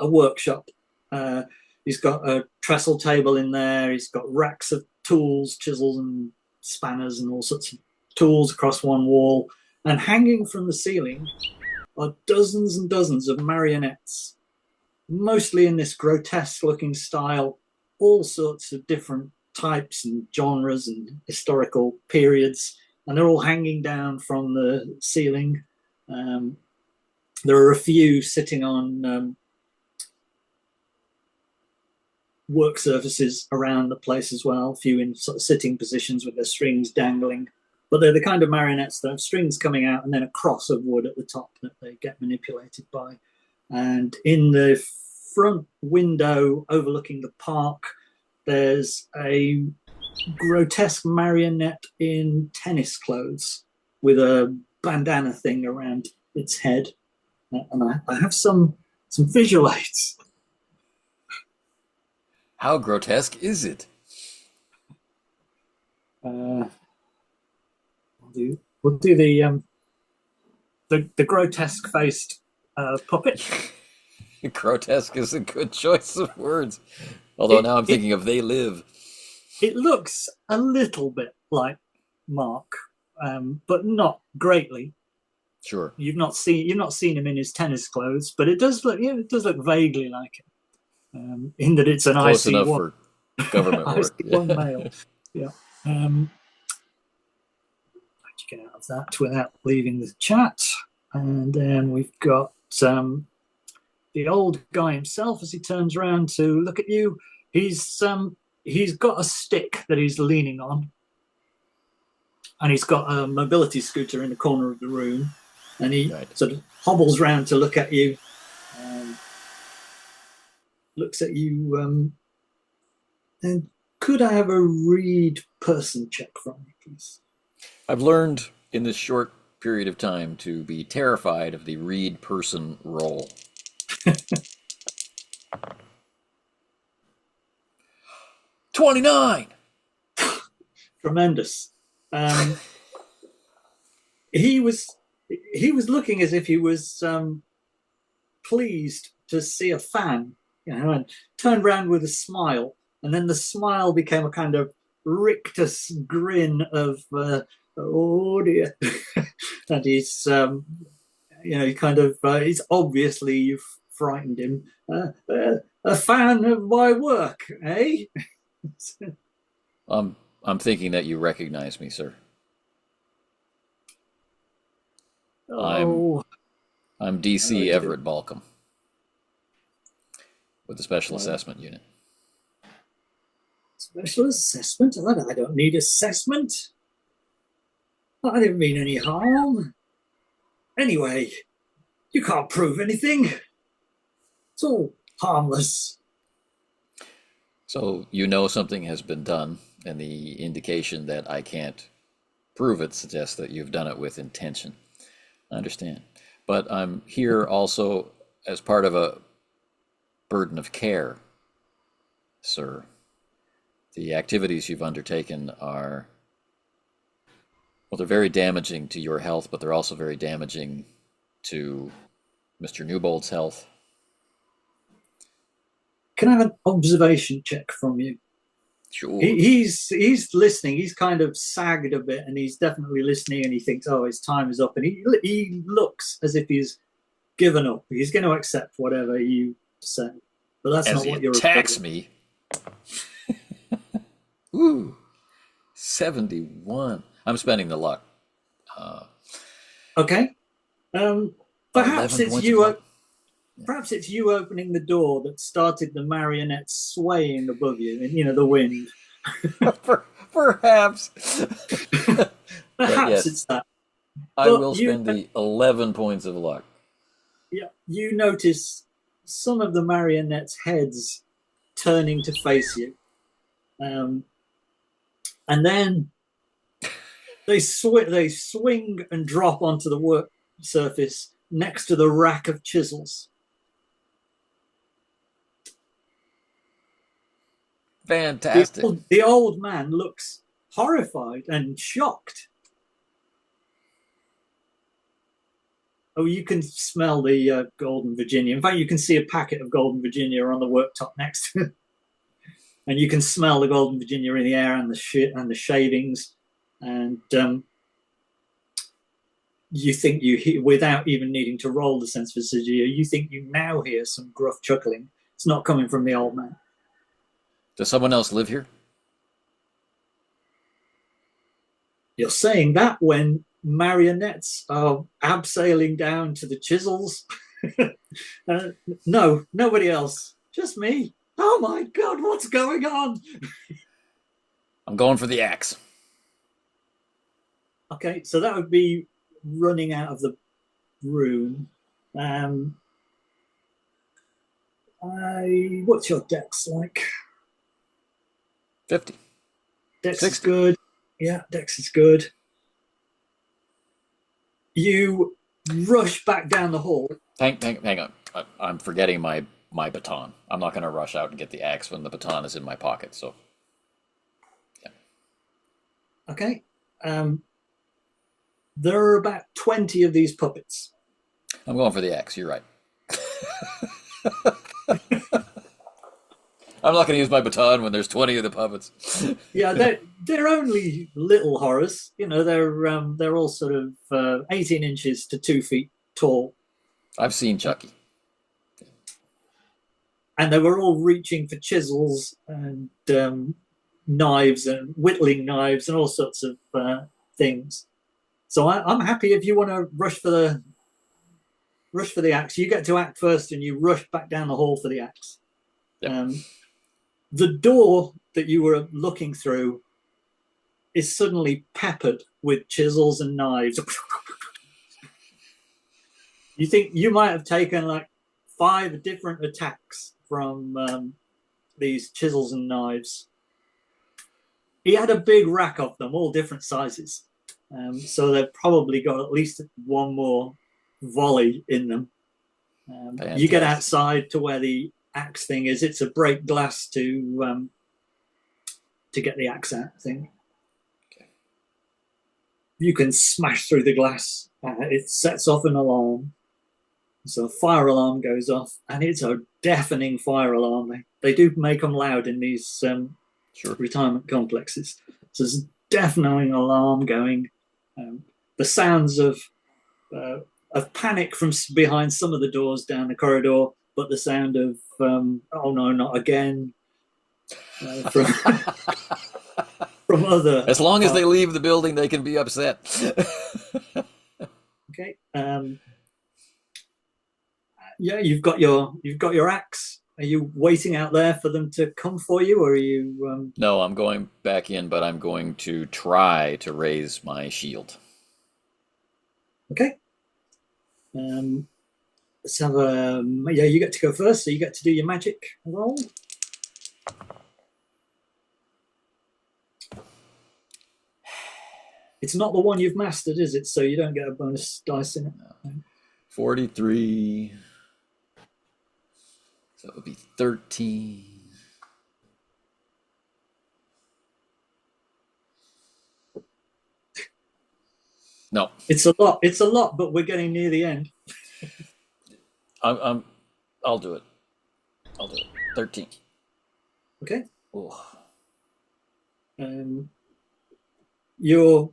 a workshop. Uh, he's got a trestle table in there. He's got racks of tools, chisels, and spanners, and all sorts of tools across one wall. And hanging from the ceiling are dozens and dozens of marionettes, mostly in this grotesque looking style, all sorts of different types and genres and historical periods, and they're all hanging down from the ceiling. Um, there are a few sitting on work surfaces around the place as well, a few in sort of sitting positions with their strings dangling. But they're the kind of marionettes that have strings coming out and then a cross of wood at the top that they get manipulated by. And in the front window overlooking the park, there's a grotesque marionette in tennis clothes with a bandana thing around its head. And I have some visual aids. How grotesque is it? Uh, we'll do the grotesque faced puppet. Grotesque is a good choice of words. Although It, now I'm it thinking of they live. it looks a little bit like Mark, but not greatly. Sure. You've not seen him in his tennis clothes, but it does look vaguely like him, in that it's an Close IC enough one for government work. IC1 male. Yeah. Get out of that without leaving the chat, and then we've got the old guy himself as he turns around to look at you. He's got a stick that he's leaning on, and he's got a mobility scooter in the corner of the room, and he Right. sort of hobbles round to look at you, looks at you, and could I have a read person check from you, please? I've learned in this short period of time to be terrified of the read person role. 29! Tremendous. He was looking as if he was pleased to see a fan, and turned round with a smile, and then the smile became a kind of rictus grin of oh dear, and he kind of it's obviously you've frightened him. A fan of my work, eh? I'm thinking that you recognize me, sir. I'm Oh, I'm oh DC dear. Everett Balcom with the Special Well, Assessment Unit. special assessment? I don't need assessment. I didn't mean any harm. Anyway, you can't prove anything. It's all harmless. So you know something has been done, and the indication that I can't prove it suggests that you've done it with intention. I understand. But I'm here also as part of a burden of care, sir. The activities you've undertaken are, well, they're very damaging to your health, but they're also very damaging to Mr. Newbold's health. Can I have an observation check from you? Sure. He's listening. He's kind of sagged a bit, and he's definitely listening. And he thinks, "Oh, his time is up." And he looks as if he's given up. He's going to accept whatever you say, but that's As not he what you're attacks about. me. Ooh, 71. I'm spending the luck. Okay. Perhaps 11 it's points of you. luck. Perhaps it's you opening the door that started the marionette swaying above you, and the wind. Perhaps. But Perhaps yes, it's that. I But will spend the 11 points of luck. yeah, you notice some of the marionettes' heads turning to face you, um, and then they swing and drop onto the work surface next to the rack of chisels. The Fantastic. old, the old man looks horrified and shocked. Oh, you can smell the Golden Virginia. In fact, you can see a packet of Golden Virginia on the worktop next to it. And you can smell the Golden Virginia in the air and the shavings. And you think you hear, without even needing to roll the sense vicinity, you think you now hear some gruff chuckling. It's not coming from the old man. Does someone else live here? You're saying that when marionettes are abseiling down to the chisels. uh, no, nobody else. Just me. Oh my God, what's going on? I'm going for the axe. Okay, so that would be running out of the room. What's your dex like? 50. Dex 60. is good. Yeah, Dex is good. You rush back down the hall. Hang on. I'm forgetting my baton. I'm not going to rush out and get the axe when the baton is in my pocket. So, yeah. Okay. There are about 20 of these puppets. I'm going for the axe. You're right. I'm not going to use my baton when there's 20 of the puppets. Yeah, they're only little horrors. You know, they're all sort of 18 inches to 2 feet tall, I've seen Chucky. and they were all reaching for chisels and knives and whittling knives and all sorts of things. So I'm happy if you want to rush for the axe. You get to act first, and you rush back down the hall for the axe. Yep. The door that you were looking through is suddenly peppered with chisels and knives. You think you might have taken like 5 different attacks from these chisels and knives. He had a big rack of them, all different sizes. So they've probably got at least one more volley in them. You get outside to where the axe thing is. It's a break glass to get the axe out thing. Okay. You can smash through the glass. It sets off an alarm. So a fire alarm goes off, and it's a deafening fire alarm. They do make them loud in these Sure. retirement complexes. So there's a deafening alarm going. The sounds of panic from behind some of the doors down the corridor, but the sound of oh no, not again from from other. As long as they leave the building, they can be upset. Okay. Yeah, you've got your axe. Are you waiting out there for them to come for you, or are you? No, I'm going back in, but I'm going to try to raise my shield. Okay. Let's have a. Yeah, you get to go first, so you get to do your magic roll. It's not the one you've mastered, is it? So you don't get a bonus dice in it. No. 43. So it would be 13. No. It's a lot. It's a lot, but we're getting near the end. I'll do it. 13. Okay. Oh. Your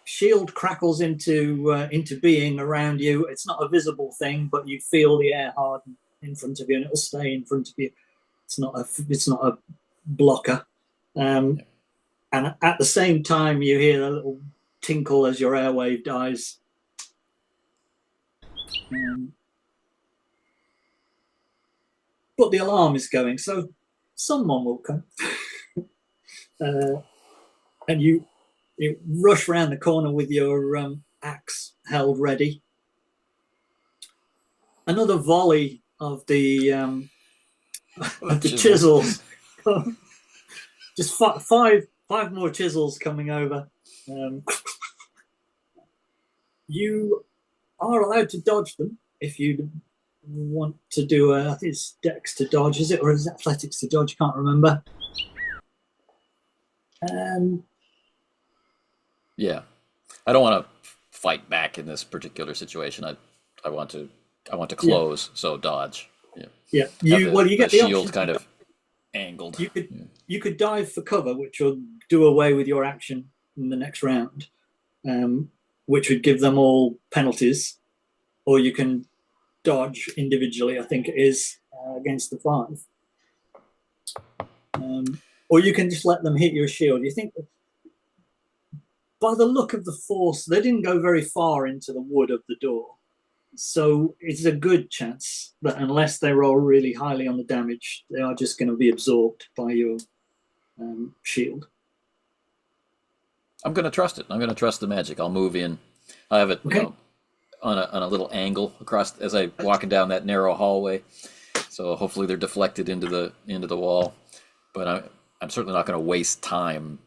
shield crackles into being around you. It's not a visible thing, but you feel the air harden in front of you, and it'll stay in front of you. It's not a blocker. And at the same time, you hear a little tinkle as your airwave dies. But the alarm is going, so someone will come. And you rush around the corner with your axe held ready. Another volley of the chisels. Just five more chisels coming over. You are allowed to dodge them if you want to do I think it's Dex to dodge, is it, or is it Athletics to dodge? Can't remember. Yeah, I don't want to fight back in this particular situation. I want to close, so dodge. Yeah. You get the shield option kind of angled. You could dive for cover, which will do away with your action in the next round. which would give them all penalties, or you can dodge individually, I think it is, against the 5. Or you can just let them hit your shield. You think, by the look of the force, they didn't go very far into the wood of the door. So it's a good chance that unless they roll really highly on the damage, they are just going to be absorbed by your shield. I'm going to trust it. I'm going to trust the magic. I'll move in. I have it, Okay. on a little angle across as I walking down that narrow hallway. So hopefully they're deflected into the wall. But I'm certainly not going to waste time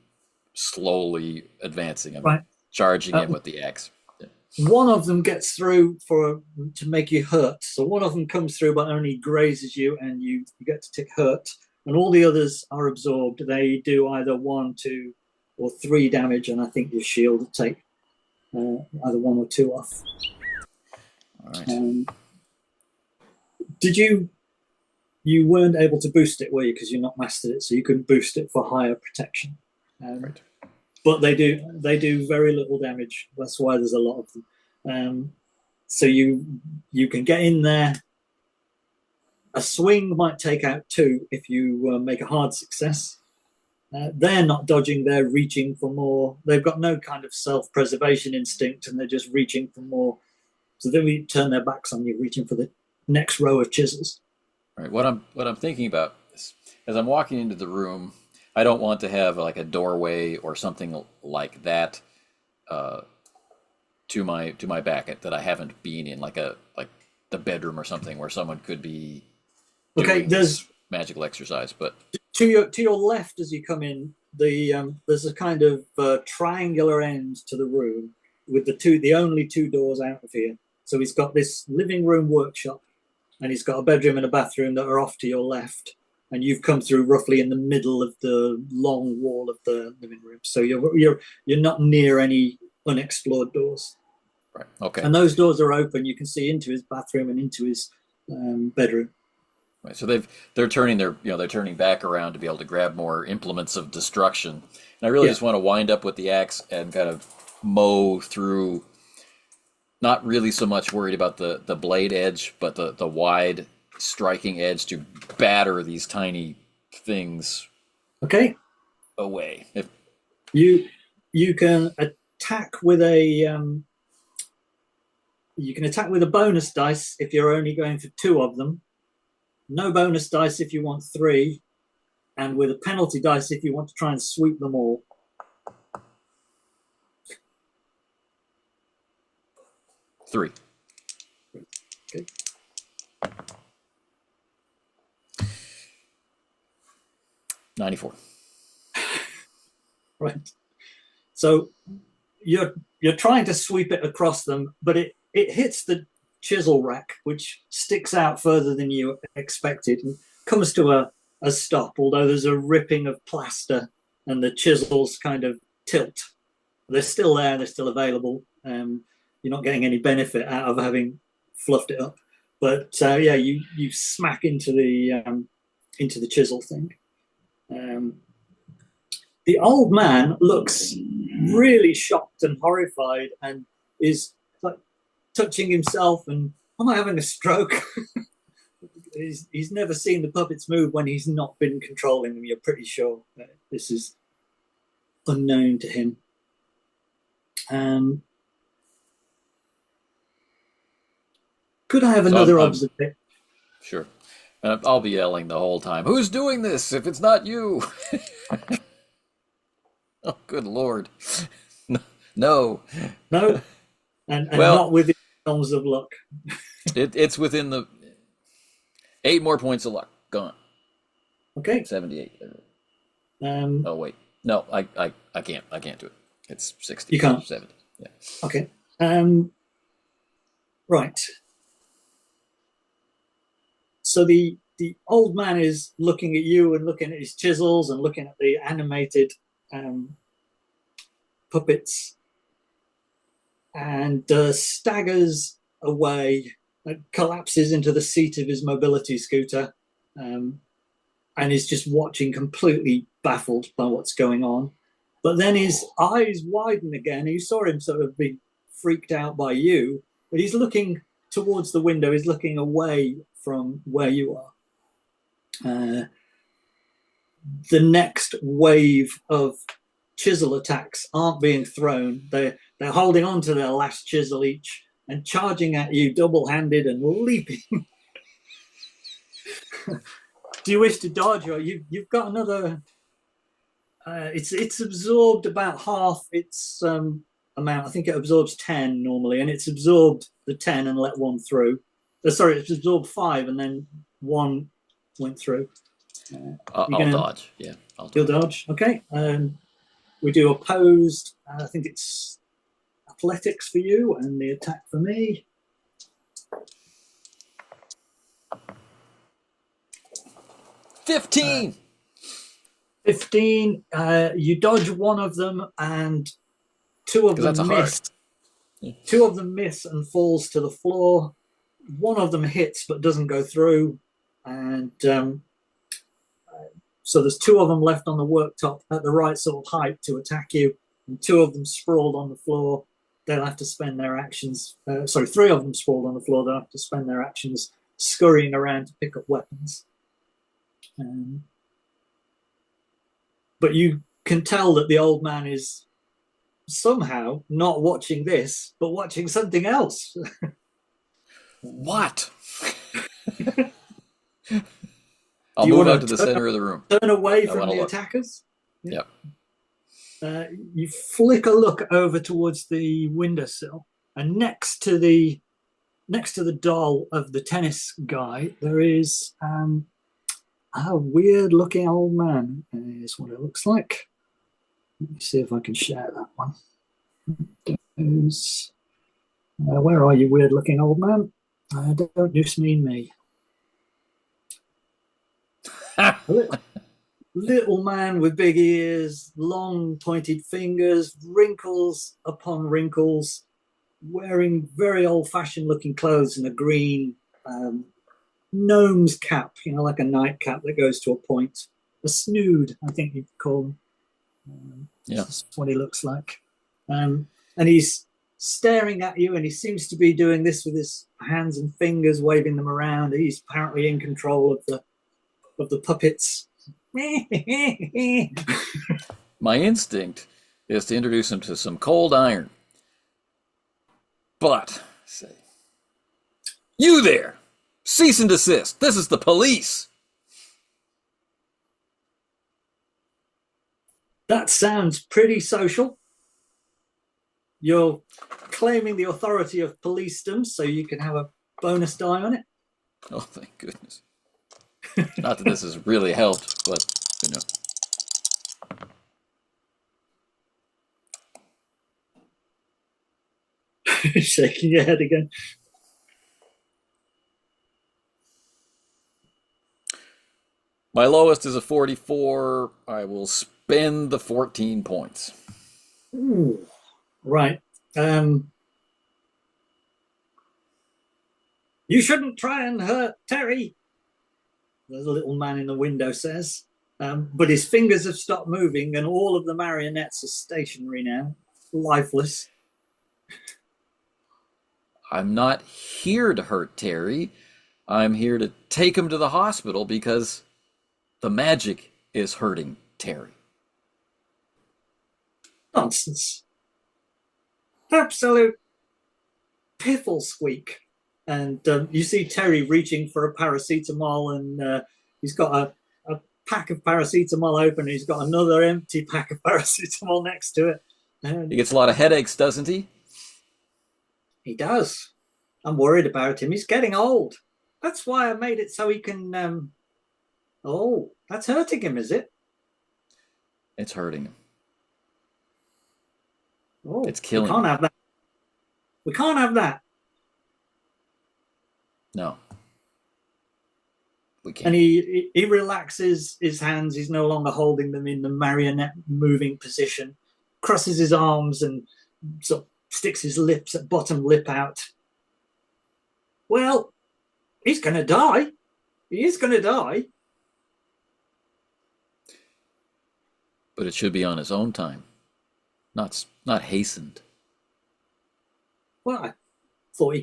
slowly advancing. I'm Right. charging in with the axe. Yeah. One of them gets through to make you hurt. So one of them comes through but only grazes you, and you get to tick hurt. And all the others are absorbed. They do either 1, 2, or 3 damage, and I think your shield will take either 1 or 2 off. All right. Did you weren't able to boost it, were you? Because you're not mastered it, so you couldn't boost it for higher protection. Right. But they do very little damage. That's why there's a lot of them. So you can get in there. A swing might take out 2 if you make a hard success. They're not dodging, they're reaching for more. They've got no kind of self-preservation instinct, and they're just reaching for more. So then we turn their backs on you, reaching for the next row of chisels. Right. What I'm thinking about is, as I'm walking into the room, I don't want to have like a doorway or something like that to my back that I haven't been in, like the bedroom or something where someone could be doing this magical exercise. But to your left as you come in, there's a kind of triangular end to the room with the only 2 doors out of here. So he's got this living room workshop, and he's got a bedroom and a bathroom that are off to your left, and you've come through roughly in the middle of the long wall of the living room. So you're not near any unexplored doors. right. Okay. And those doors are open. You can see into his bathroom and into his bedroom. Right. So they're turning back around to be able to grab more implements of destruction. And I really just want to wind up with the axe and kind of mow through. Not really so much worried about the blade edge, but the wide striking edge to batter these tiny things away. If You can attack with a bonus dice if you're only going for 2 of them. No bonus dice if you want 3, and with a penalty dice if you want to try and sweep them all. Three. Okay. 94. Right. So you're trying to sweep it across them, but it hits the chisel rack, which sticks out further than you expected, and comes to a stop, although there's a ripping of plaster and the chisels kind of tilt. They're still there, they're still available. You're not getting any benefit out of having fluffed it up. But you smack into the chisel thing. The old man looks really shocked and horrified, and is like touching himself and, am I having a stroke? He's never seen the puppets move when he's not been controlling them. You're pretty sure that this is unknown to him. Could I have another observation? Sure. And I'll be yelling the whole time, who's doing this if it's not you? Oh, good Lord. No. No? And not within realms of luck. It's within the 8 more points of luck. Gone. Okay. 78. Oh, wait. No, I can't. I can't do it. It's 60. You can't. 70. Yeah. Okay. Right. So the old man is looking at you and looking at his chisels and looking at the animated puppets, and staggers away, collapses into the seat of his mobility scooter, and is just watching, completely baffled by what's going on. But then his eyes widen again. You saw him sort of be freaked out by you, but he's looking towards the window. He's looking away from where you are. The next wave of chisel attacks aren't being thrown. They're holding on to their last chisel each and charging at you double-handed and leaping. Do you wish to dodge, or you've got another? It's absorbed about half its amount. I think it absorbs 10 normally, and it's absorbed the 10 and let one through. Sorry, it's absorbed 5 and then one went through. I'll dodge. Yeah, You'll dodge. Okay. We do opposed. I think it's athletics for you and the attack for me. 15. 15. You dodge one of them, and two of them miss. Yeah. Two of them miss and falls to the floor. One of them hits but doesn't go through, and so there's two of them left on the worktop at the right sort of height to attack you, and two of them sprawled on the floor. They'll have to spend their actions. Three of them sprawled on the floor. They'll have to spend their actions scurrying around to pick up weapons. But you can tell that the old man is somehow not watching this, but watching something else. What? I'll move out to the center of the room. Turn away from the attackers. Yep. You flick a look over towards the windowsill, and next to the doll of the tennis guy, there is a weird-looking old man. Is what it looks like. Let me see if I can share that one. Where are you, weird-looking old man? Don't just mean me. Little man with big ears, long pointed fingers, wrinkles upon wrinkles, wearing very old-fashioned looking clothes and a green gnome's cap, like a nightcap that goes to a point. A snood, I think you'd call him. That's what he looks like. And he's staring at you, and he seems to be doing this with his hands and fingers, waving them around. He's apparently in control of the puppets. My instinct is to introduce him to some cold iron. But, say, you there! Cease and desist! This is the police! That sounds pretty social. You're claiming the authority of policedom, so you can have a bonus die on it. Oh, thank goodness. Not that this has really helped, but, Shaking your head again. My lowest is a 44. I will spend the 14 points. Ooh, right. You shouldn't try and hurt Terry, the little man in the window says. But his fingers have stopped moving, and all of the marionettes are stationary now, lifeless. I'm not here to hurt Terry. I'm here to take him to the hospital because the magic is hurting Terry. Nonsense. Absolute piffle squeak. And you see Terry reaching for a paracetamol, and he's got a pack of paracetamol open. He's got another empty pack of paracetamol next to it. He gets a lot of headaches, doesn't he? He does. I'm worried about him. He's getting old. That's why I made it so he can... Oh, that's hurting him, is it? It's hurting him. Oh, it's killing him. We can't have that. We can't have that. No. We can't. And he relaxes his hands. He's no longer holding them in the marionette moving position. Crosses his arms and sort of sticks his bottom lip out. Well, he's going to die. He is going to die. But it should be on his own time, not hastened. Well, I thought I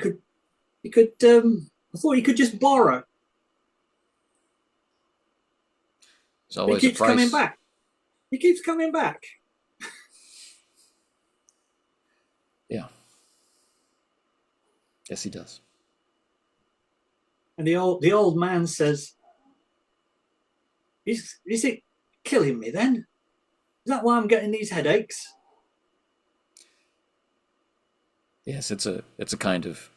thought he could just borrow. There's But he always a keeps coming price. back. He keeps coming back. Yeah. Yes, he does. And the old man says, is it killing me then? Is that why I'm getting these headaches? Yes, it's a kind of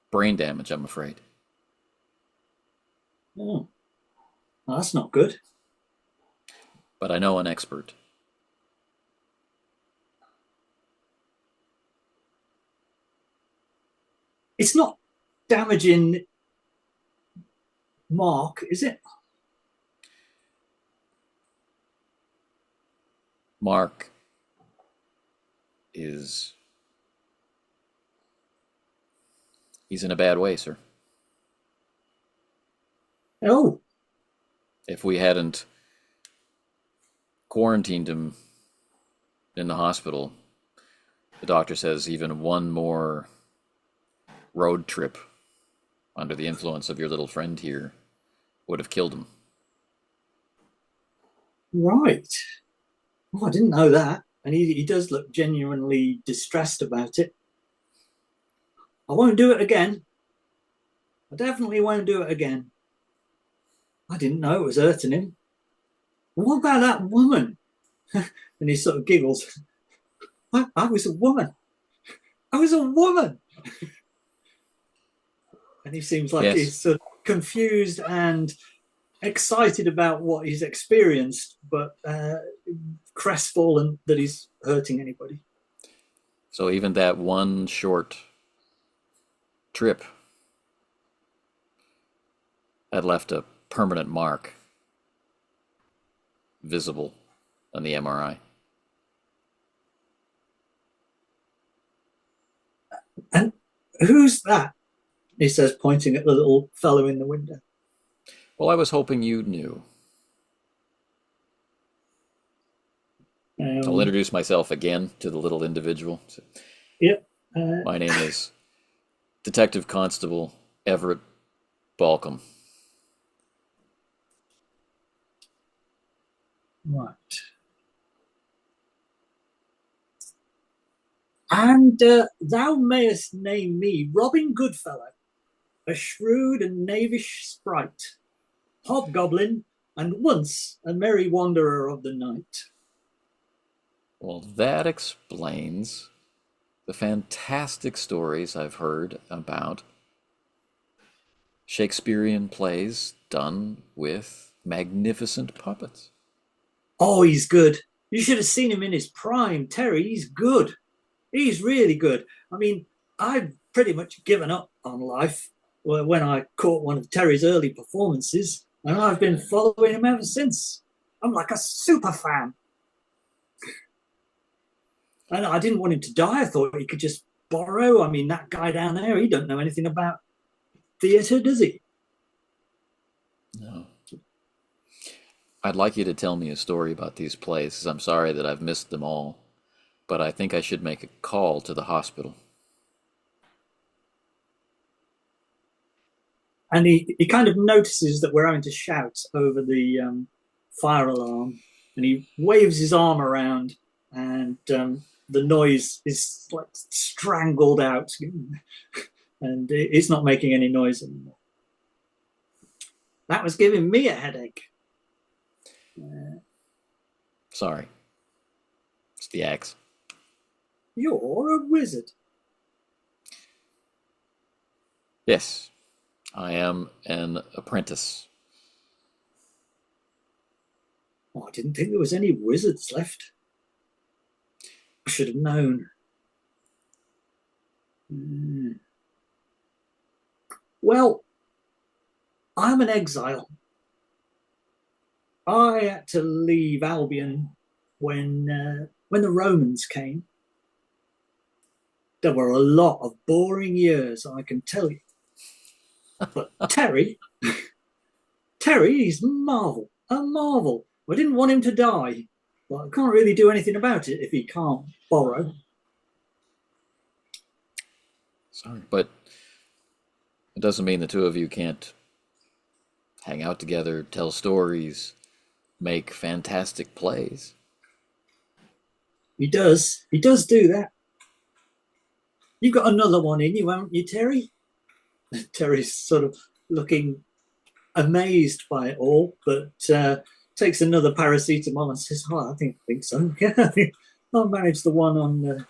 brain damage, I'm afraid. Oh, well, that's not good. But I know an expert. It's not damaging Mark, is it? Mark is he's in a bad way, sir. Oh, If we hadn't quarantined him in the hospital, the doctor says even one more road trip under the influence of your little friend here would have killed him. right. Oh, I didn't know that. And he does look genuinely distressed about it. I won't do it again. I definitely won't do it again. I didn't know it was hurting him. And what about that woman? And he sort of giggles. I was a woman. I was a woman. And he seems like Yes. he's sort of confused and excited about what he's experienced, but crestfallen that he's hurting anybody. So even that one short trip had left a permanent mark visible on the MRI. And who's that? He says, pointing at the little fellow in the window. Well, I was hoping you knew. I'll Um, introduce myself again to the little individual. yep. My name is Detective Constable Everett Balcom. Right. And thou mayest name me Robin Goodfellow, a shrewd and knavish sprite, hobgoblin, and once a merry wanderer of the night. Well, that explains the fantastic stories I've heard about Shakespearean plays done with magnificent puppets. Oh, he's good. You should have seen him in his prime, Terry. He's good. He's really good. I mean, I've pretty much given up on life when I caught one of Terry's early performances, and I've been following him ever since. I'm like a super fan. And I didn't want him to die. I thought he could just borrow. I mean, that guy down there, he don't know anything about theatre, does he? No. I'd like you to tell me a story about these plays. I'm sorry that I've missed them all, but I think I should make a call to the hospital. And he kind of notices that we're having to shout over the fire alarm, and he waves his arm around, and the noise is like strangled out, and it's not making any noise anymore. That was giving me a headache. Sorry. It's the axe. You're a wizard. Yes, I am an apprentice. Oh, I didn't think there was any wizards left. I should have known. Well, I'm an exile. I had to leave Albion when the Romans came. There were a lot of boring years, I can tell you. But Terry, he's a marvel. I didn't want him to die, but I can't really do anything about it if he can't borrow. Sorry, but it doesn't mean the two of you can't hang out together, tell stories, make fantastic plays. He does. He does do that. You got another one in you, haven't you, Terry? Terry's sort of looking amazed by it all, but takes another paracetamol and says, "Oh, I think so. Yeah, I managed the one on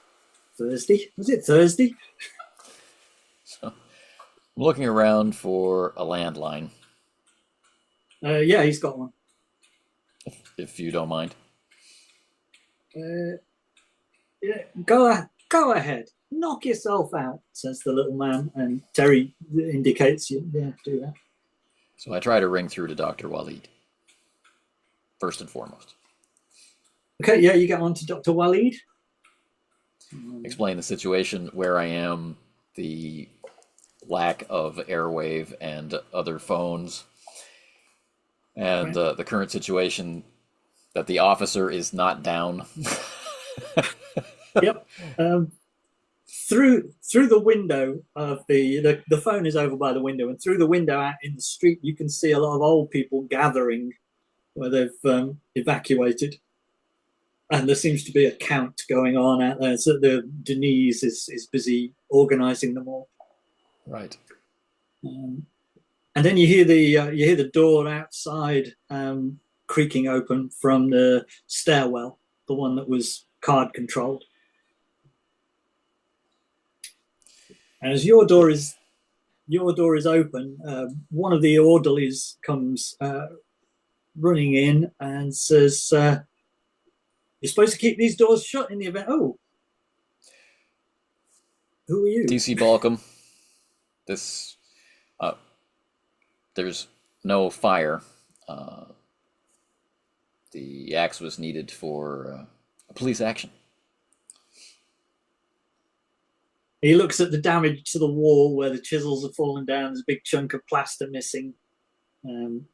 Thursday. Was it Thursday? So I'm looking around for a landline, Yeah, he's got one. if you don't mind. Uh, yeah, go ahead. Knock yourself out," says the little man, and Terry indicates you. Yeah, do that. So I try to ring through to Dr. Waleed, first and foremost. Okay, yeah, you get on to Dr. Waleed. Explain the situation, where I am, the lack of airwave and other phones, and Right. the current situation that the officer is not down. Yep. Through the window of the phone is over by the window, and through the window out in the street, you can see a lot of old people gathering where they've evacuated, and there seems to be a count going on out there. So Denise is busy organising them all. Right. And then you hear the door outside creaking open from the stairwell, the one that was card controlled. And as your door is open, one of the orderlies comes running in and says, "You're supposed to keep these doors shut in the event." Oh, who are you? DC Balcom, this, uh, there's no fire. Uh, the axe was needed for a police action. He looks at the damage to the wall where the chisels have fallen down. There's a big chunk of plaster missing. Um,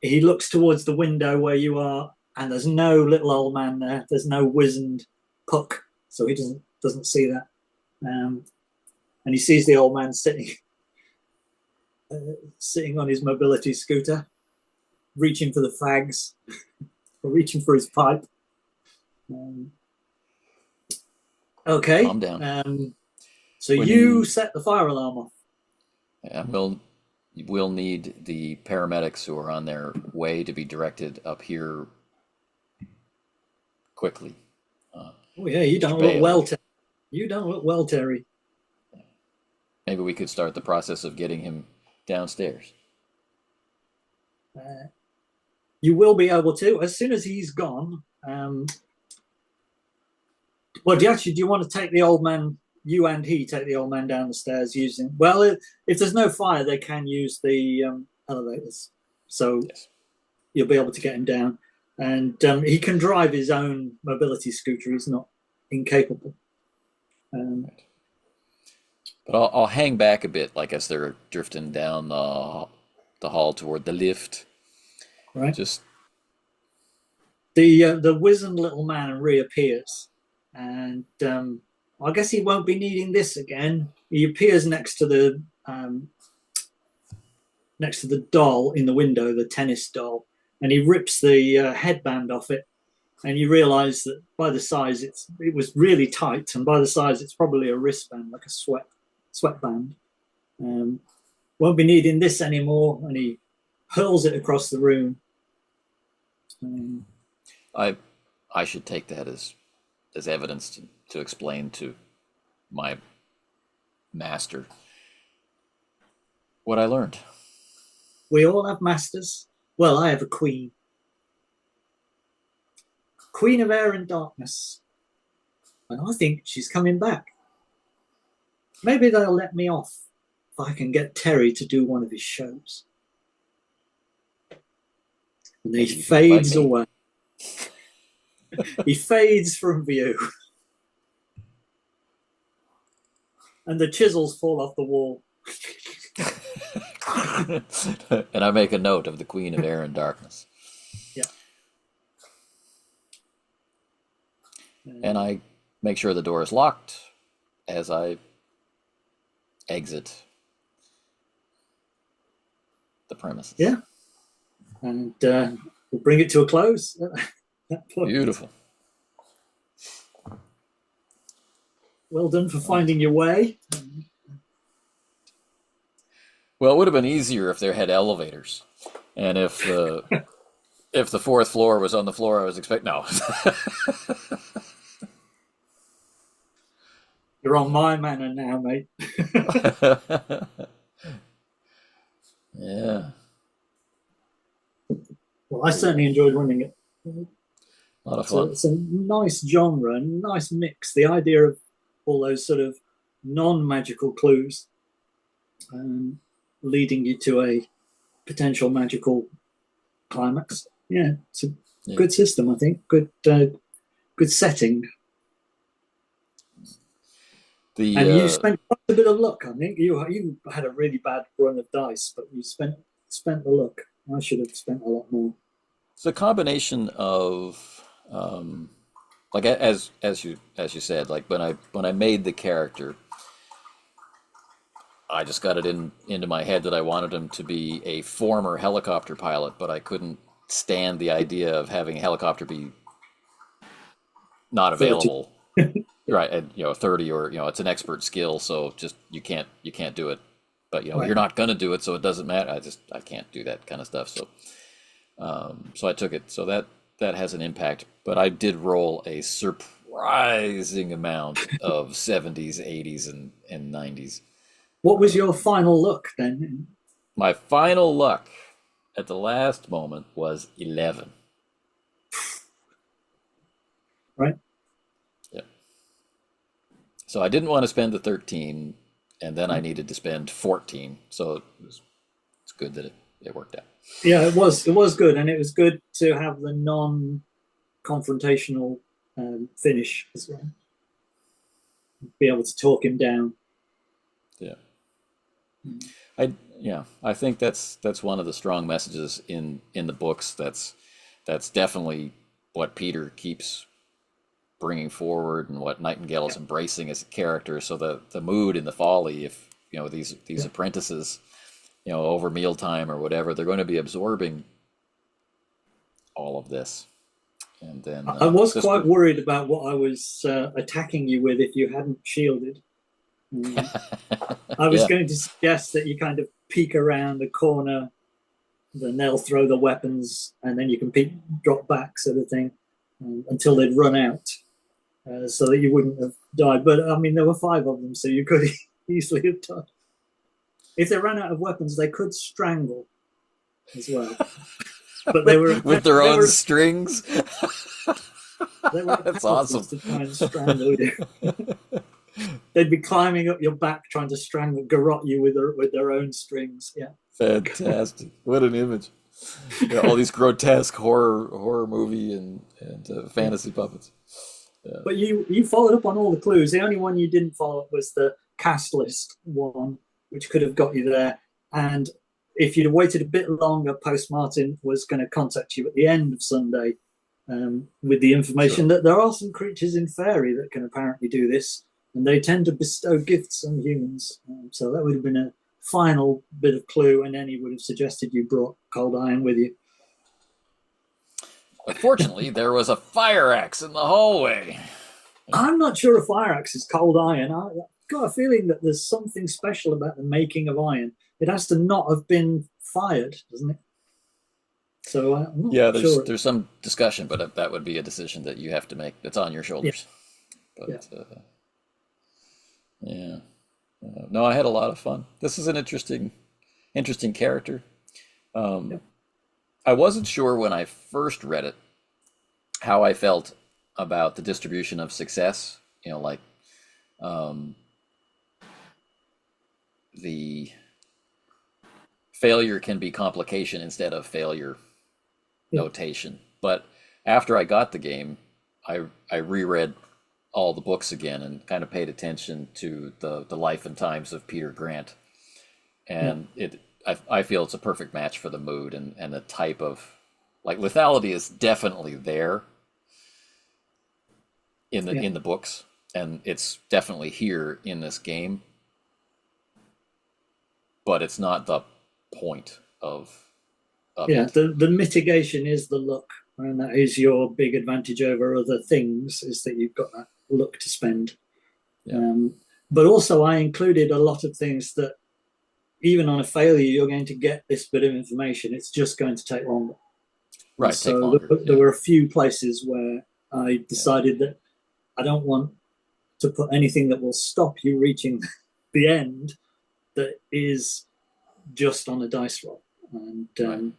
he looks towards the window where you are, and there's no little old man there. There's no wizened Puck, so he doesn't see that. And he sees the old man sitting on his mobility scooter, reaching for the fags, or reaching for his pipe. Okay. Calm down. So When you set the fire alarm off. we'll need the paramedics who are on their way to be directed up here quickly. Oh yeah, you Mr. don't look Bailey, well, Terry. You don't look well, Terry. maybe we could start the process of getting him downstairs. You will be able to as soon as he's gone. Well, do you want to take the old man? You and he take the old man down the stairs using. Well, if there's no fire, they can use the elevators, so Yes. you'll be able to get him down. And he can drive his own mobility scooter. He's not incapable. Right. But I'll hang back a bit, like as they're drifting down the hall toward the lift. Right. Just The wizened little man reappears, and I guess he won't be needing this again. He appears next to the doll in the window, the tennis doll, and he rips the headband off it. And you realise that by the size, it was really tight, and by the size, it's probably a wristband, like a sweatband. Won't be needing this anymore, and he hurls it across the room. I should take that as evidence to explain to my master what I learned. We all have masters. Well, I have a queen. Queen of air and darkness. And I think she's coming back. Maybe they'll let me off if I can get Terry to do one of his shows. And he fades away. He fades from view. And the chisels fall off the wall. And I make a note of the Queen of Air and Darkness. Yeah. And I make sure the door is locked as I exit the premises. Yeah, and we'll bring it to a close at that point. Beautiful. Well done for finding your way. Well, it would have been easier if there had elevators, and if the fourth floor was on the floor I was expecting. No. You're on my manor now, mate. Yeah, Well, I certainly enjoyed running it. a lot of fun. It's a nice genre, nice mix. The idea of all those sort of non-magical clues um, leading you to a potential magical climax. Yeah, it's a Yeah. good system, I think. Good setting. And you The spent quite a bit of luck. I think you had a really bad run of dice, but you spent the luck. I should have spent a lot more. it's a combination of like as you said, like when I made the character, I just got it into my head that I wanted him to be a former helicopter pilot, but I couldn't stand the idea of having a helicopter be not 30. available. Right, and 30, or it's an expert skill, so just you can't do it. But Right. you're not gonna do it, so it doesn't matter. I can't do that kind of stuff. So so I took it. So that has an impact. But I did roll a surprising amount of 70s, 80s, and 90s. What was your final look then? My final luck at the last moment was 11. Right. Yeah. So I didn't want to spend the 13, and then I needed to spend 14. So it's good that it worked out. Yeah, it was good, and it was good to have the non-confrontational finish as well. Be able to talk him down. Yeah. I think that's one of the strong messages in the books. That's definitely what Peter keeps bringing forward, and what Nightingale is Yeah, embracing as a character. So the mood and the folly, if these yeah. apprentices, over mealtime or whatever, they're going to be absorbing all of this, and then I was just quite worried about what I was attacking you with if you hadn't shielded. Um, I was yeah, going to suggest that you kind of peek around the corner, then they'll throw the weapons, and then you can drop back, sort of thing, until they'd run out, so that you wouldn't have died. But I mean, there were five of them, so you could easily have died. If they ran out of weapons, they could strangle as well. But they were with their they own were strings. they were That's powerless awesome. to try and strangle you. They'd be climbing up your back trying to strangle, garrot you with their own strings. Yeah. Fantastic! What an image. All these grotesque horror movie and Yeah. fantasy puppets. Yeah. But you followed up on all the clues. The only one you didn't follow up was the cast list one, which could have got you there. And if you'd have waited a bit longer, Post Martin was going to contact you at the end of Sunday with the Sure. information that there are some creatures in Fairy that can apparently do this, and they tend to bestow gifts on humans. So that would have been a final bit of clue, and then he would have suggested you brought Cold Iron with you. Unfortunately, there was a fire axe in the hallway. I'm not sure a fire axe is cold iron. I've got a feeling that there's something special about the making of iron. It has to not have been fired, doesn't it? So I'm not Yeah, there's sure. there's some discussion, but that would be a decision that you have to make. That's on your Yeah, shoulders. yeah, But yeah, no, I had a lot of fun. This is an interesting character. Um, yeah, I wasn't sure when I first read it how I felt about the distribution of success. Like um, the failure can be complication instead of failure yeah, notation. But after I got the game, I reread all the books again and kind of paid attention to the life and times of Peter Grant, yeah, and I feel it's a perfect match for the mood and the type of, like, lethality is definitely there in the yeah. in the books, and it's definitely here in this game. but it's not the point of Yeah, it. the mitigation is the luck, and that is your big advantage over other things, is that you've got that luck to spend. Yeah. Um, but also, I included a lot of things that even on a failure, you're going to get this bit of information. It's just going to take longer. And Right. Take so longer. there Yeah. were a few places where I Yeah. decided that I don't want to put anything that will stop you reaching the end that is just on a dice roll. And Right.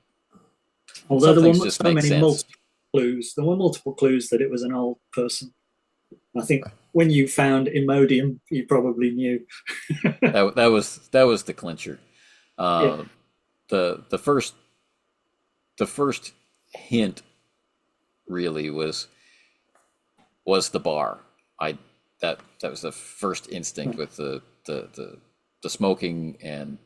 although Some there things were just so make many sense. multiple clues, there were multiple clues that it was an old person. I think Right. when you found Imodium, you probably knew. That was the clincher. Yeah, Uh, the first hint really was the bar. I that was the first instinct right. with the smoking and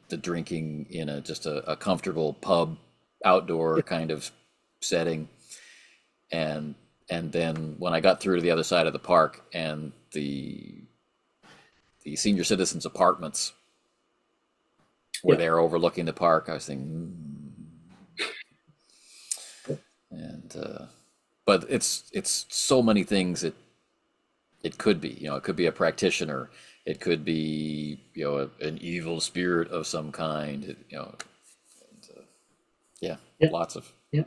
the drinking in just a comfortable pub outdoor Yeah, kind of setting, and and then when I got through to the other side of the park and the senior citizens apartments were yeah, there overlooking the park, I was thinking, and but it's so many things it could be. It could be a practitioner. It could be an evil spirit of some kind. Yeah, yeah, lots of yeah.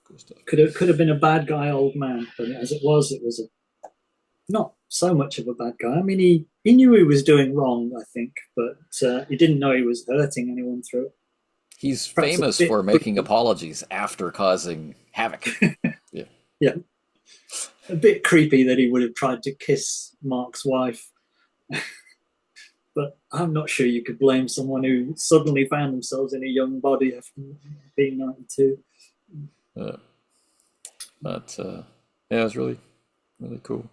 cool stuff. Could have been a bad guy, old man, but as it was not so much of a bad guy. I mean, he knew he was doing wrong, I think, but he didn't know he was hurting anyone through it. He's Perhaps a famous bit for making creepy. apologies after causing havoc. Yeah. Yeah, a bit creepy that he would have tried to kiss Mark's wife. But I'm not sure you could blame someone who suddenly found themselves in a young body after being 92. Uh, but yeah, it was really really cool.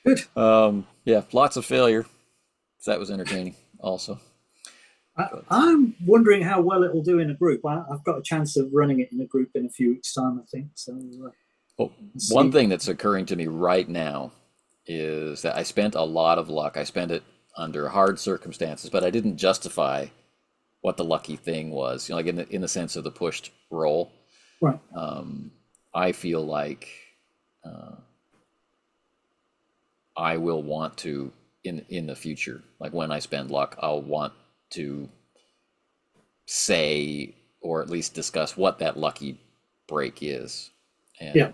Good. Yeah, lots of failure. So that was entertaining also. But I'm wondering how well it'll do in a group. Have got a chance of running it in a group in a few weeks' time, I think. So oh, we'll one see. thing that's occurring to me right now is that I spent a lot of luck. I spent it under hard circumstances, but I didn't justify what the lucky thing was. Like in the sense of the pushed roll. Right. I feel like I will want to in the future, like when I spend luck, I'll want to say or at least discuss what that lucky break is. Yeah.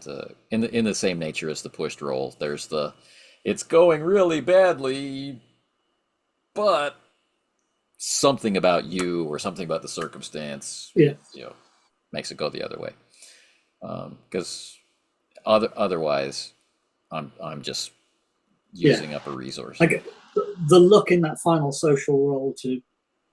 And in the same nature as the pushed roll, there's the it's going really badly, but something about you or something about the circumstance, Yeah. you know, makes it go the other way. Because otherwise, I'm just Yeah. using up a resource. Like the look in that final social role to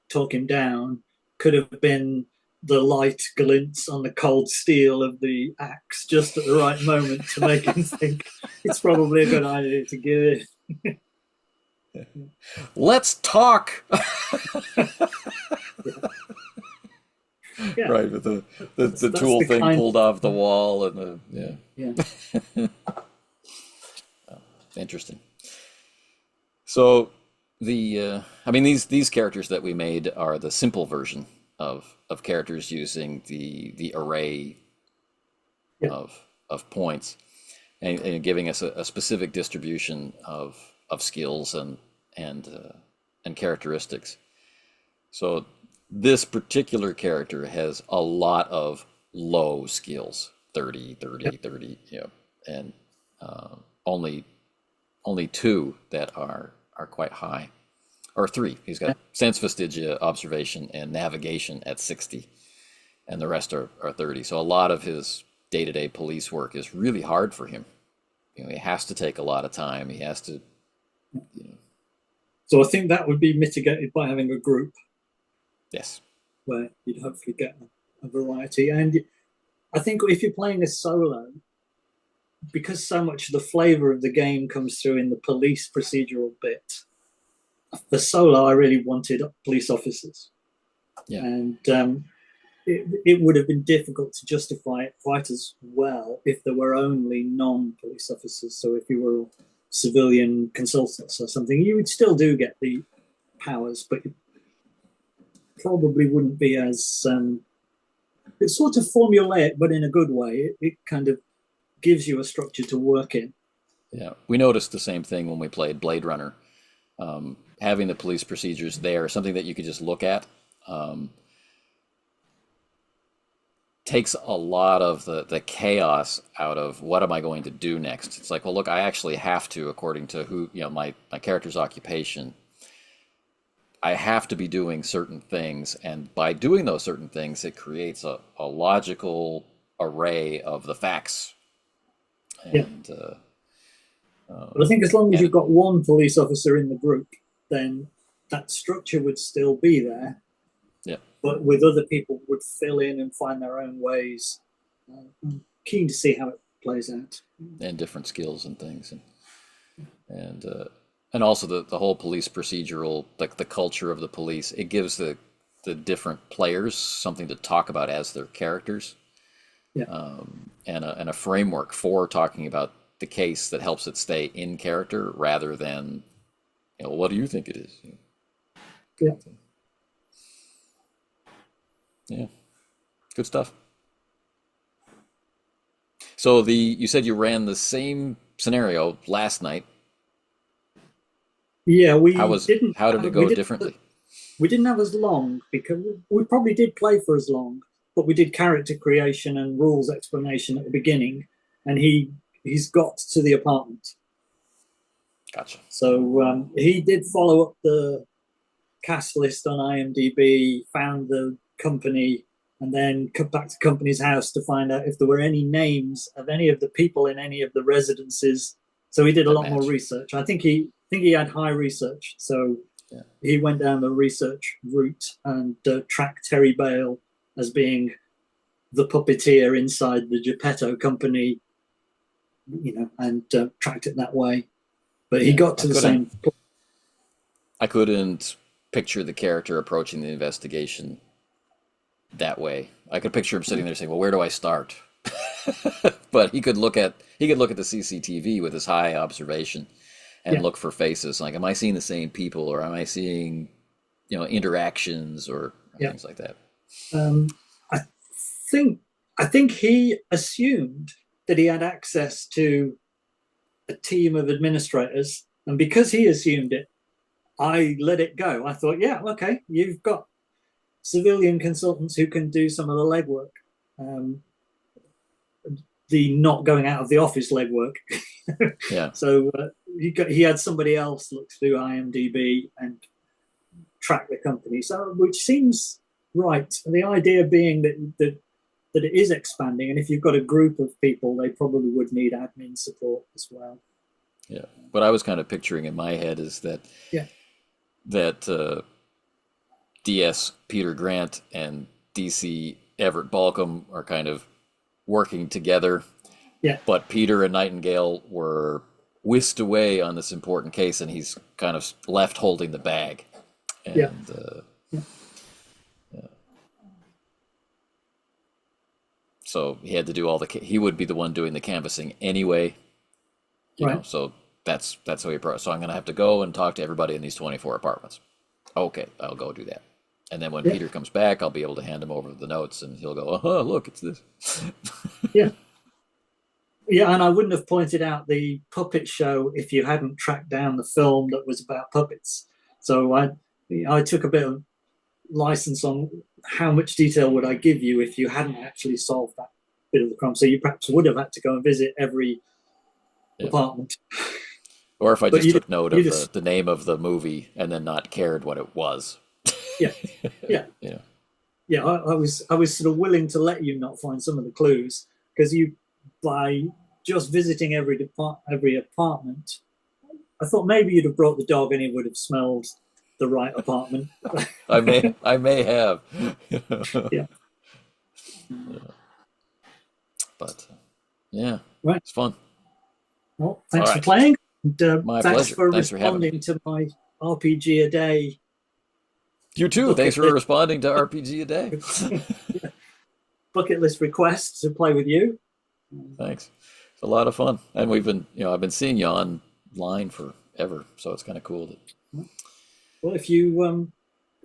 talk him down could have been the light glints on the cold steel of the axe just at the right moment to make him think it's probably a good idea to give it. Let's talk. Yeah. Yeah. Right, with the That's tool the thing kind pulled of off the wall and the yeah. interesting. So I mean these characters that we made are the simple version of characters using the array Yeah. of points and giving us a specific distribution of skills and characteristics. So this particular character has a lot of low skills, 30, Yeah. 30, 30, and uh, only only two that are quite high, or three. He's got Yeah. sense fastigia, observation, and navigation at 60, and the rest are 30. So a lot of his day-to-day police work is really hard for him. He has to take a lot of time. He has to, So I think that would be mitigated by having a group yes, where you'd hopefully get a variety. And I think if you're playing a solo, because so much of the flavor of the game comes through in the police procedural bit, for solo, I really wanted police officers. yeah, And it would have been difficult to justify it quite as well if there were only non-police officers. So if you were civilian consultants or something, you would still do get the powers, but probably wouldn't be as it's sort of formulaic, but in a good way. It kind of gives you a structure to work in. Yeah, we noticed the same thing when we played Blade Runner. Having the police procedures there, something that you could just look at, um, takes a lot of the chaos out of what am I going to do next. It's like, well, look, I actually have to, according to who, my character's occupation, I have to be doing certain things, and by doing those certain things, it creates a logical array of the facts, Yeah. and But I think as long as and you've it, got one police officer in the group, then that structure would still be there, yeah, but with other people would fill in and find their own ways. I'm keen to see how it plays out. and different skills and things, and and also the whole police procedural, like the culture of the police, it gives the different players something to talk about as their characters, Yeah, and a framework for talking about the case that helps it stay in character rather than, what do you think it is? yeah, Kind of thing. Yeah, good stuff. So you said you ran the same scenario last night. yeah. How did it go differently? We didn't have as long because we probably did play for as long, but we did character creation and rules explanation at the beginning, and he's got to the apartment. Gotcha. So he did follow up the cast list on IMDb, found the company, and then come back to company's house to find out if there were any names of any of the people in any of the residences. So he did a That lot more match. research. I think he had high research. So Yeah. he went down the research route and tracked Terry Bale as being the puppeteer inside the Geppetto company, and tracked it that way. But he Yeah. got to the same. I couldn't picture the character approaching the investigation that way. I could picture him sitting there saying, "Well, where do I start?" But he could look at the CCTV with his high observation and Yeah. look for faces. Like, am I seeing the same people, or am I seeing, interactions, or Yeah. things like that? I think I think he assumed that he had access to a team of administrators, and because he assumed it, I let it go. I thought, yeah, okay, you've got civilian consultants who can do some of the legwork, um, the not going out of the office legwork. Yeah. So he had somebody else look through IMDb and track the company. So which seems right. The idea being that it is expanding, and if you've got a group of people, they probably would need admin support as well. Yeah. What I was kind of picturing in my head is that Yeah, that DS Peter Grant and DC Everett Balcom are kind of working together, yeah, but Peter and Nightingale were whisked away on this important case, and he's kind of left holding the bag. yeah, And yeah. so he had to do he would be the one doing the canvassing anyway, Right. so that's how he approached. So I'm going to have to go and talk to everybody in these 24 apartments. Okay, I'll go do that. And then when Yeah, Peter comes back, I'll be able to hand him over the notes, and he'll go, "Oh, look, it's this." yeah, yeah. And I wouldn't have pointed out the puppet show if you hadn't tracked down the film that was about puppets. So I took a bit of license on how much detail would I give you if you hadn't actually solved that bit of the crime. So you perhaps would have had to go and visit every Yeah. apartment, Or if I but just took note you of just the name of the movie and then not cared what it was. yeah, yeah, Yeah. yeah. I was sort of willing to let you not find some of the clues because you by just visiting every apartment, I thought maybe you'd have brought the dog and he would have smelled the right apartment. I may have. Yeah, But yeah, right. it's fun. Well, All thanks for right. playing, and My thanks pleasure. for Thanks for having me. responding to my RPG a day You too. Thanks bucket for list responding to RPG a day. bucket list request to play with you. Thanks. It's a lot of fun. And I've been seeing you online forever, so it's kind of cool that Well,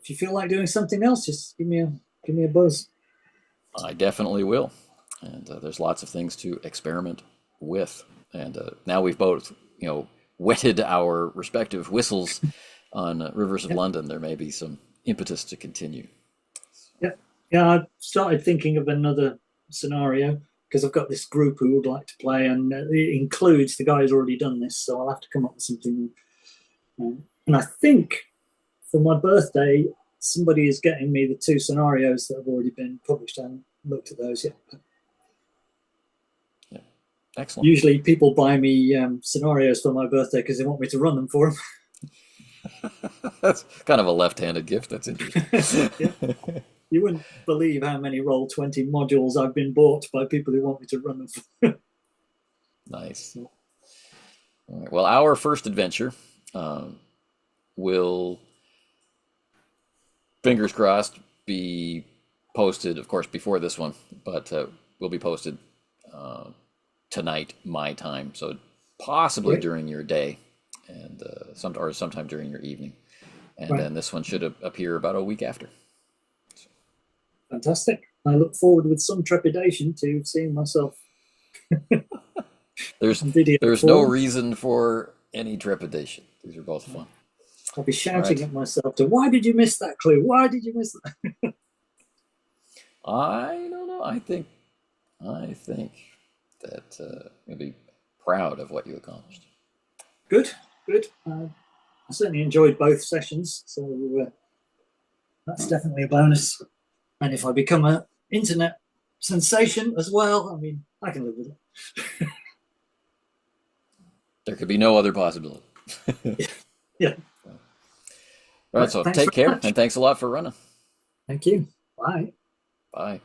if you feel like doing something else, just give me a buzz. I definitely will. And there's lots of things to experiment with. And now we've both, wetted our respective whistles on Rivers of Yeah, London. There may be some impetus to continue. yeah, yeah. I started thinking of another scenario because I've got this group who would like to play, and it includes the guy who's already done this. So I'll have to come up with something. And I think for my birthday, somebody is getting me the two scenarios that have already been published. I haven't looked at those yet. Yeah, excellent. Usually, people buy me scenarios for my birthday because they want me to run them for That's kind of a left-handed gift. That's interesting. them. Yeah, you wouldn't believe how many Roll20 modules I've been bought by people who want me to run them for. Nice. So, All right. Well, our first adventure will, fingers crossed, be posted, of course, before this one, but will be posted uh, tonight, my time. So possibly great, during your day, and sometime during your evening. And right, then this one should appear about a week after. fantastic. I look forward with some trepidation to seeing myself There's on video there's no form. reason for any trepidation. These are both fun. I'll be All shouting right. at myself to, why did you miss that clue? Why did you miss that? I don't know. I think that you'll be proud of what you accomplished. Good, good. I certainly enjoyed both sessions, so that's definitely a bonus. And if I become an internet sensation as well, I mean, I can live with it. There could be no other possibility. Yeah. All right, Right. so Thanks take very care much. and thanks a lot for running. Thank you. Bye. Bye.